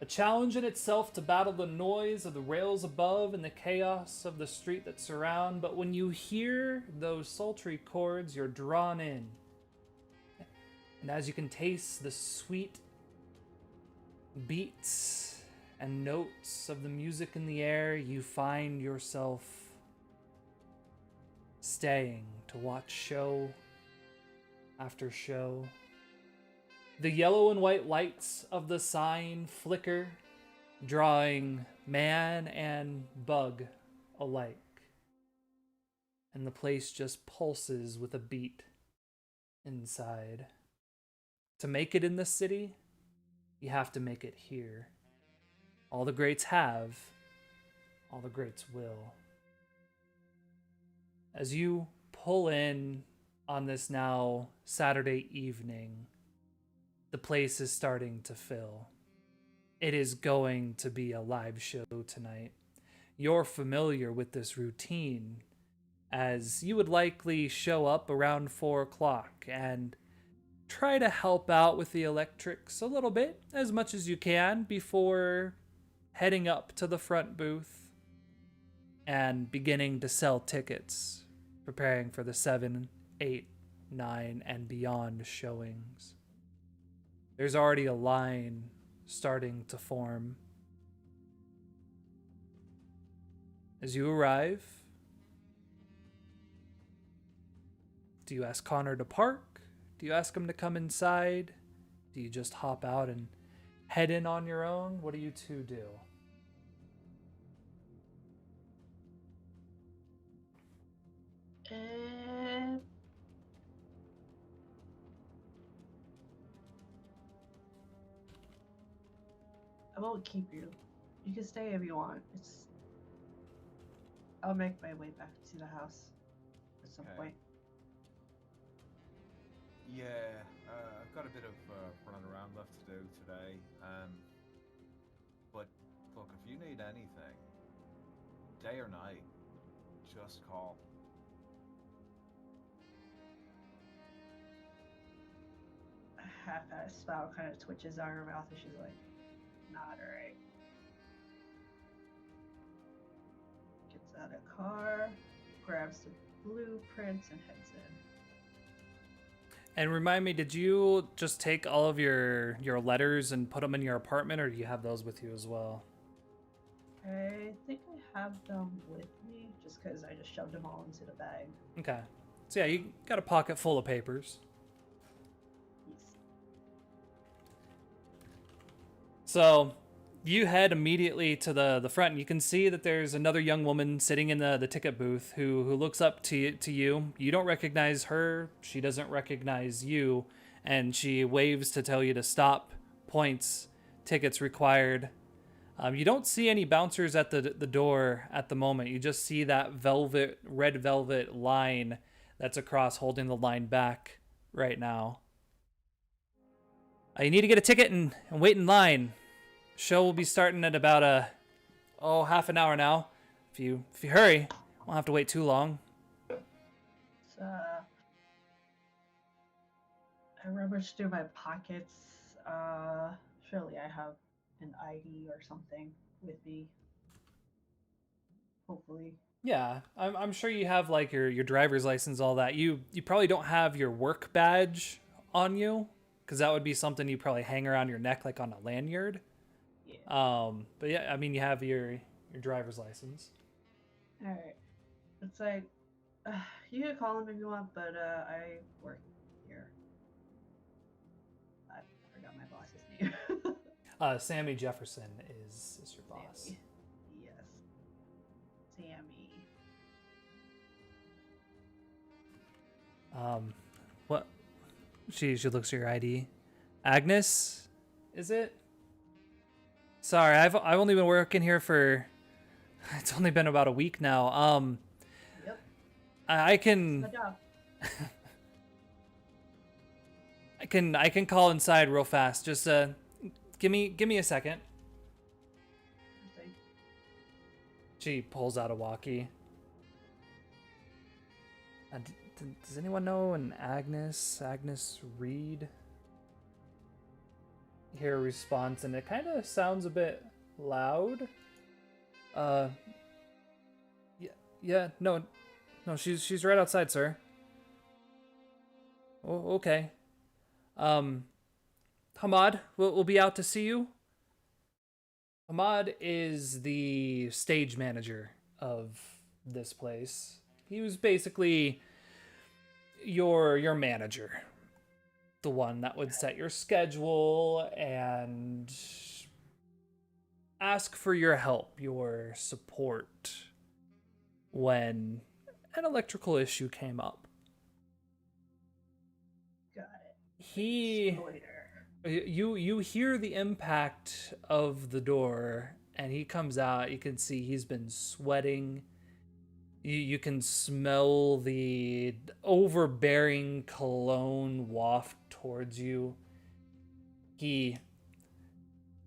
A challenge in itself to battle the noise of the rails above and the chaos of the street that surround, but when you hear those sultry chords, you're drawn in. And as you can taste the sweet beats and notes of the music in the air, you find yourself staying to watch show after show. The yellow and white lights of the sign flicker, drawing man and bug alike. And the place just pulses with a beat inside. To make it in the city, you have to make it here. All the greats have, all the greats will. As you pull in on this now Saturday evening, the place is starting to fill. It is going to be a live show tonight. You're familiar with this routine, as you would likely show up around 4 o'clock and try to help out with the electrics a little bit, as much as you can, before heading up to the front booth and beginning to sell tickets, preparing for the 7, 8, 9, and beyond showings. There's already a line starting to form. As you arrive, do you ask Connor to park? Do you ask him to come inside? Do you just hop out and head in on your own? What do you two do? I won't keep you. You can stay if you want. I'll make my way back to the house at some Okay. point. Yeah, I've got a bit of running around left to do today. But look, if you need anything, day or night, just call. A half-assed smile kind of twitches on her mouth, and she's like, "Not alright." Gets out of the car, grabs the blueprints, and heads in. And remind me, did you just take all of your letters and put them in your apartment, or do you have those with you as well? I think I have them with me, just because I just shoved them all into the bag. Okay. So yeah, you got a pocket full of papers. Yes. So you head immediately to the front, and you can see that there's another young woman sitting in the ticket booth who looks up to you. You don't recognize her. She doesn't recognize you. And she waves to tell you to stop, points, tickets required. You don't see any bouncers at the door at the moment. You just see that red velvet line that's across, holding the line back right now. You need to get a ticket and wait in line. Show will be starting at about half an hour now. If you hurry, won't have to wait too long. So, I rummaged through my pockets. Surely I have an ID or something with me. Hopefully. Yeah, I'm sure you have like your driver's license, all that. You probably don't have your work badge on you, because that would be something you probably hang around your neck like on a lanyard. Yeah. But yeah, I mean you have your driver's license. All right. It's like you can call him if you want, but I work here. I forgot my boss's name. Sammy Jefferson is your boss. Sammy. Yes. Sammy. What? She looks at your ID. Agnes, is it? Sorry, I've only been working here for. It's only been about a week now. Yep. I can. My job. I can call inside real fast. Just give me a second. Interesting. She pulls out a walkie. Does anyone know an Agnes Reed? You hear a response, and it kind of sounds a bit loud. Yeah, no, she's right outside, sir. Oh, okay. Hamad, we'll be out to see you. Hamad is the stage manager of this place. He was basically your manager, the one that would set your schedule and ask for your help, your support when an electrical issue came up. Got it. Exploiter. You hear the impact of the door, and he comes out. You can see he's been sweating. You can smell the overbearing cologne waft towards you. He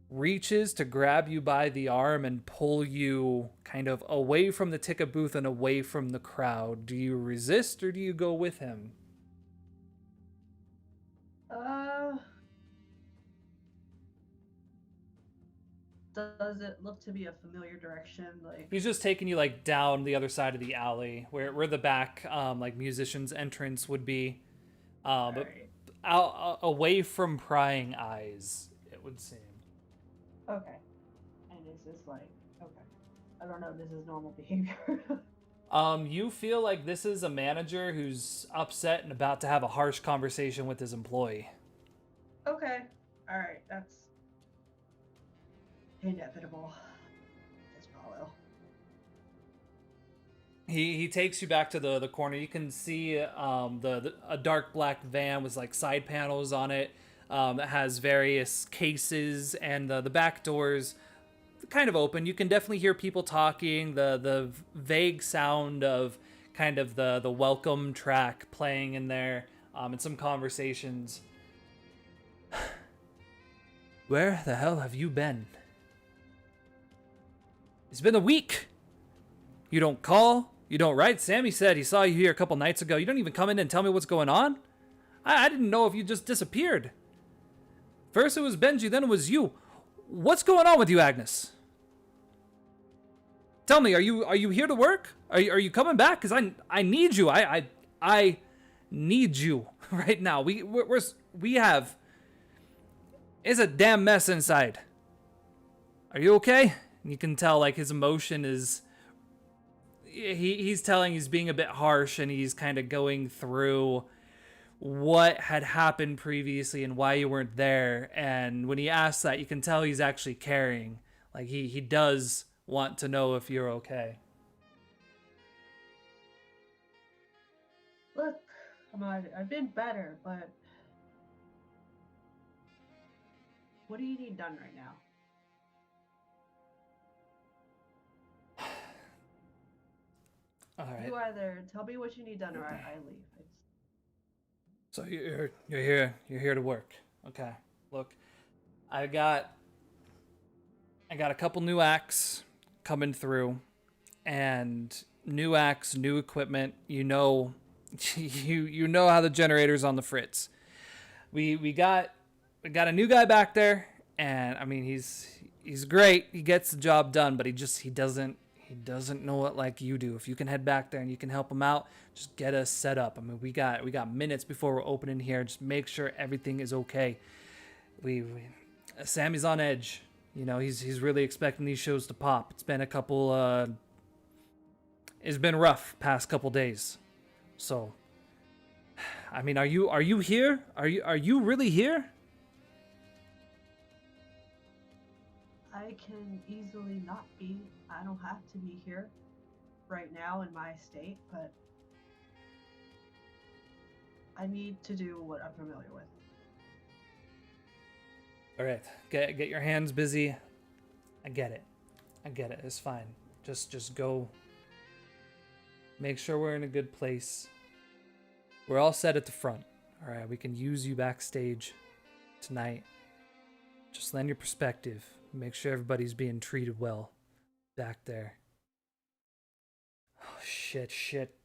reaches to grab you by the arm and pull you kind of away from the ticket booth and away from the crowd. Do you resist or do you go with him? Does it look to be a familiar direction? Like He's just taking you like down the other side of the alley where the back like musician's entrance would be. But alright. out away from prying eyes, it would seem. Okay. And is this like okay? I don't know. This is normal behavior. You feel like this is a manager who's upset and about to have a harsh conversation with his employee. Okay. All right. That's inevitable. Just follow. He takes you back to the corner. You can see a dark black van with like side panels on it that has various cases, and the back doors kind of open. You can definitely hear people talking. The vague sound of kind of the welcome track playing in there, and some conversations. Where the hell have you been? It's been a week. You don't call. You don't write. Sammy said he saw you here a couple nights ago. You don't even come in and tell me what's going on. I didn't know if you just disappeared. First it was Benji, then it was you. What's going on with you, Agnes? Tell me, are you here to work? Are you coming back? Cause I need you. I need you right now. We have. It's a damn mess inside. Are you okay? And you can tell like his emotion is. He's telling he's being a bit harsh, and he's kind of going through what had happened previously and why you weren't there. And when he asks that, you can tell he's actually caring. Like he does want to know if you're okay. Look, I've been better, but what do you need done right now? All right. You either tell me what you need done or I leave. So you're here to work. Okay. Look, I got a couple new acts coming through, and new acts, new equipment. You know how the generator's on the fritz. We got a new guy back there, and I mean he's great. He gets the job done, but he He doesn't know it like you do. If you can head back there and you can help him out, just get us set up. I mean, we got minutes before we're opening here. Just make sure everything is okay. Sammy's on edge. You know, he's really expecting these shows to pop. It's been a couple. It's been rough past couple days. So, I mean, are you here? Are you really here? I can easily not be. I don't have to be here right now in my state, but I need to do what I'm familiar with. All right, get your hands busy. I get it. It's fine. Just go. Make sure we're in a good place. We're all set at the front. All right, we can use you backstage tonight. Just lend your perspective. Make sure everybody's being treated well back there. Oh, shit.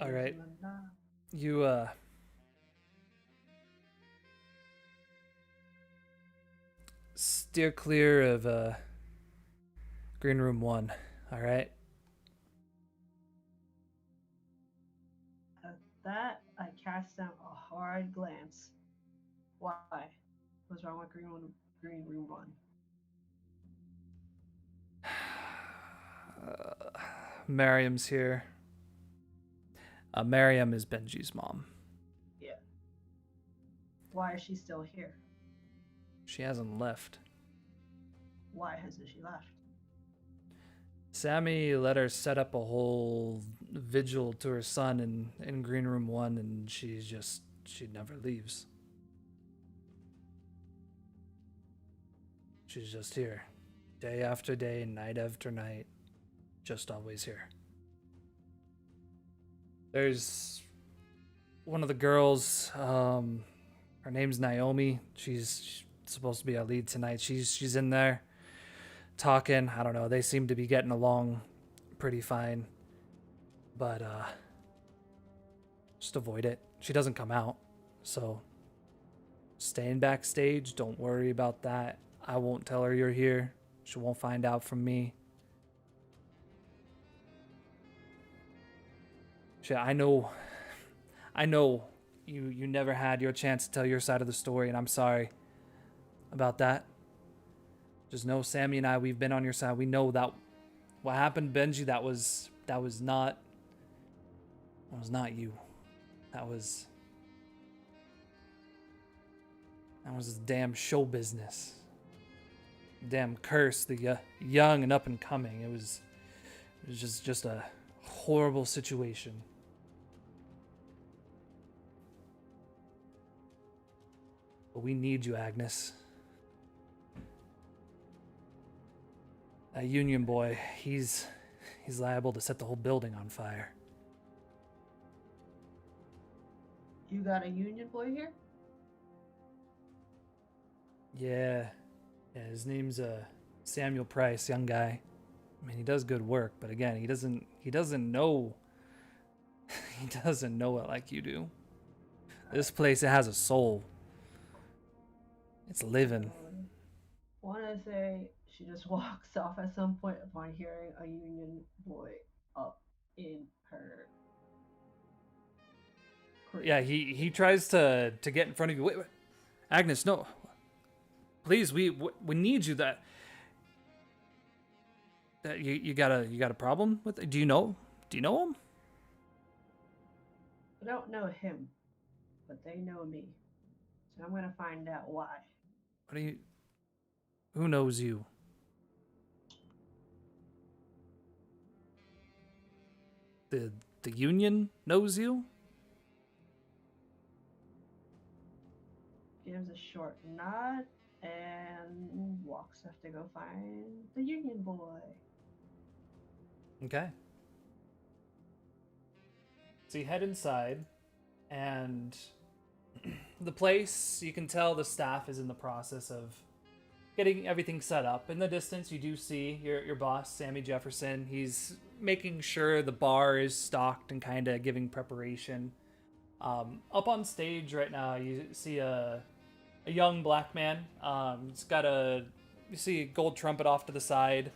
All right. You, steer clear of, Green Room 1, all right? At that, I cast them a hard glance. Why? What's wrong with Green Room 1? Miriam's here. Miriam is Benji's mom. Yeah. Why is she still here? She hasn't left. Why hasn't she left? Sammy let her set up a whole vigil to her son in Green Room 1, and she never leaves. She's just here. Day after day, night after night. Just always here. There's one of the girls, her name's Naomi. She's supposed to be our lead tonight. She's in there talking. I don't know. They seem to be getting along pretty fine. But just avoid it. She doesn't come out. So staying backstage, don't worry about that. I won't tell her you're here. She won't find out from me. I know you never had your chance to tell your side of the story, and I'm sorry about that. Just know Sammy and I, we've been on your side. We know that what happened to Benji, that was not you. That was this damn show business. Damn curse, the young and up and coming. It was just a horrible situation. But we need you, Agnes. That Union boy, he's liable to set the whole building on fire. You got a Union boy here? Yeah, his name's Samuel Price, young guy. I mean, he does good work, but again, he doesn't know he doesn't know it like you do. This place, it has a soul. It's living. Want to say she just walks off at some point upon hearing a Union boy up in her. Yeah, he tries to get in front of you. Wait. Agnes, no. Please, we need you. That you got a problem with it? Do you know him? I don't know him, but they know me. So I'm gonna find out why. Who knows you? The Union knows you? Gives a short nod and walks off to go find the Union boy. Okay. So you head inside, and the place, you can tell the staff is in the process of getting everything set up. In the distance, you do see your boss, Sammy Jefferson. He's making sure the bar is stocked and kind of giving preparation. Up on stage right now, you see a young black man. He's got a you see Gold Trumpet off to the side.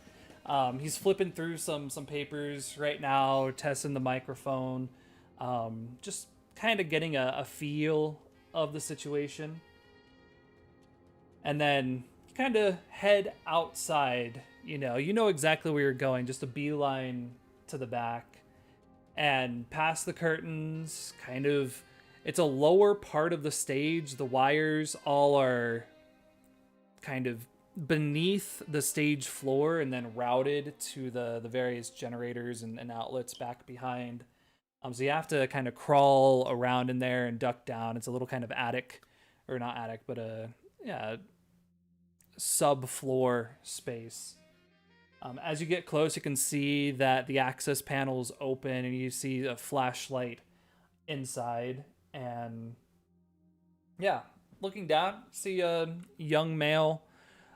He's flipping through some papers right now, testing the microphone, just kind of getting a feel of the situation. And then kind of head outside. You know exactly where you're going, just a beeline to the back. And past the curtains, kind of, it's a lower part of the stage. The wires all are kind of beneath the stage floor and then routed to the various generators and outlets back behind. So you have to kind of crawl around in there and duck down. It's a little kind of attic, or not attic, but subfloor space. As you get close, you can see that the access panel is open and you see a flashlight inside. And yeah, looking down, see a young male,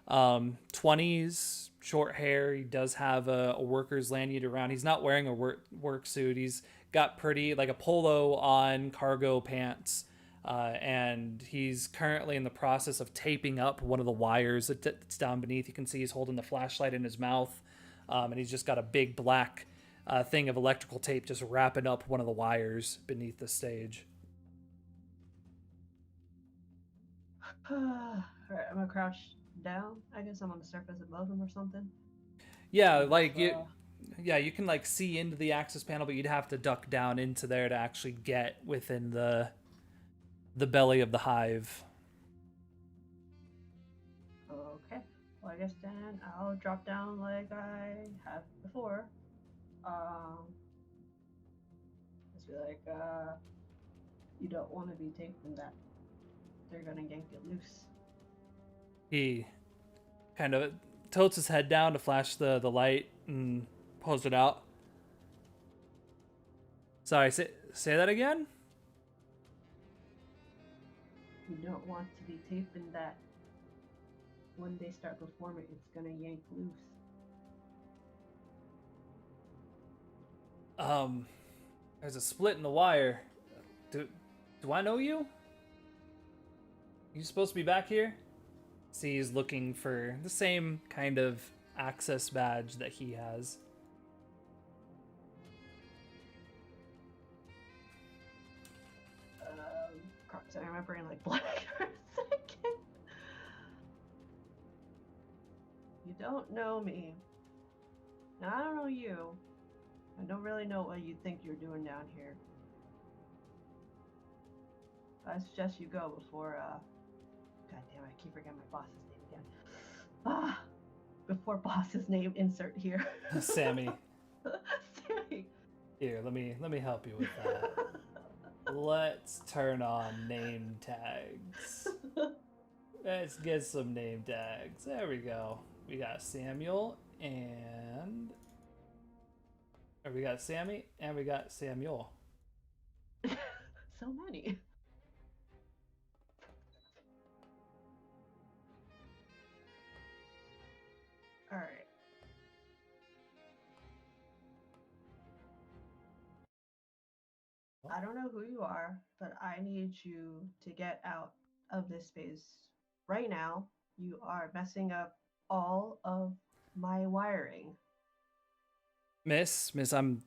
20s, short hair. He does have a worker's lanyard around. He's not wearing a work suit. He's got pretty, like a polo on, cargo pants. And he's currently in the process of taping up one of the wires that's down beneath. You can see he's holding the flashlight in his mouth, and he's just got a big black thing of electrical tape just wrapping up one of the wires beneath the stage. Alright, I'm gonna crouch down. I guess I'm on the surface above him or something. Yeah, like you can like see into the access panel, but you'd have to duck down into there to actually get within the belly of the hive. Okay. Well, I guess then I'll drop down like I have before. Just be like, you don't want to be taking that. They're gonna yank it loose. He kind of tilts his head down to flash the light and pulls it out. Sorry, say that again? You don't want to be taping that. When they start performing, it's gonna yank loose. There's a split in the wire. Do I know you? You supposed to be back here? See, he's looking for the same kind of access badge that he has. Sorry, my brain like black for a second. You don't know me. Now, I don't know you. I don't really know what you think you're doing down here. I suggest you go before, God damn, I keep forgetting my boss's name again. Before boss's name, insert here. Sammy. Sammy. Here, let me help you with that. Let's turn on name tags. Let's get some name tags. There we go. We got Samuel and... Or we got Sammy and we got Samuel. So many. Alright. I don't know who you are, but I need you to get out of this space right now. You are messing up all of my wiring. Miss, I'm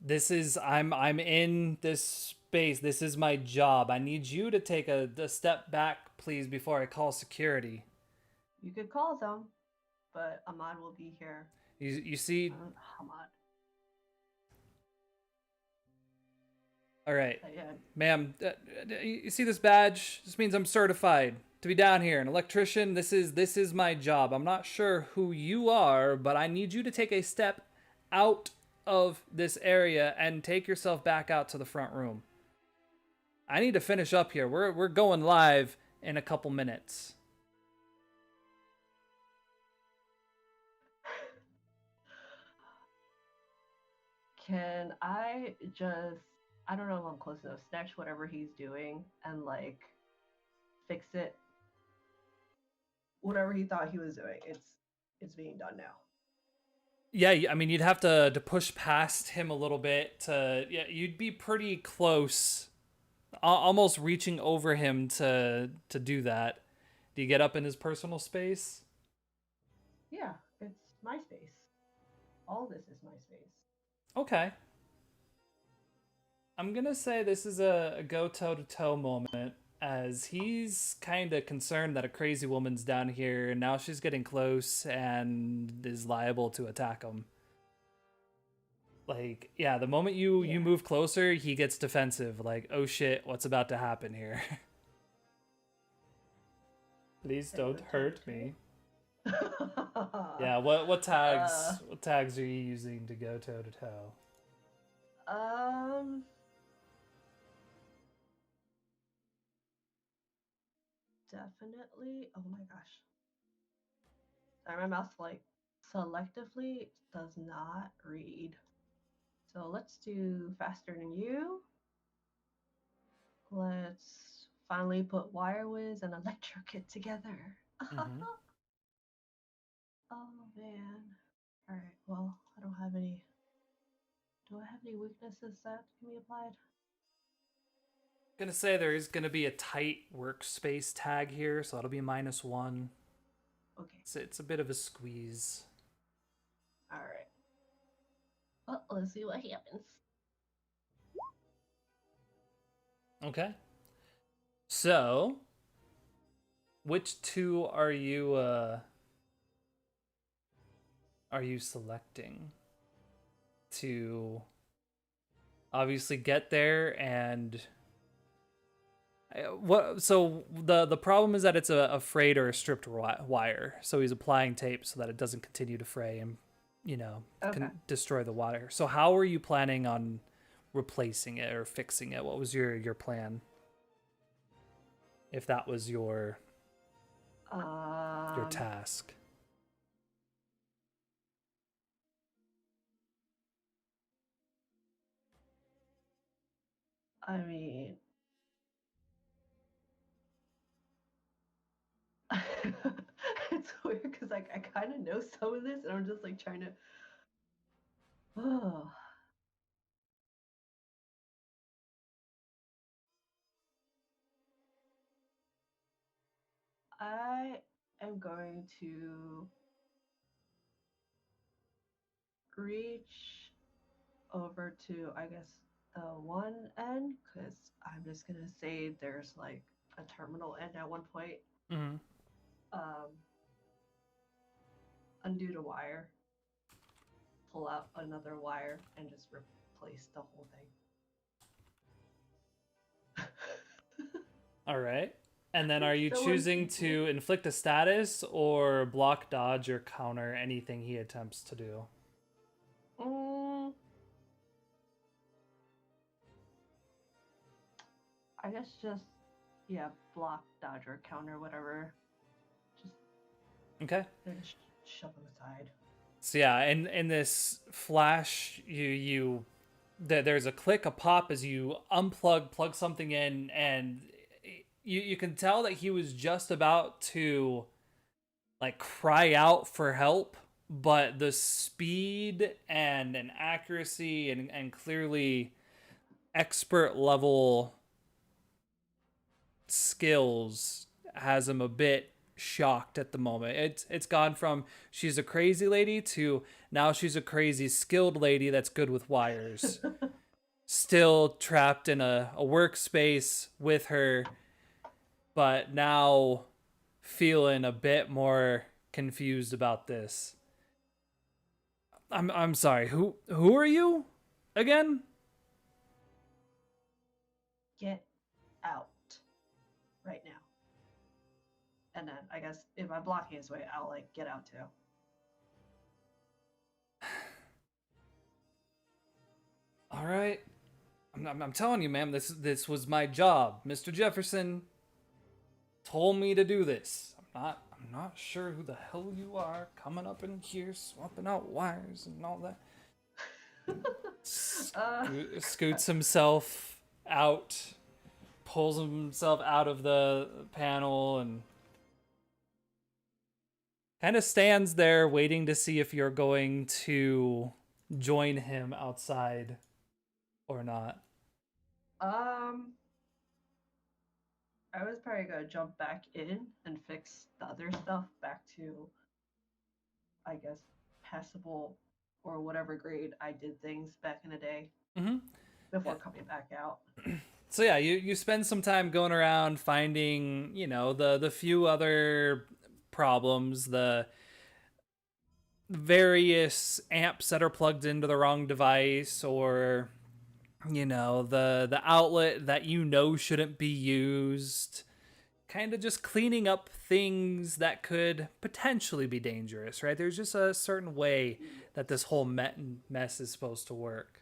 in this space. This is my job. I need you to take a step back, please, before I call security. You could call them, but Ahmad will be here. You see... Ahmad. All right, Yeah. ma'am, you see this badge? This means I'm certified to be down here. An electrician, this is my job. I'm not sure who you are, but I need you to take a step out of this area and take yourself back out to the front room. I need to finish up here. We're going live in a couple minutes. Can I just, I don't know if I'm close enough, snatch whatever he's doing and like fix it? Whatever he thought he was doing, it's being done now. Yeah, I mean, you'd have to push past him a little bit yeah, you'd be pretty close, almost reaching over him to do that. Do you get up in his personal space? Yeah, it's my space. All this is my space. Okay. I'm gonna say this is a go toe to toe moment, as he's kind of concerned that a crazy woman's down here, and now she's getting close and is liable to attack him. Like, yeah, the moment you Yeah. move closer, he gets defensive. Like, oh shit, what's about to happen here? Please Okay, don't go toe to hurt toe. me. Yeah, what tags Uh. what tags are you using to go toe to toe? Um. Definitely. Oh my gosh. Sorry, my mouse like selectively does not read. So let's do faster than you. Let's finally put Wire Wiz and Electrokit together. Mhm. Oh man. Alright, well, I don't have any. Do I have any weaknesses that can be applied? Gonna say there is gonna be a tight workspace tag here, so that'll be -1. Okay, It's a bit of a squeeze. alright. Well, let's see what happens. Okay. So, which two are you selecting to obviously get there? And what, so the problem is that it's a frayed or a stripped wire, so he's applying tape so that it doesn't continue to fray and Okay. can destroy the wire. So how are you planning on replacing it or fixing it? What was your plan, if that was your Um, task? I mean, it's weird because like I kind of know some of this, and I'm just like trying to. Oh, I am going to reach over to, I guess, the one end because I'm just gonna say there's like a terminal end at one point. Mm-hmm. Um, undo the wire, pull out another wire, and just replace the whole thing. All right. And then are you So choosing unspeakable. to inflict a status or block, dodge, or counter anything he attempts to do? Mm, I guess just, yeah, block, dodge, or counter, whatever. Just Okay. shove them aside. So yeah, in this flash, there's a click, a pop as you plug something in, and you can tell that he was just about to like cry out for help, but the speed and accuracy and clearly expert level skills has him a bit shocked at the moment. It's gone from she's a crazy lady to now she's a crazy skilled lady that's good with wires. Still trapped in a workspace with her, but now feeling a bit more confused about this. I'm sorry. Who are you again? Get out right now. And then I guess if I'm blocking his way, I'll like get out too. All right. I'm telling you, ma'am, this was my job. Mr. Jefferson told me to do this. I'm not sure who the hell you are coming up in here swapping out wires and all that. Scoots himself out, pulls himself out of the panel, and kind of stands there waiting to see if you're going to join him outside or not. I was probably gonna jump back in and fix the other stuff back to I guess, passable or whatever grade I did things back in the day Mm-hmm. before Yeah. coming back out. So yeah, you spend some time going around finding, the few other problems, the various amps that are plugged into the wrong device, or the outlet that shouldn't be used. Kind of just cleaning up things that could potentially be dangerous, right? There's just a certain way that this whole mess is supposed to work.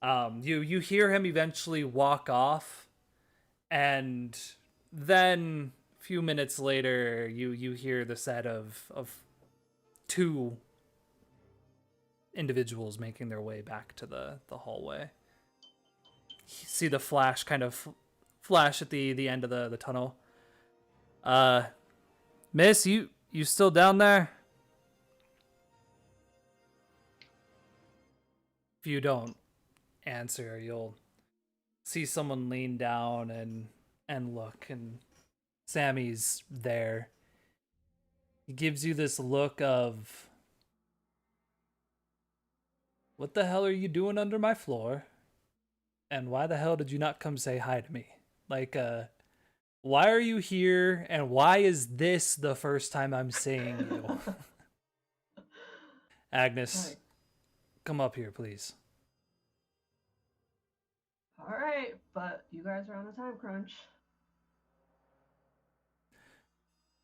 You hear him eventually walk off, and then a few minutes later, you hear the set of two individuals making their way back to the hallway. You see the flash kind of flash at the end of the tunnel. Miss, you still down there? If you don't answer, you'll see someone lean down and look, and Sammy's there. He gives you this look of, what the hell are you doing under my floor? And why the hell did you not come say hi to me? Like, why are you here, and why is this the first time I'm seeing you? Agnes, Right. come up here, please. All right, but you guys are on a time crunch.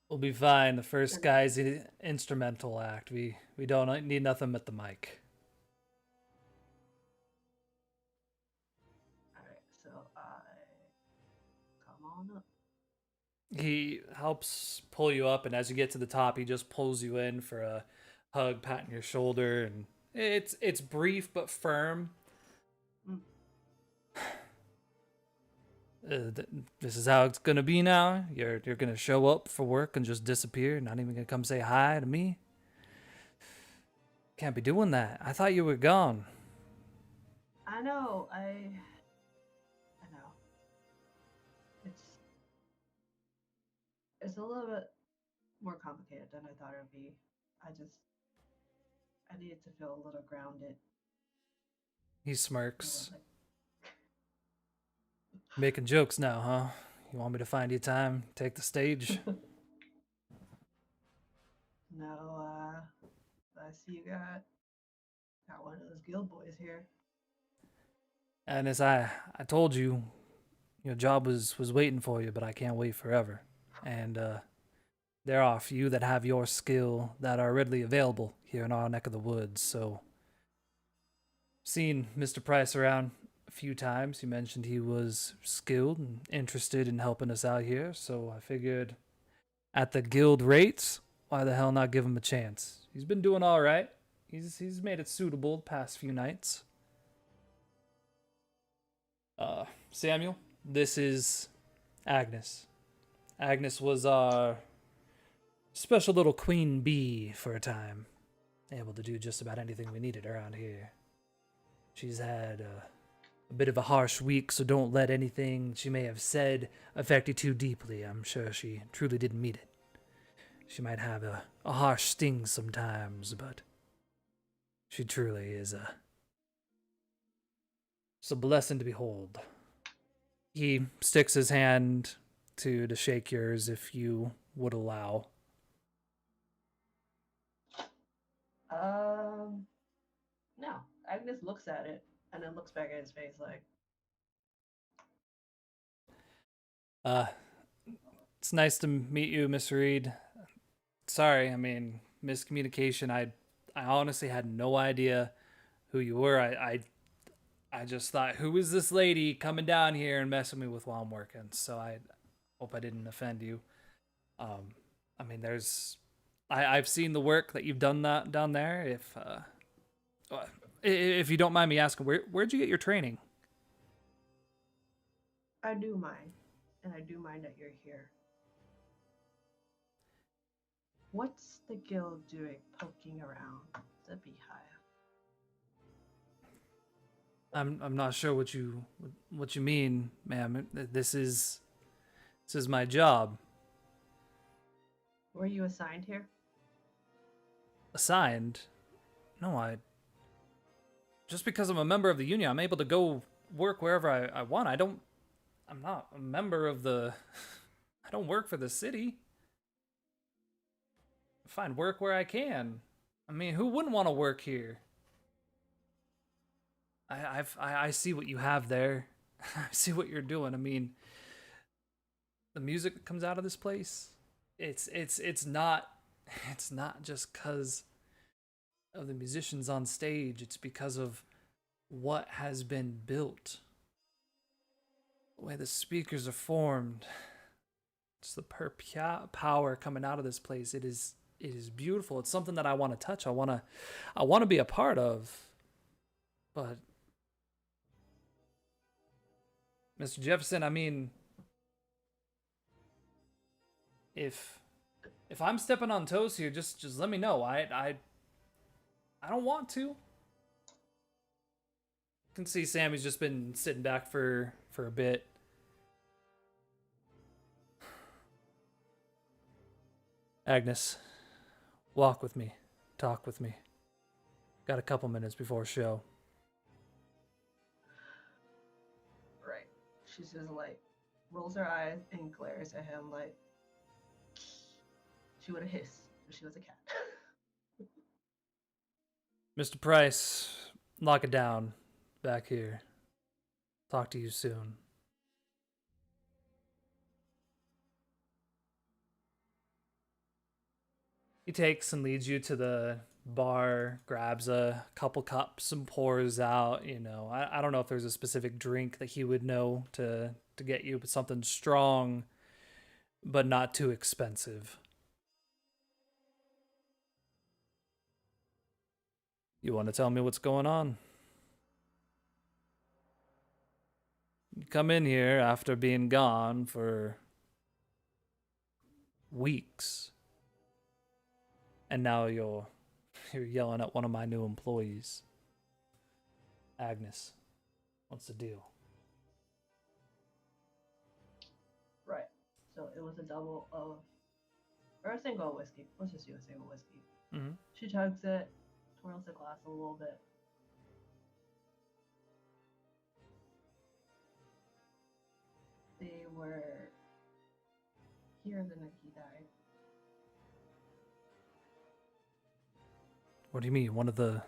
We'll be fine. The first guy's instrumental act. We don't need nothing but the mic. All right, so I come on up. He helps pull you up, and as you get to the top, he just pulls you in for a hug, patting your shoulder, and it's brief but firm. This is how it's gonna be now. You're gonna show up for work and just disappear, not even gonna come say hi to me. Can't be doing that. I thought you were gone. I know. I know. It's a little bit more complicated than I thought it would be. I needed to feel a little grounded. He smirks. Like, Making jokes now, huh? You want me to find you time? Take the stage? no, I see you got one of those guild boys here. And as I told you, your job was waiting for you, but I can't wait forever. And there are a few that have your skill that are readily available here in our neck of the woods. So, seen Mr. Price around a few times. He mentioned he was skilled and interested in helping us out here. So I figured, at the guild rates, why the hell not give him a chance? He's been doing all right. He's made it suitable the past few nights. Samuel, this is Agnes. Agnes was our special little queen bee for a time, able to do just about anything we needed around here. She's had a bit of a harsh week, so don't let anything she may have said affect you too deeply. I'm sure she truly didn't mean it. She might have a harsh sting sometimes, but she truly is it's a blessing to behold. He sticks his hand to shake yours, if you would allow. No. Agnes looks at it and then looks back at his face like, It's nice to meet you, Miss Reed. Sorry, I mean, miscommunication. I honestly had no idea who you were. I just thought, who is this lady coming down here and messing me with while I'm working? So I hope I didn't offend you. I mean, I've seen the work that you've done down there. If you don't mind me asking, where'd you get your training? I do mind. And I do mind that you're here. What's the guild doing poking around the beehive? I'm not sure what you mean, ma'am. This is my job. Were you assigned here? assigned. No, just because I'm a member of the union, I'm able to go work wherever I want. I'm not a member of the, I don't work for the city. I find work where I can. I mean, who wouldn't want to work here? I see what you have there. I see what you're doing. I mean, the music that comes out of this place, it's not just because of the musicians on stage. It's because of what has been built. The way the speakers are formed. It's the power coming out of this place. It is beautiful. It's something that I want to touch. I want to be a part of. But Mr. Jefferson, I mean, if I'm stepping on toes here, just let me know. I don't want to. You can see Sammy's just been sitting back for a bit. Agnes, walk with me. Talk with me. Got a couple minutes before show. Right. She's just like rolls her eyes and glares at him like she would have hissed if she was a cat. Mr. Price, lock it down. Back here. Talk to you soon. He takes and leads you to the bar, grabs a couple cups and pours out, you know. I don't know if there's a specific drink that he would know to get you, but something strong, but not too expensive. You want to tell me what's going on? You come in here after being gone for weeks. And now you're yelling at one of my new employees. Agnes, what's the deal? Right. So it was a double of, or a single whiskey. Let's just do a single whiskey. Mm-hmm. She chugs it, twirls the glass a little bit. They were here the night he died. What do you mean? One of the...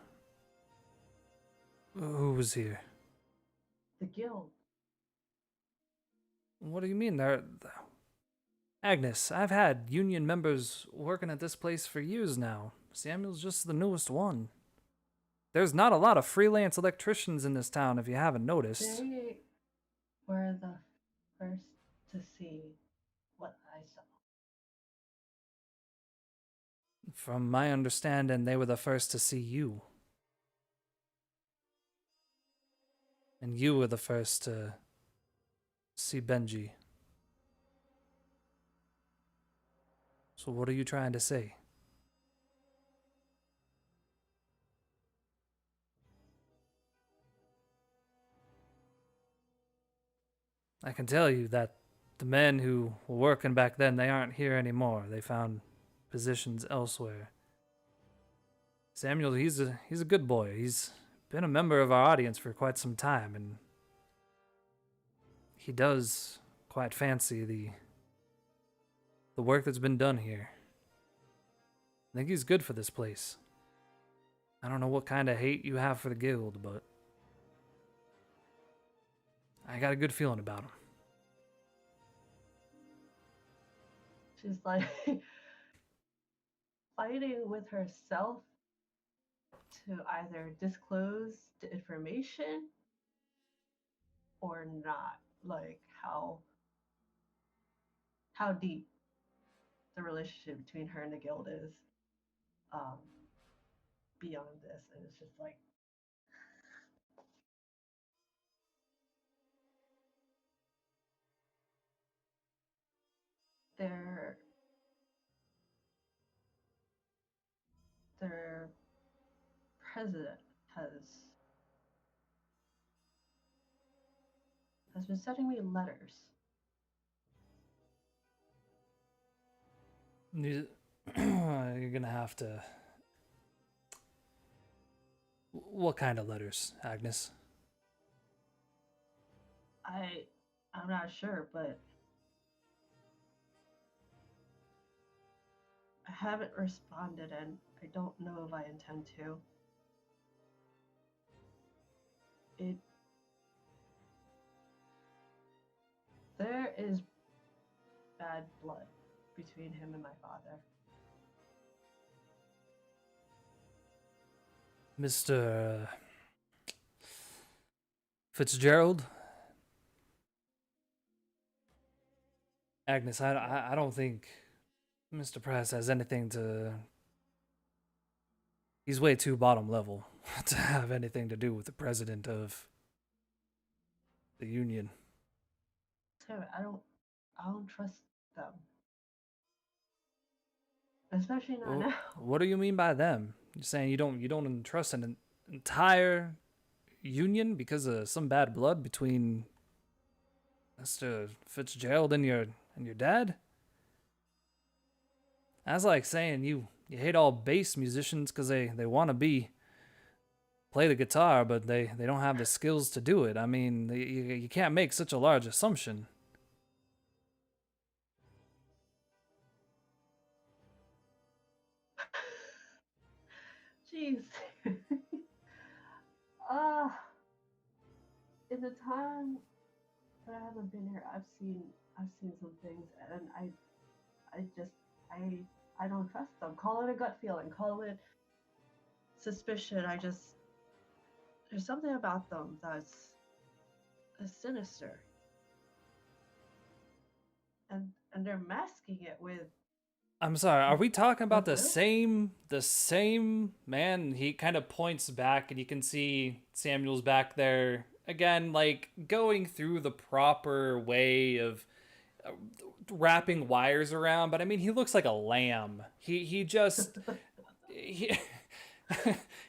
Who was here? The guild. What do you mean? Agnes, I've had union members working at this place for years now. Samuel's just the newest one. There's not a lot of freelance electricians in this town, if you haven't noticed. They were the first to see what I saw. From my understanding, they were the first to see you. And you were the first to see Benji. So what are you trying to say? I can tell you that the men who were working back then, they aren't here anymore. They found positions elsewhere. Samuel, he's a good boy. He's been a member of our audience for quite some time, and he does quite fancy the work that's been done here. I think he's good for this place. I don't know what kind of hate you have for the guild, but I got a good feeling about him. She's like fighting with herself to either disclose the information or not. Like how deep the relationship between her and the guild is beyond this, and it's just like their president has been sending me letters. You're gonna have to What kind of letters, Agnes? I'm not sure, but I haven't responded and I don't know if I intend to. It There is bad blood between him and my father. Mr. Fitzgerald? Agnes, I don't think Mr. Price has anything to. He's way too bottom level to have anything to do with the president of the union. Sarah, I don't trust them. Especially not now. What do you mean by them? You're saying you don't trust an entire union because of some bad blood between Mr. Fitzgerald and your dad? That's like saying you hate all bass musicians because they want to play the guitar, but they don't have the skills to do it. I mean, you can't make such a large assumption. Jeez. uh in the time that I haven't been here, I've seen some things, and I just I don't trust them. Call it a gut feeling, call it suspicion. There's something about them that's sinister, and they're masking it with. I'm sorry, are we talking about Will? the same man? He kind of points back and you can see Samuel's back there again, like going through the proper way of wrapping wires around, but I mean, he looks like a lamb. He just he,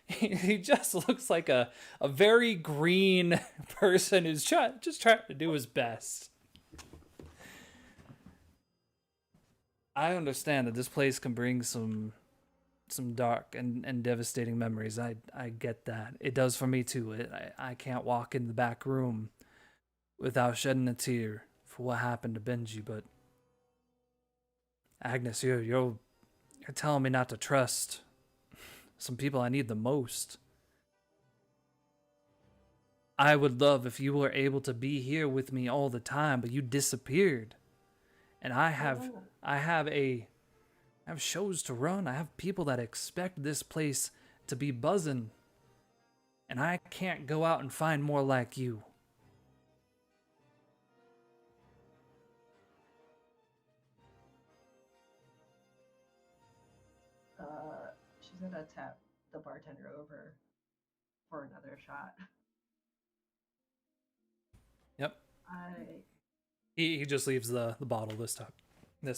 he just looks like a very green person who's just trying to do his best. I understand that this place can bring some dark and devastating memories. I get that. It does for me too. I can't walk in the back room without shedding a tear for what happened to Benji, but Agnes, you're telling me not to trust some people I need the most. I would love if you were able to be here with me all the time, but you disappeared. And I have shows to run. I have people that expect this place to be buzzing. And I can't go out and find more like you. She's gonna tap the bartender over for another shot. Yep. He just leaves the bottle this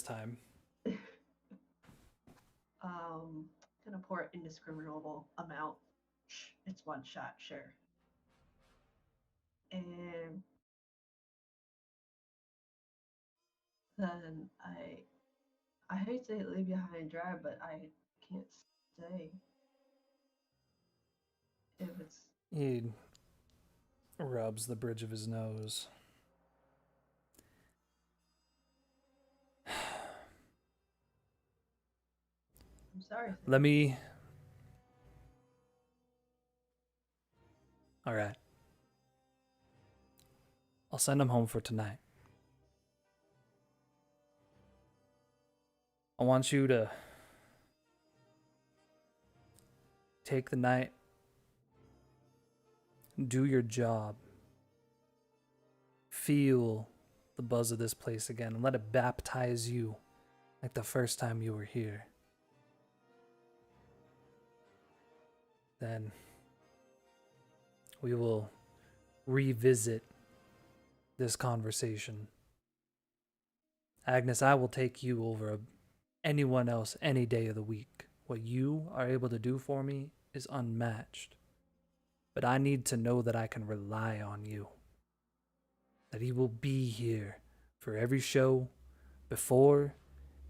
time. Gonna pour indiscriminable amount. It's one shot, sure. And then I hate to leave you high and dry, but I can't stay. If it's He rubs the bridge of his nose. I'm sorry. Let me... Alright. I'll send him home for tonight. I want you to take the night, do your job, feel the buzz of this place again, and let it baptize you like the first time you were here. Then we will revisit this conversation. Agnes, I will take you over anyone else any day of the week. What you are able to do for me is unmatched. But I need to know that I can rely on you. That you will be here for every show, before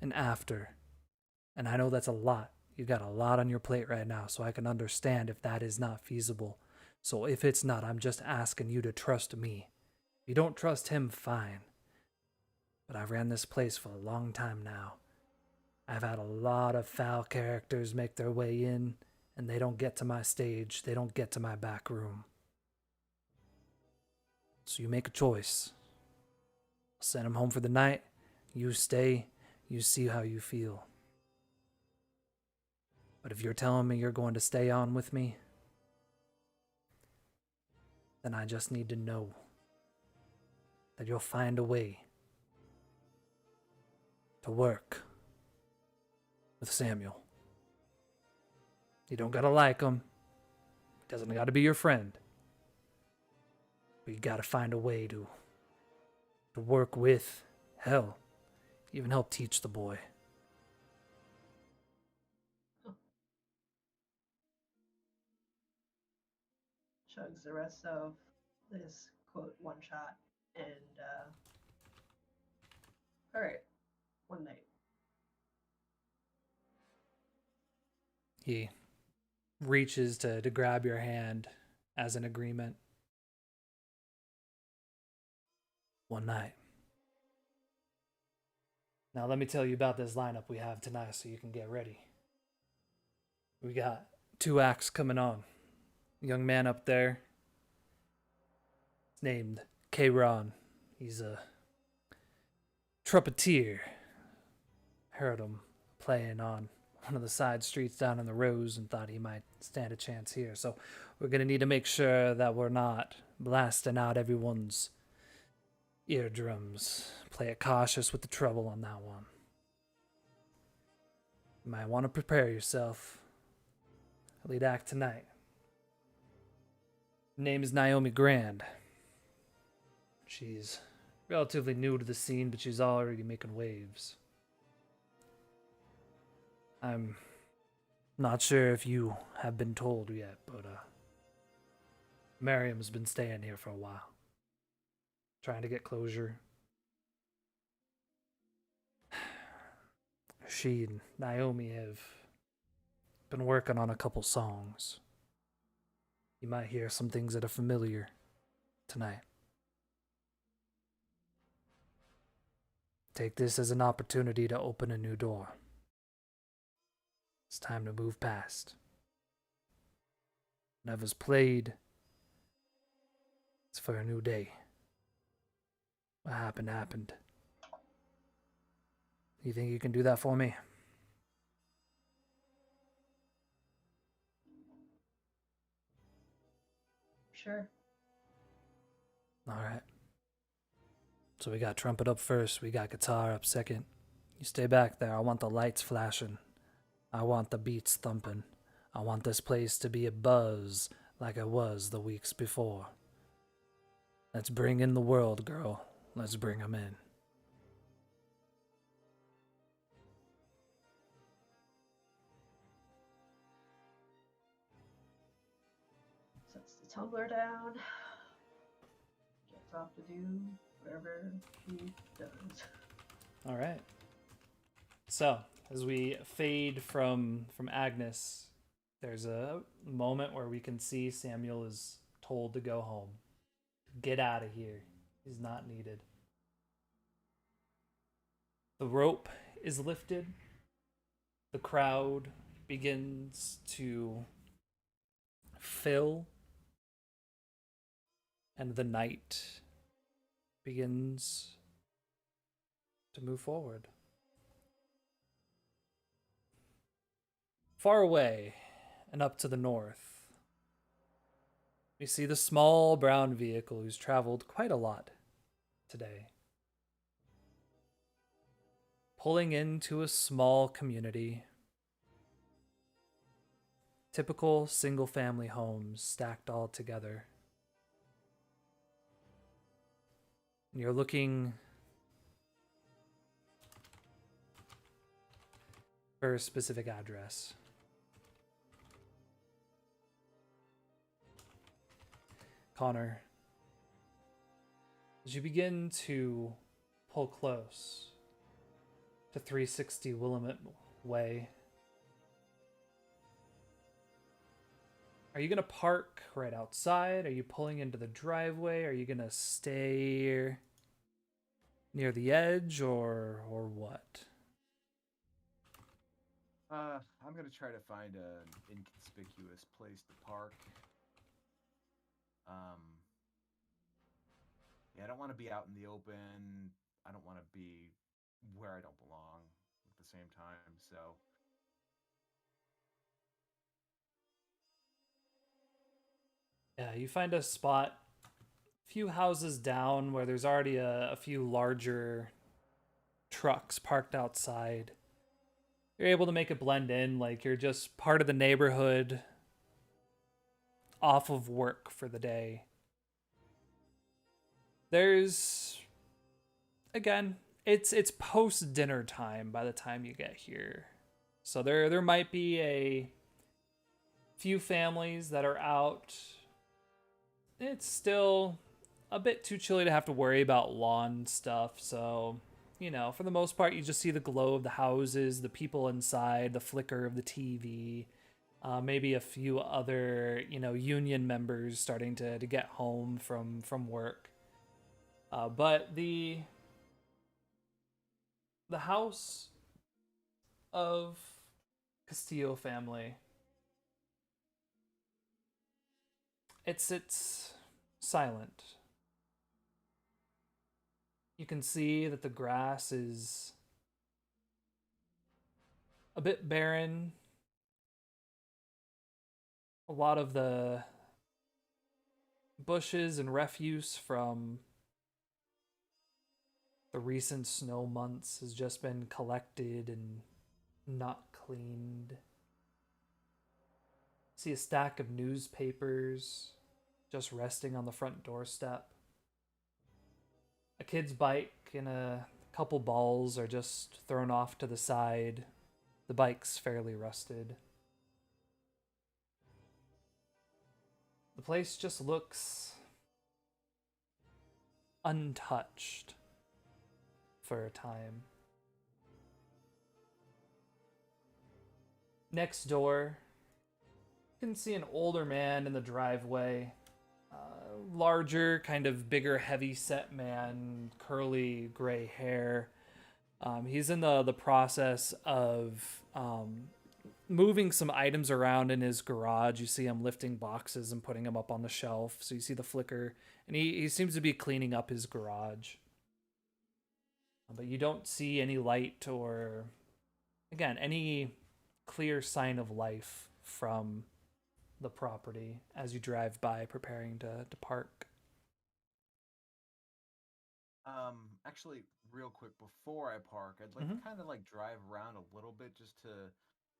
and after. And I know that's a lot. You got a lot on your plate right now, so I can understand if that is not feasible. So if it's not, I'm just asking you to trust me. If you don't trust him, fine. But I've ran this place for a long time now. I've had a lot of foul characters make their way in, and they don't get to my stage. They don't get to my back room. So you make a choice. I'll send him home for the night. You stay. You see how you feel. But if you're telling me you're going to stay on with me, then I just need to know that you'll find a way to work with Samuel. You don't gotta like him. He doesn't gotta be your friend. But you gotta find a way to work with, hell, even help teach the boy. Chugs the rest of this quote one shot and all right, one night. He reaches to grab your hand as an agreement. One night. Now let me tell you about this lineup we have tonight so you can get ready. We got 2 acts coming on. Young man up there, he's named K-Ron. He's a trumpeter. Heard him playing on one of the side streets down in the Rose and thought he might stand a chance here. So we're going to need to make sure that we're not blasting out everyone's eardrums. Play it cautious with the treble on that one. You might want to prepare yourself. Lead act tonight. Her name is Naomi Grand. She's relatively new to the scene, but she's already making waves. I'm not sure if you have been told yet, but Miriam's been staying here for a while. Trying to get closure. She and Naomi have been working on a couple songs. You might hear some things that are familiar tonight. Take this as an opportunity to open a new door. It's time to move past. Whatever's played, it's for a new day. What happened, happened. You think you can do that for me? Sure. Alright. So we got trumpet up first, we got guitar up second. You stay back there, I want the lights flashing. I want the beats thumping. I want this place to be a buzz like it was the weeks before. Let's bring in the world, girl. Let's bring 'em in. Sets the tumbler down. Gets off to do whatever he does. All right. So as we fade from Agnes, there's a moment where we can see Samuel is told to go home. Get out of here. He's not needed. The rope is lifted. The crowd begins to fill. And the night begins to move forward. Far away and up to the north, we see the small brown vehicle who's traveled quite a lot today, pulling into a small community. Typical single-family homes stacked all together. And you're looking for a specific address. Connor, as you begin to pull close to 360 Willamette Way, Are you gonna park right outside? Are you pulling into the driveway? Are you gonna stay near the edge, or what? I'm gonna try to find an inconspicuous place to park. Yeah, I don't want to be out in the open. I don't want to be where I don't belong at the same time. So, Yeah, you find a spot a few houses down where there's already a few larger trucks parked outside. You're able to make it blend in, like you're just part of the neighborhood, off of work for the day. There's, again, it's post dinner time by the time you get here. So there might be a few families that are out. It's still a bit too chilly to have to worry about lawn stuff, so for the most part, you just see the glow of the houses, the people inside, the flicker of the TV, maybe a few other, union members starting to get home from work. But the house of Castillo family, it's silent. You can see that the grass is a bit barren. A lot of the bushes and refuse from the recent snow months has just been collected and not cleaned. See a stack of newspapers just resting on the front doorstep. A kid's bike and a couple balls are just thrown off to the side. The bike's fairly rusted. The place just looks untouched for a time. Next door, you can see an older man in the driveway. Larger, kind of bigger, heavy-set man, curly gray hair. He's in the process of moving some items around in his garage. You see him lifting boxes and putting them up on the shelf. So you see the flicker, and he seems to be cleaning up his garage. But you don't see any light or, again, any clear sign of life from the property as you drive by preparing to park. Actually, real quick before I park, I'd like to kind of like drive around a little bit just to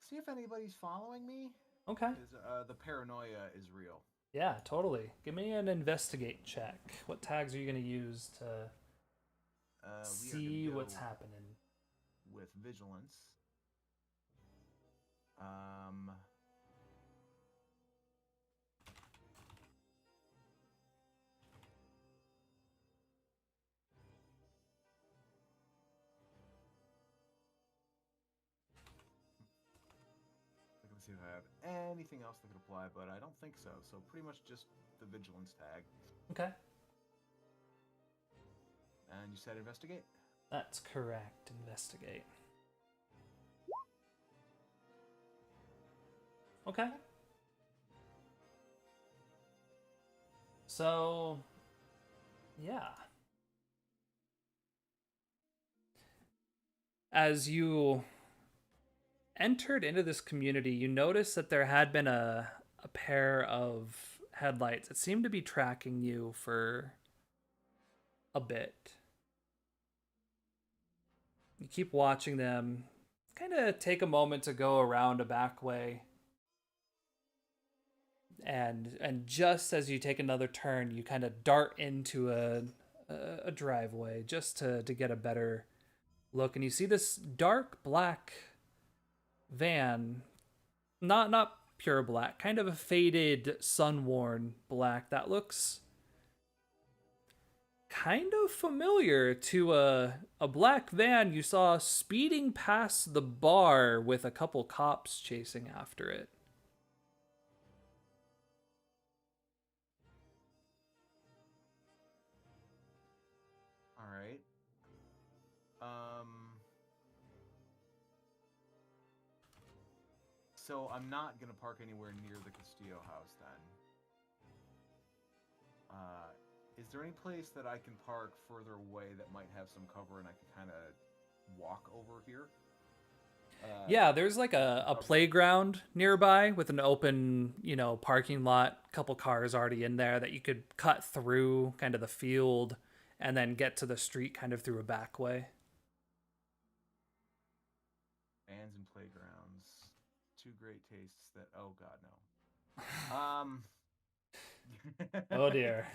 see if anybody's following me. Okay. Because the paranoia is real. Yeah, totally. Give me an investigate check. What tags are you going to use to see what's happening? With vigilance. See if I have anything else that could apply, but I don't think so. So pretty much just the vigilance tag. Okay. And you said investigate? That's correct. Investigate. Okay. So, yeah. As you entered into this community, you noticed that there had been a pair of headlights that seemed to be tracking you for a bit. You keep watching them, kind of take a moment to go around a back way. And just as you take another turn, you kind of dart into a driveway just to get a better look. And you see this dark black van, not pure black, kind of a faded, sun-worn black that looks kind of familiar to a black van you saw speeding past the bar with a couple cops chasing after it. So I'm not gonna park anywhere near the Castillo house then. Is there any place that I can park further away that might have some cover and I can kind of walk over here? Yeah, there's like a playground nearby with an open, parking lot, couple cars already in there that you could cut through kind of the field and then get to the street kind of through a back way. Bands and playgrounds. Two great tastes that, oh god, no. Oh dear.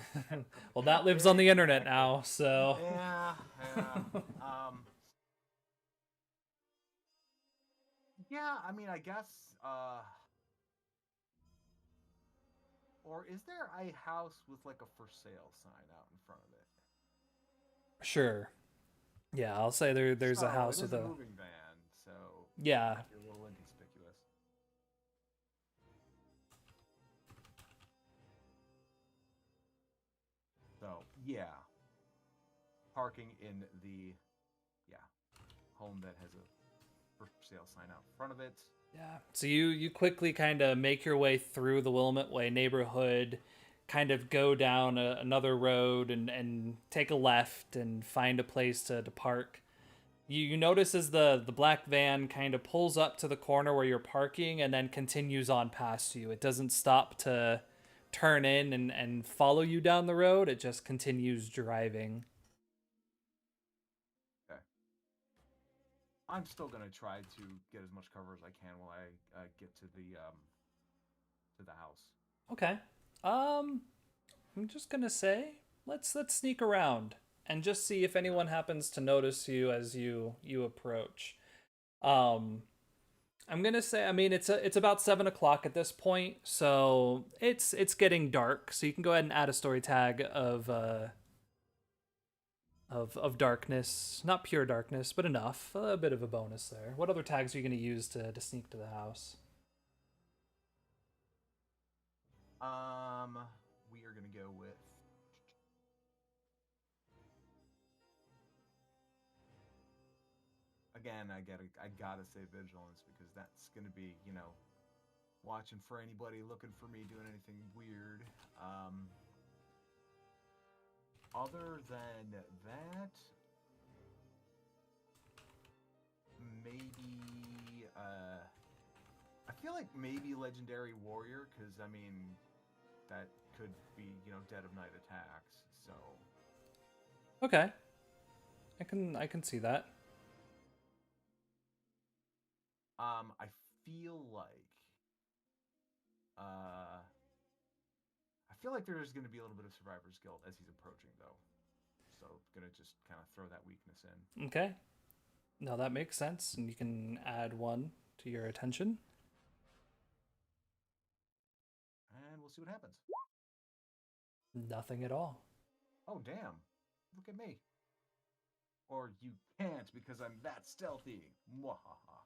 Well, that lives on the internet now, so. Yeah. Yeah, I mean, I guess, or is there a house with like a for sale sign out in front of it? Sure. Yeah, I'll say there's a house it is with a a. moving van, so Yeah. might be a little inconspicuous. So yeah, parking in the home that has a for sale sign out in front of it. Yeah. So you quickly kind of make your way through the Willamette Way neighborhood, kind of go down another road and take a left and find a place to park. You notice as the black van kind of pulls up to the corner where you're parking and then continues on past you. It doesn't stop to turn in and follow you down the road. It just continues driving. I'm still gonna try to get as much cover as I can while I get to the house. Okay. I'm just gonna say let's sneak around and just see if anyone happens to notice you as you approach. I'm gonna say, I mean, it's about 7 o'clock at this point, so it's getting dark. So you can go ahead and add a story tag of darkness, not pure darkness, but enough, a bit of a bonus there. What other tags are you gonna use to sneak to the house? We are gonna go with. Again, I gotta say vigilance because that's gonna be, watching for anybody looking for me doing anything weird. Other than that, maybe I feel like maybe Legendary Warrior, because I mean that could be, Dead of Night attacks. So Okay, I can see that. I feel like there's going to be a little bit of survivor's guilt as he's approaching, though. So gonna just kind of throw that weakness in. Okay. Now that makes sense, and you can add one to your attention. And we'll see what happens. Nothing at all. Oh, damn. Look at me. Or you can't because I'm that stealthy. Mwahaha.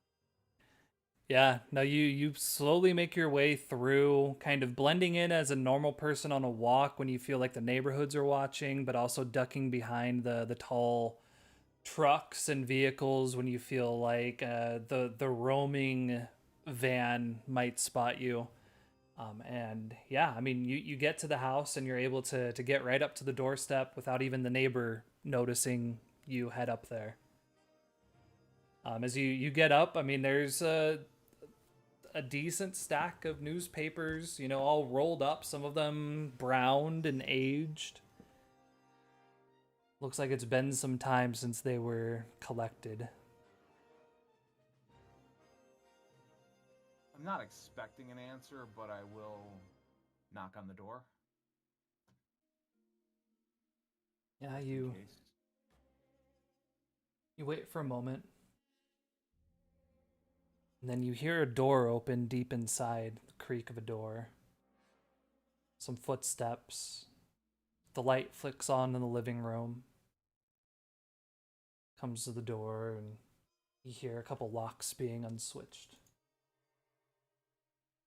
Yeah, no, you slowly make your way through, kind of blending in as a normal person on a walk when you feel like the neighborhoods are watching, but also ducking behind the tall trucks and vehicles when you feel like the roaming van might spot you. And yeah, I mean, you get to the house and you're able to get right up to the doorstep without even the neighbor noticing you head up there. As you get up, I mean, there's a decent stack of newspapers, all rolled up, some of them browned and aged. Looks like it's been some time since they were collected. I'm not expecting an answer, but I will knock on the door. Yeah, in you case. wait for a moment. And then you hear a door open deep inside, the creak of a door. Some footsteps. The light flicks on in the living room. Comes to the door, and you hear a couple locks being unswitched.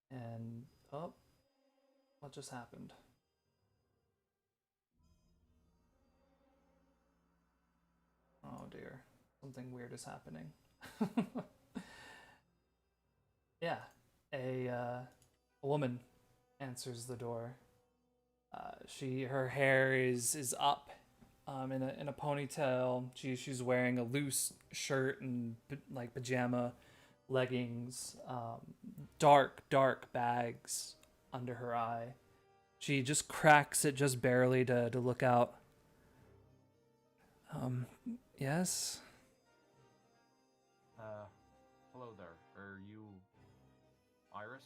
And, oh, what just happened? Oh dear, something weird is happening. Yeah, a woman answers the door. Her hair is up, in a ponytail. She's wearing a loose shirt and like pajama leggings. Dark bags under her eye. She just cracks it just barely to look out. Yes? Hello there. Are you Iris?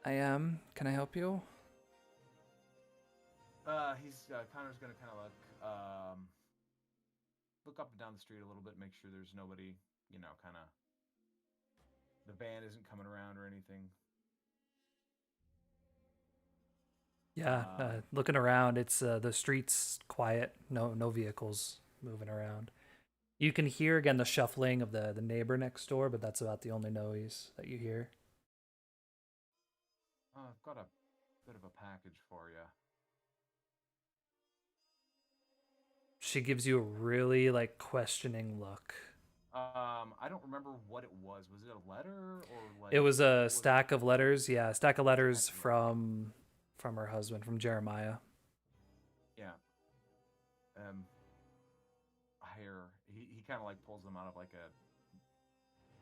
I am. Can I help you? Connor's gonna kind of look up and down the street a little bit, make sure there's nobody, kind of the van isn't coming around or anything. Yeah, looking around, it's the street's quiet. No vehicles moving around. You can hear again the shuffling of the neighbor next door, but that's about the only noise that you hear. I've got a bit of a package for you. She gives you a really like questioning look. I don't remember what it was. Was it a letter or like? It was a stack of letters. Yeah, a stack of letters from her husband, from Jeremiah. Yeah. Here he kind of like pulls them out of like a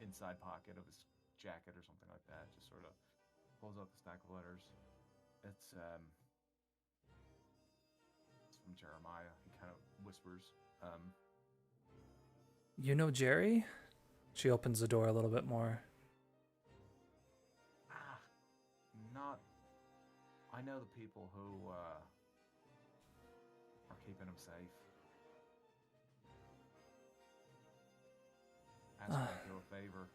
inside pocket of his jacket or something like that. Just sort of pulls out the stack of letters. It's from Jeremiah. He kind of whispers. You know Jerry? She opens the door a little bit more. Not. I know the people who are keeping him safe. Ask me to do a favor.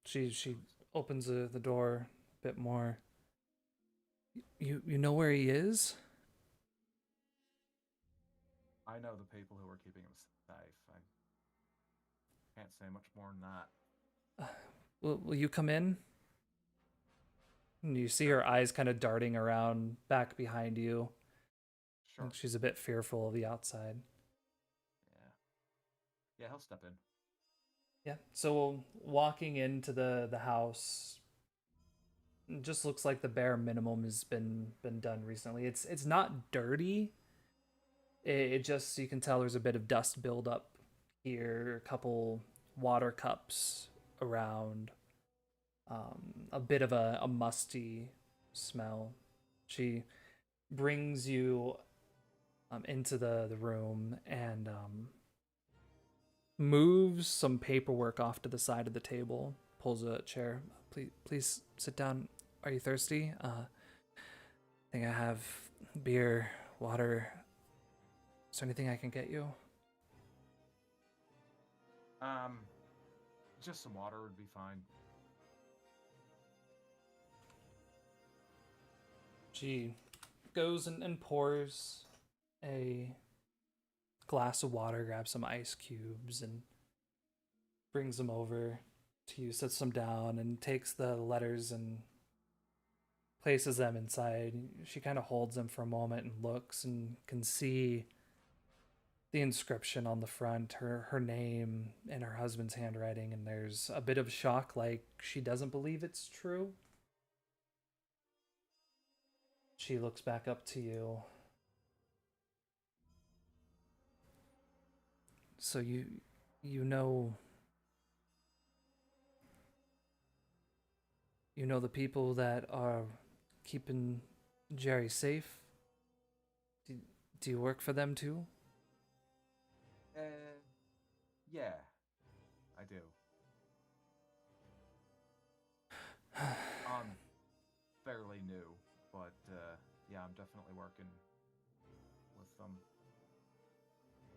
She opens the door a bit more. You know where he is? I know the people who are keeping him safe. I can't say much more than that. Will you come in? And you see her eyes kind of darting around back behind you. Sure. Like she's a bit fearful of the outside. Yeah, he'll step in. Yeah. So walking into the house, it just looks like the bare minimum has been done recently. It's not dirty. It just, you can tell there's a bit of dust buildup here, a couple water cups around, a bit of a musty smell. She brings you into the room and moves some paperwork off to the side of the table, pulls a chair. Please sit down. Are you thirsty? I think I have beer, water. Is there anything I can get you? Just some water would be fine. She goes and pours a glass of water, grabs some ice cubes, and brings them over to you, sets them down, and takes the letters and places them inside. She kind of holds them for a moment and looks and can see the inscription on the front, her name and her husband's handwriting, and there's a bit of shock, like she doesn't believe it's true. She looks back up to you. So you know the people that are keeping Jerry safe? Do you work for them too? Yeah, I do. I'm fairly new, but yeah, I'm definitely working with them.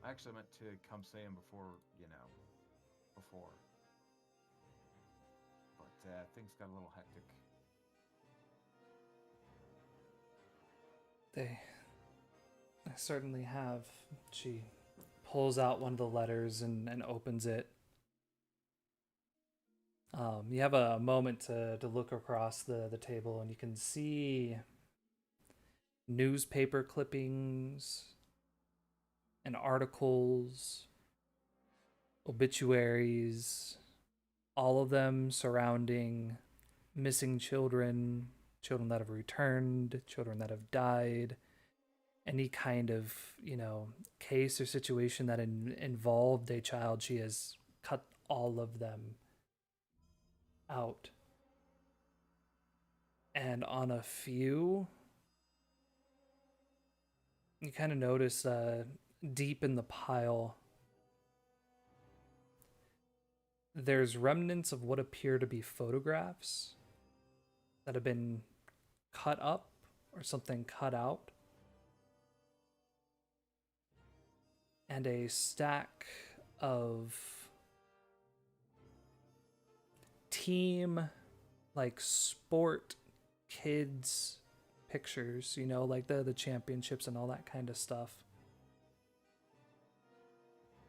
I actually meant to come see him before. But things got a little hectic. They certainly have. She pulls out one of the letters and opens it. You have a moment to look across the table, and you can see newspaper clippings and articles, obituaries, all of them surrounding missing children, children that have returned, children that have died, any kind of, case or situation that involved a child. She has cut all of them out. And on a few, you kind of notice deep in the pile, there's remnants of what appear to be photographs that have been cut up or something cut out. And a stack of team, like, sport kids pictures, like the championships and all that kind of stuff,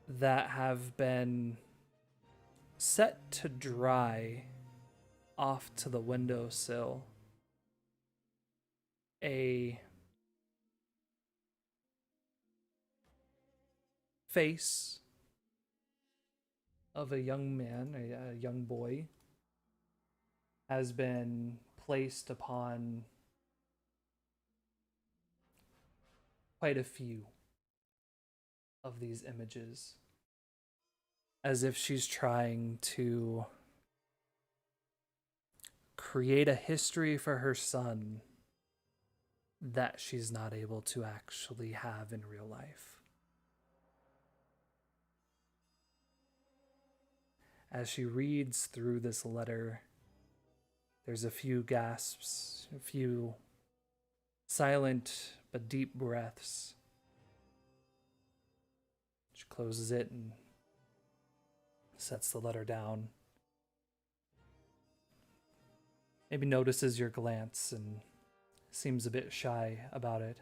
that have been set to dry off to the windowsill. A face of a young man, a young boy, has been placed upon quite a few of these images, as if she's trying to create a history for her son that she's not able to actually have in real life. As she reads through this letter, there's a few gasps, a few silent but deep breaths. She closes it and sets the letter down. Maybe notices your glance and seems a bit shy about it.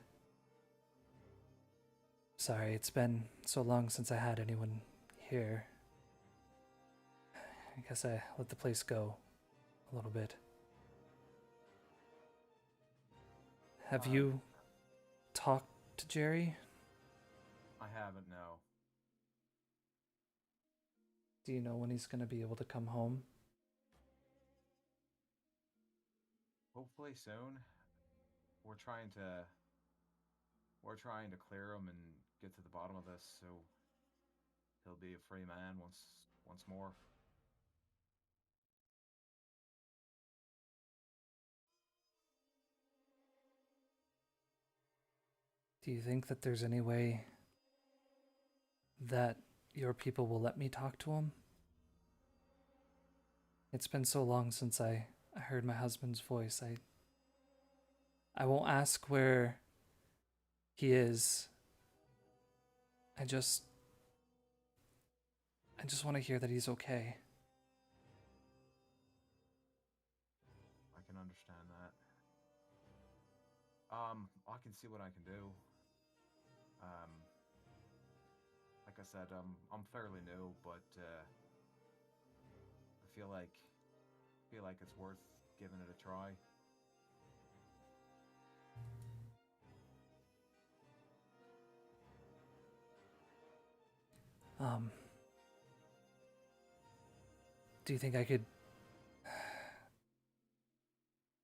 Sorry, it's been so long since I had anyone here. I guess I let the place go a little bit. Have you talked to Jerry? I haven't, no. Do you know when he's going to be able to come home? Hopefully soon. We're trying to clear him and get to the bottom of this, so he'll be a free man once more. Do you think that there's any way that your people will let me talk to him? It's been so long since I heard my husband's voice. I won't ask where he is. I just want to hear that he's okay. I can understand that. I can see what I can do. Like I said, I'm fairly new, but I feel like it's worth giving it a try. Do you think I could?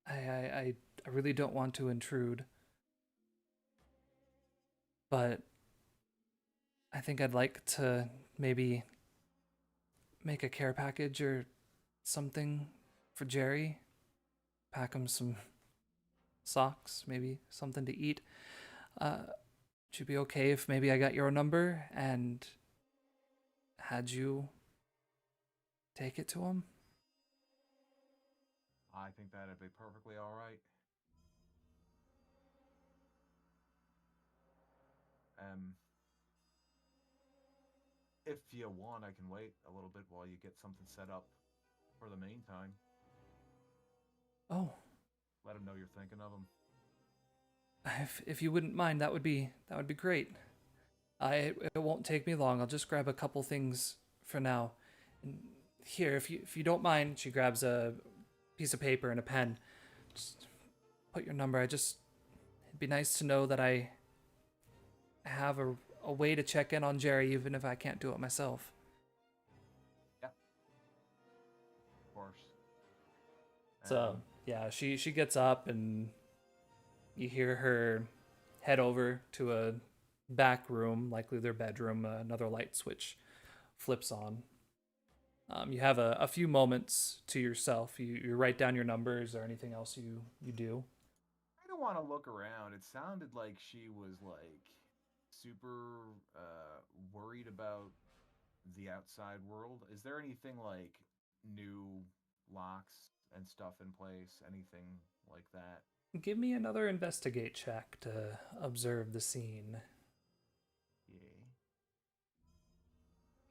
I really don't want to intrude, but I think I'd like to maybe make a care package or something for Jerry. Pack him some socks, maybe something to eat. Would you be okay if maybe I got your number and had you take it to him? I think that'd be perfectly all right. If you want, I can wait a little bit while you get something set up for the meantime. Oh, Let him know you're thinking of him. if you wouldn't mind, that would be great. It won't take me long. I'll just grab a couple things for now. And here, if you don't mind, she grabs a piece of paper and a pen. Just put your number. It'd be nice to know that I have a way to check in on Jerry, even if I can't do it myself. Yeah. course. So yeah, she gets up and you hear her head over to a back room, likely their bedroom. Another light switch flips on. You have a few moments to yourself. You write down your numbers or anything else you do. I don't want to look around. It sounded like she was like super worried about the outside world. Is there anything like new locks and stuff in place? Anything like that? Give me another investigate check to observe the scene. Yay.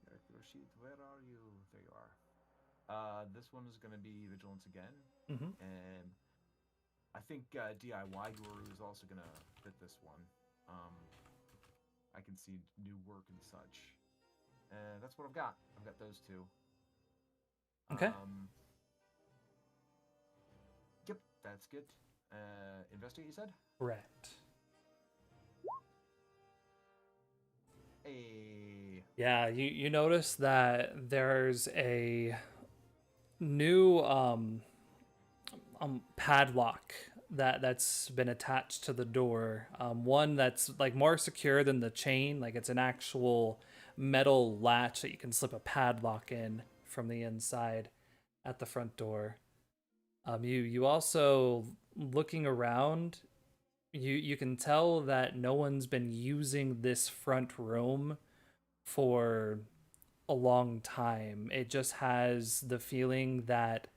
Character sheet, where are you? There you are. This one is going to be vigilance again, Mm-hmm. and I think DIY Guru is also going to fit this one. I can see new work and such, and that's what I've got. I've got those two. Okay. Yep, that's good. Investigate, you said? Correct. A Yeah, you notice that there's a new padlock that's been attached to the door. One that's like more secure than the chain, like it's an actual metal latch that you can slip a padlock in from the inside at the front door. You also, looking around, you can tell that no one's been using this front room for a long time. It just has the feeling that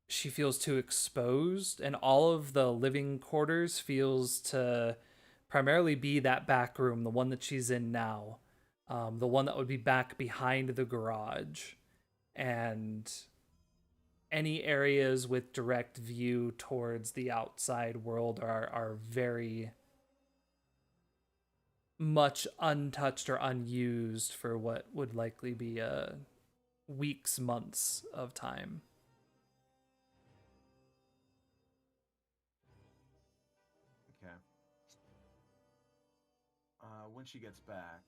she feels too exposed, and all of the living quarters feels to primarily be that back room, the one that she's in now, the one that would be back behind the garage, and any areas with direct view towards the outside world are very much untouched or unused for what would likely be weeks, months of time. Okay. When she gets back,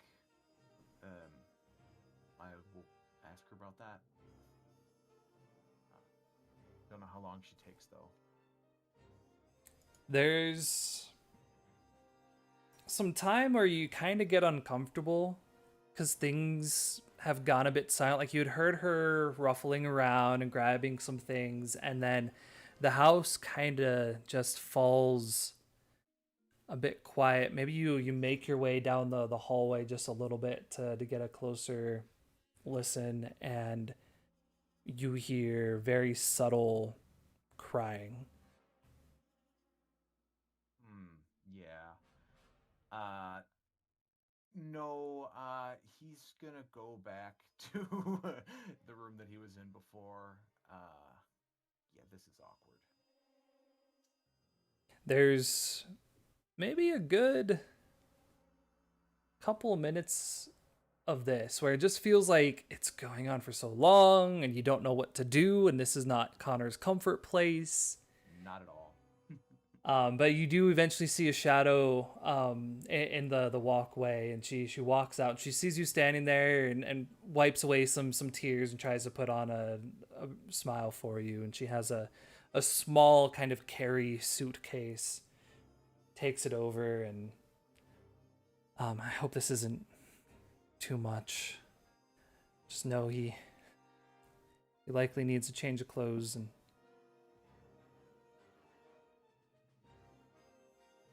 I will ask her about that. Don't know how long she takes though. There's some time where you kind of get uncomfortable because things have gone a bit silent. Like you'd heard her ruffling around and grabbing some things, and then the house kind of just falls a bit quiet. Maybe you make your way down the hallway just a little bit to get a closer listen, and you hear very subtle crying. Yeah. No, he's gonna go back to the room that he was in before. Yeah, this is awkward. There's maybe a good couple of minutes of this where it just feels like it's going on for so long and you don't know what to do, and this is not Connor's comfort place. Not at all. But you do eventually see a shadow in the walkway, and she walks out. She sees you standing there and wipes away some tears and tries to put on a smile for you. And she has a small kind of carry suitcase, takes it over, and I hope this isn't too much. Just know he likely needs a change of clothes, and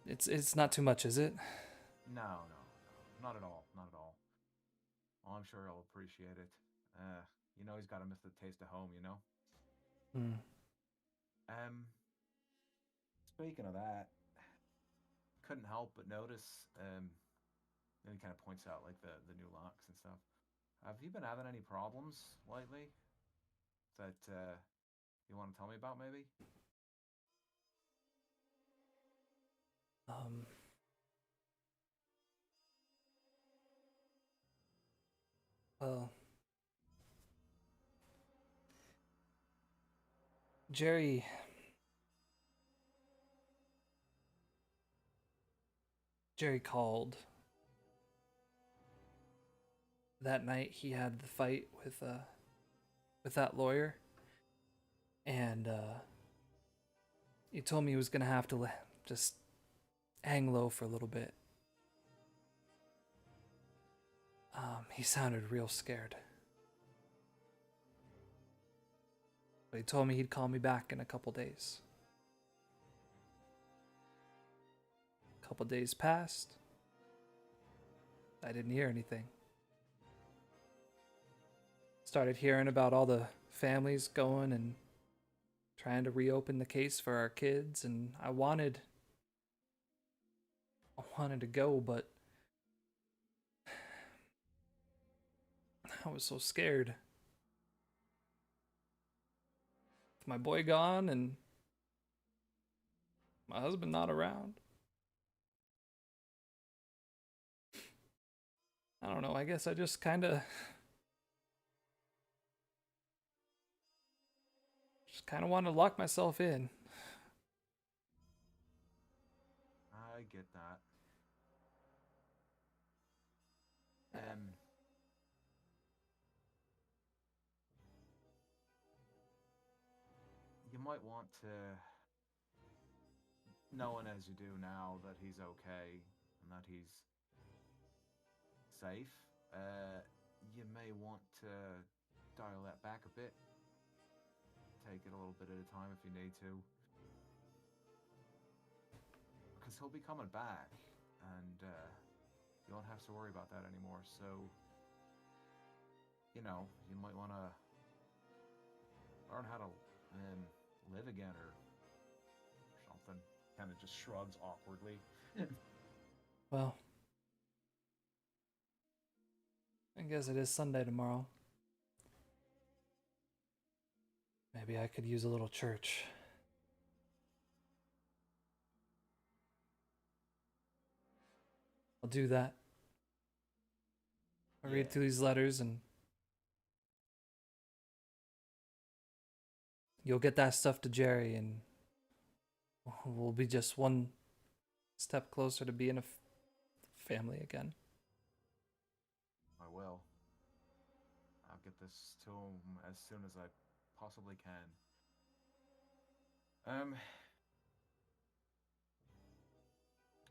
it's not too much, is it? No, not at all. Not at all. Well, I'm sure he'll appreciate it. He's got to miss the taste of home. Speaking of that, couldn't help but notice. Then he kind of points out like the new locks and stuff. Have you been having any problems lately that you want to tell me about, maybe? Well, Jerry called that night. He had the fight with with that lawyer, and he told me he was gonna have to just hang low for a little bit. He sounded real scared. But he told me he'd call me back in a couple days. A couple days passed. I didn't hear anything. Started hearing about all the families going and trying to reopen the case for our kids, and I wanted to go, but I was so scared. With my boy gone and my husband not around. I don't know, I guess I just kind of want to lock myself in. I get that. You might want to, knowing as you do now that he's okay and that he's safe, you may want to dial that back a bit. Take it a little bit at a time if you need to. Because he'll be coming back, and you won't have to worry about that anymore. So, you know, you might want to learn how to live again or something. Kind of just shrugs awkwardly. Well, I guess it is Sunday tomorrow. Maybe I could use a little church. I'll do that. I'll read through these letters and you'll get that stuff to Jerry and we'll be just one step closer to being a family again. I will. I'll get this to him as soon as I possibly can.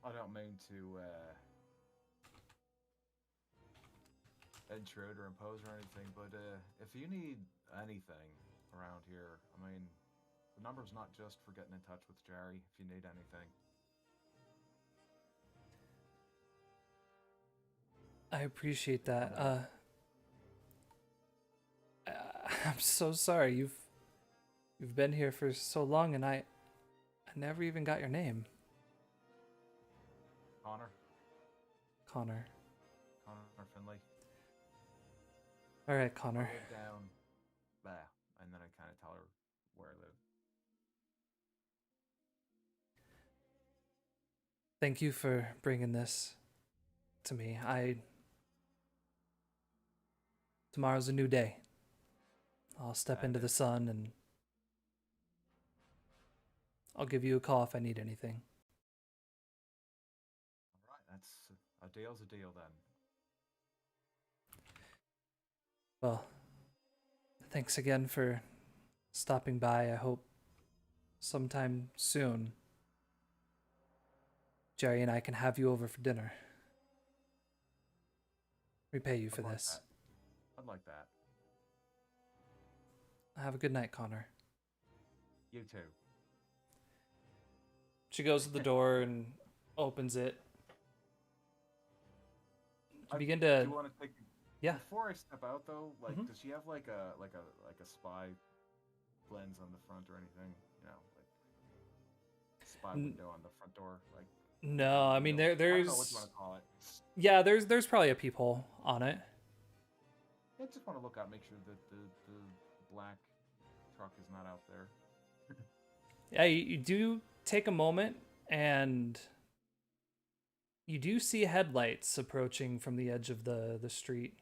I don't mean to intrude or impose or anything, but if you need anything around here, I mean, the number's not just for getting in touch with Jerry. If you need anything. I appreciate that. I'm so sorry. You've been here for so long, and I never even got your name. Connor Finley. All right, Connor. I live down there, and then I kind of tell her where I live. Thank you for bringing this to me. Tomorrow's a new day. I'll step into the sun and I'll give you a call if I need anything. All right, that's a deal's a deal then. Well, thanks again for stopping by. I hope sometime soon Jerry and I can have you over for dinner. Repay you for this. I'd like that. Have a good night, Connor. You too. She goes to the door and opens it. You begin to. Do you want to take? Yeah. Before I step out, though, like, Mhm. does she have like a spy lens on the front or anything? You know, like spy window on the front door, like. No, I mean I there's. don't know what you want to call it. Yeah, there's probably a peephole on it. I just want to look out, make sure that the black truck is not out there. Yeah, you do take a moment and you do see headlights approaching from the edge of the street.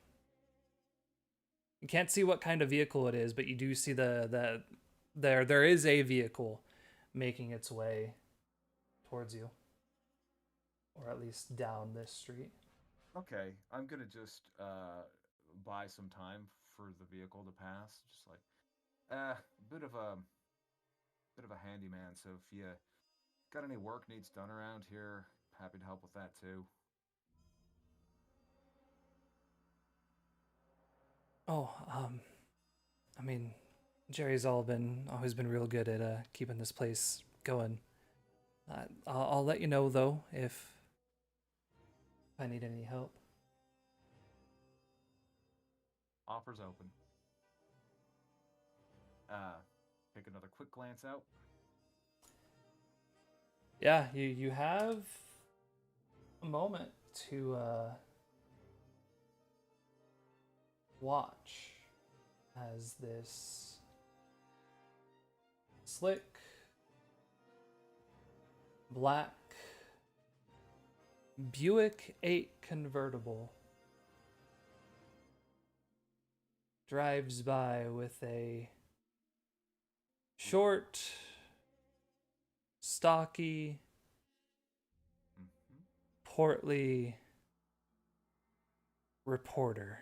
You can't see what kind of vehicle it is, but you do see there is a vehicle making its way towards you. Or at least down this street. Okay, I'm gonna just buy some time for the vehicle to pass. Just like, a bit of a handyman. So if you got any work needs done around here, happy to help with that too. Oh, I mean, Jerry's always been real good at keeping this place going. I'll let you know though if I need any help. Offers open. Take another quick glance out. Yeah, you have a moment to watch as this slick black Buick 8 convertible drives by with a short, stocky, Mm-hmm. portly reporter.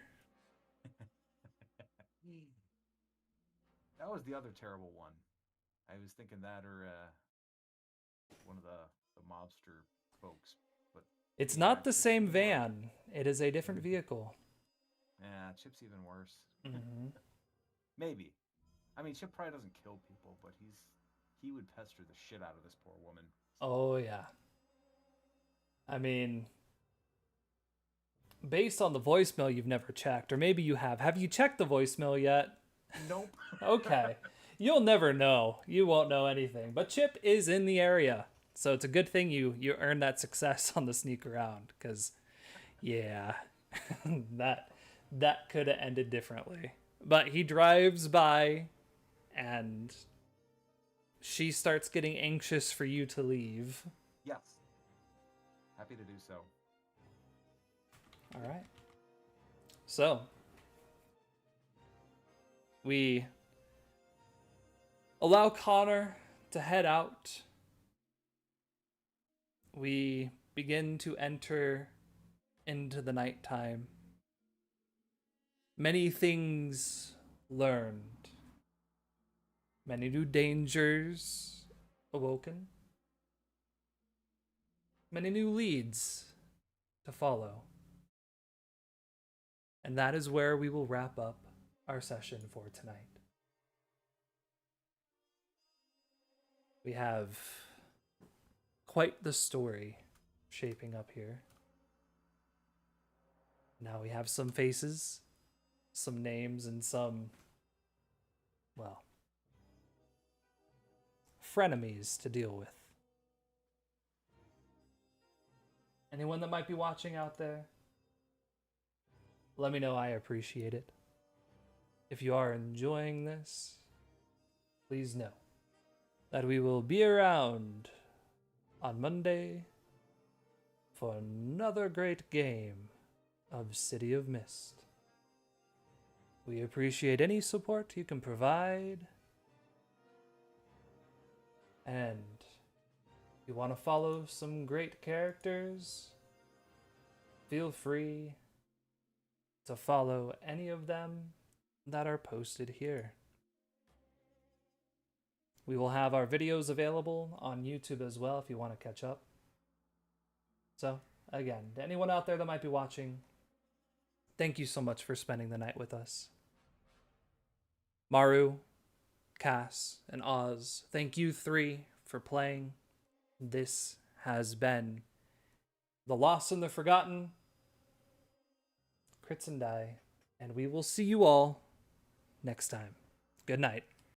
That was the other terrible one. I was thinking that or one of the mobster folks. But It's yeah, not the Chip's same even worse. van. It is a different vehicle. Yeah, Chip's even worse. Mm-hmm. Maybe. I mean, Chip probably doesn't kill people, but he would pester the shit out of this poor woman. Oh, yeah. I mean, based on the voicemail you've never checked, or maybe you have. Have you checked the voicemail yet? Nope. Okay. You'll never know. You won't know anything. But Chip is in the area. So it's a good thing you earned that success on the sneak around. Because, yeah, that could have ended differently. But he drives by and she starts getting anxious for you to leave. Yes. Happy to do so. All right. So, we allow Connor to head out. We begin to enter into the nighttime. Many things learned. Many new dangers awoken. Many new leads to follow. And that is where we will wrap up our session for tonight. We have quite the story shaping up here. Now we have some faces, some names, and some, well, frenemies to deal with. Anyone that might be watching out there, let me know. I appreciate it. If you are enjoying this, please know that we will be around on Monday for another great game of City of Mist. We appreciate any support you can provide. And if you want to follow some great characters, feel free to follow any of them that are posted here. We will have our videos available on YouTube as well if you want to catch up. So, again, to anyone out there that might be watching, thank you so much for spending the night with us. Maru, Cass, and Oz, thank you three for playing. This has been The Lost and the Forgotten, Crits and Die, and we will see you all next time. Good night.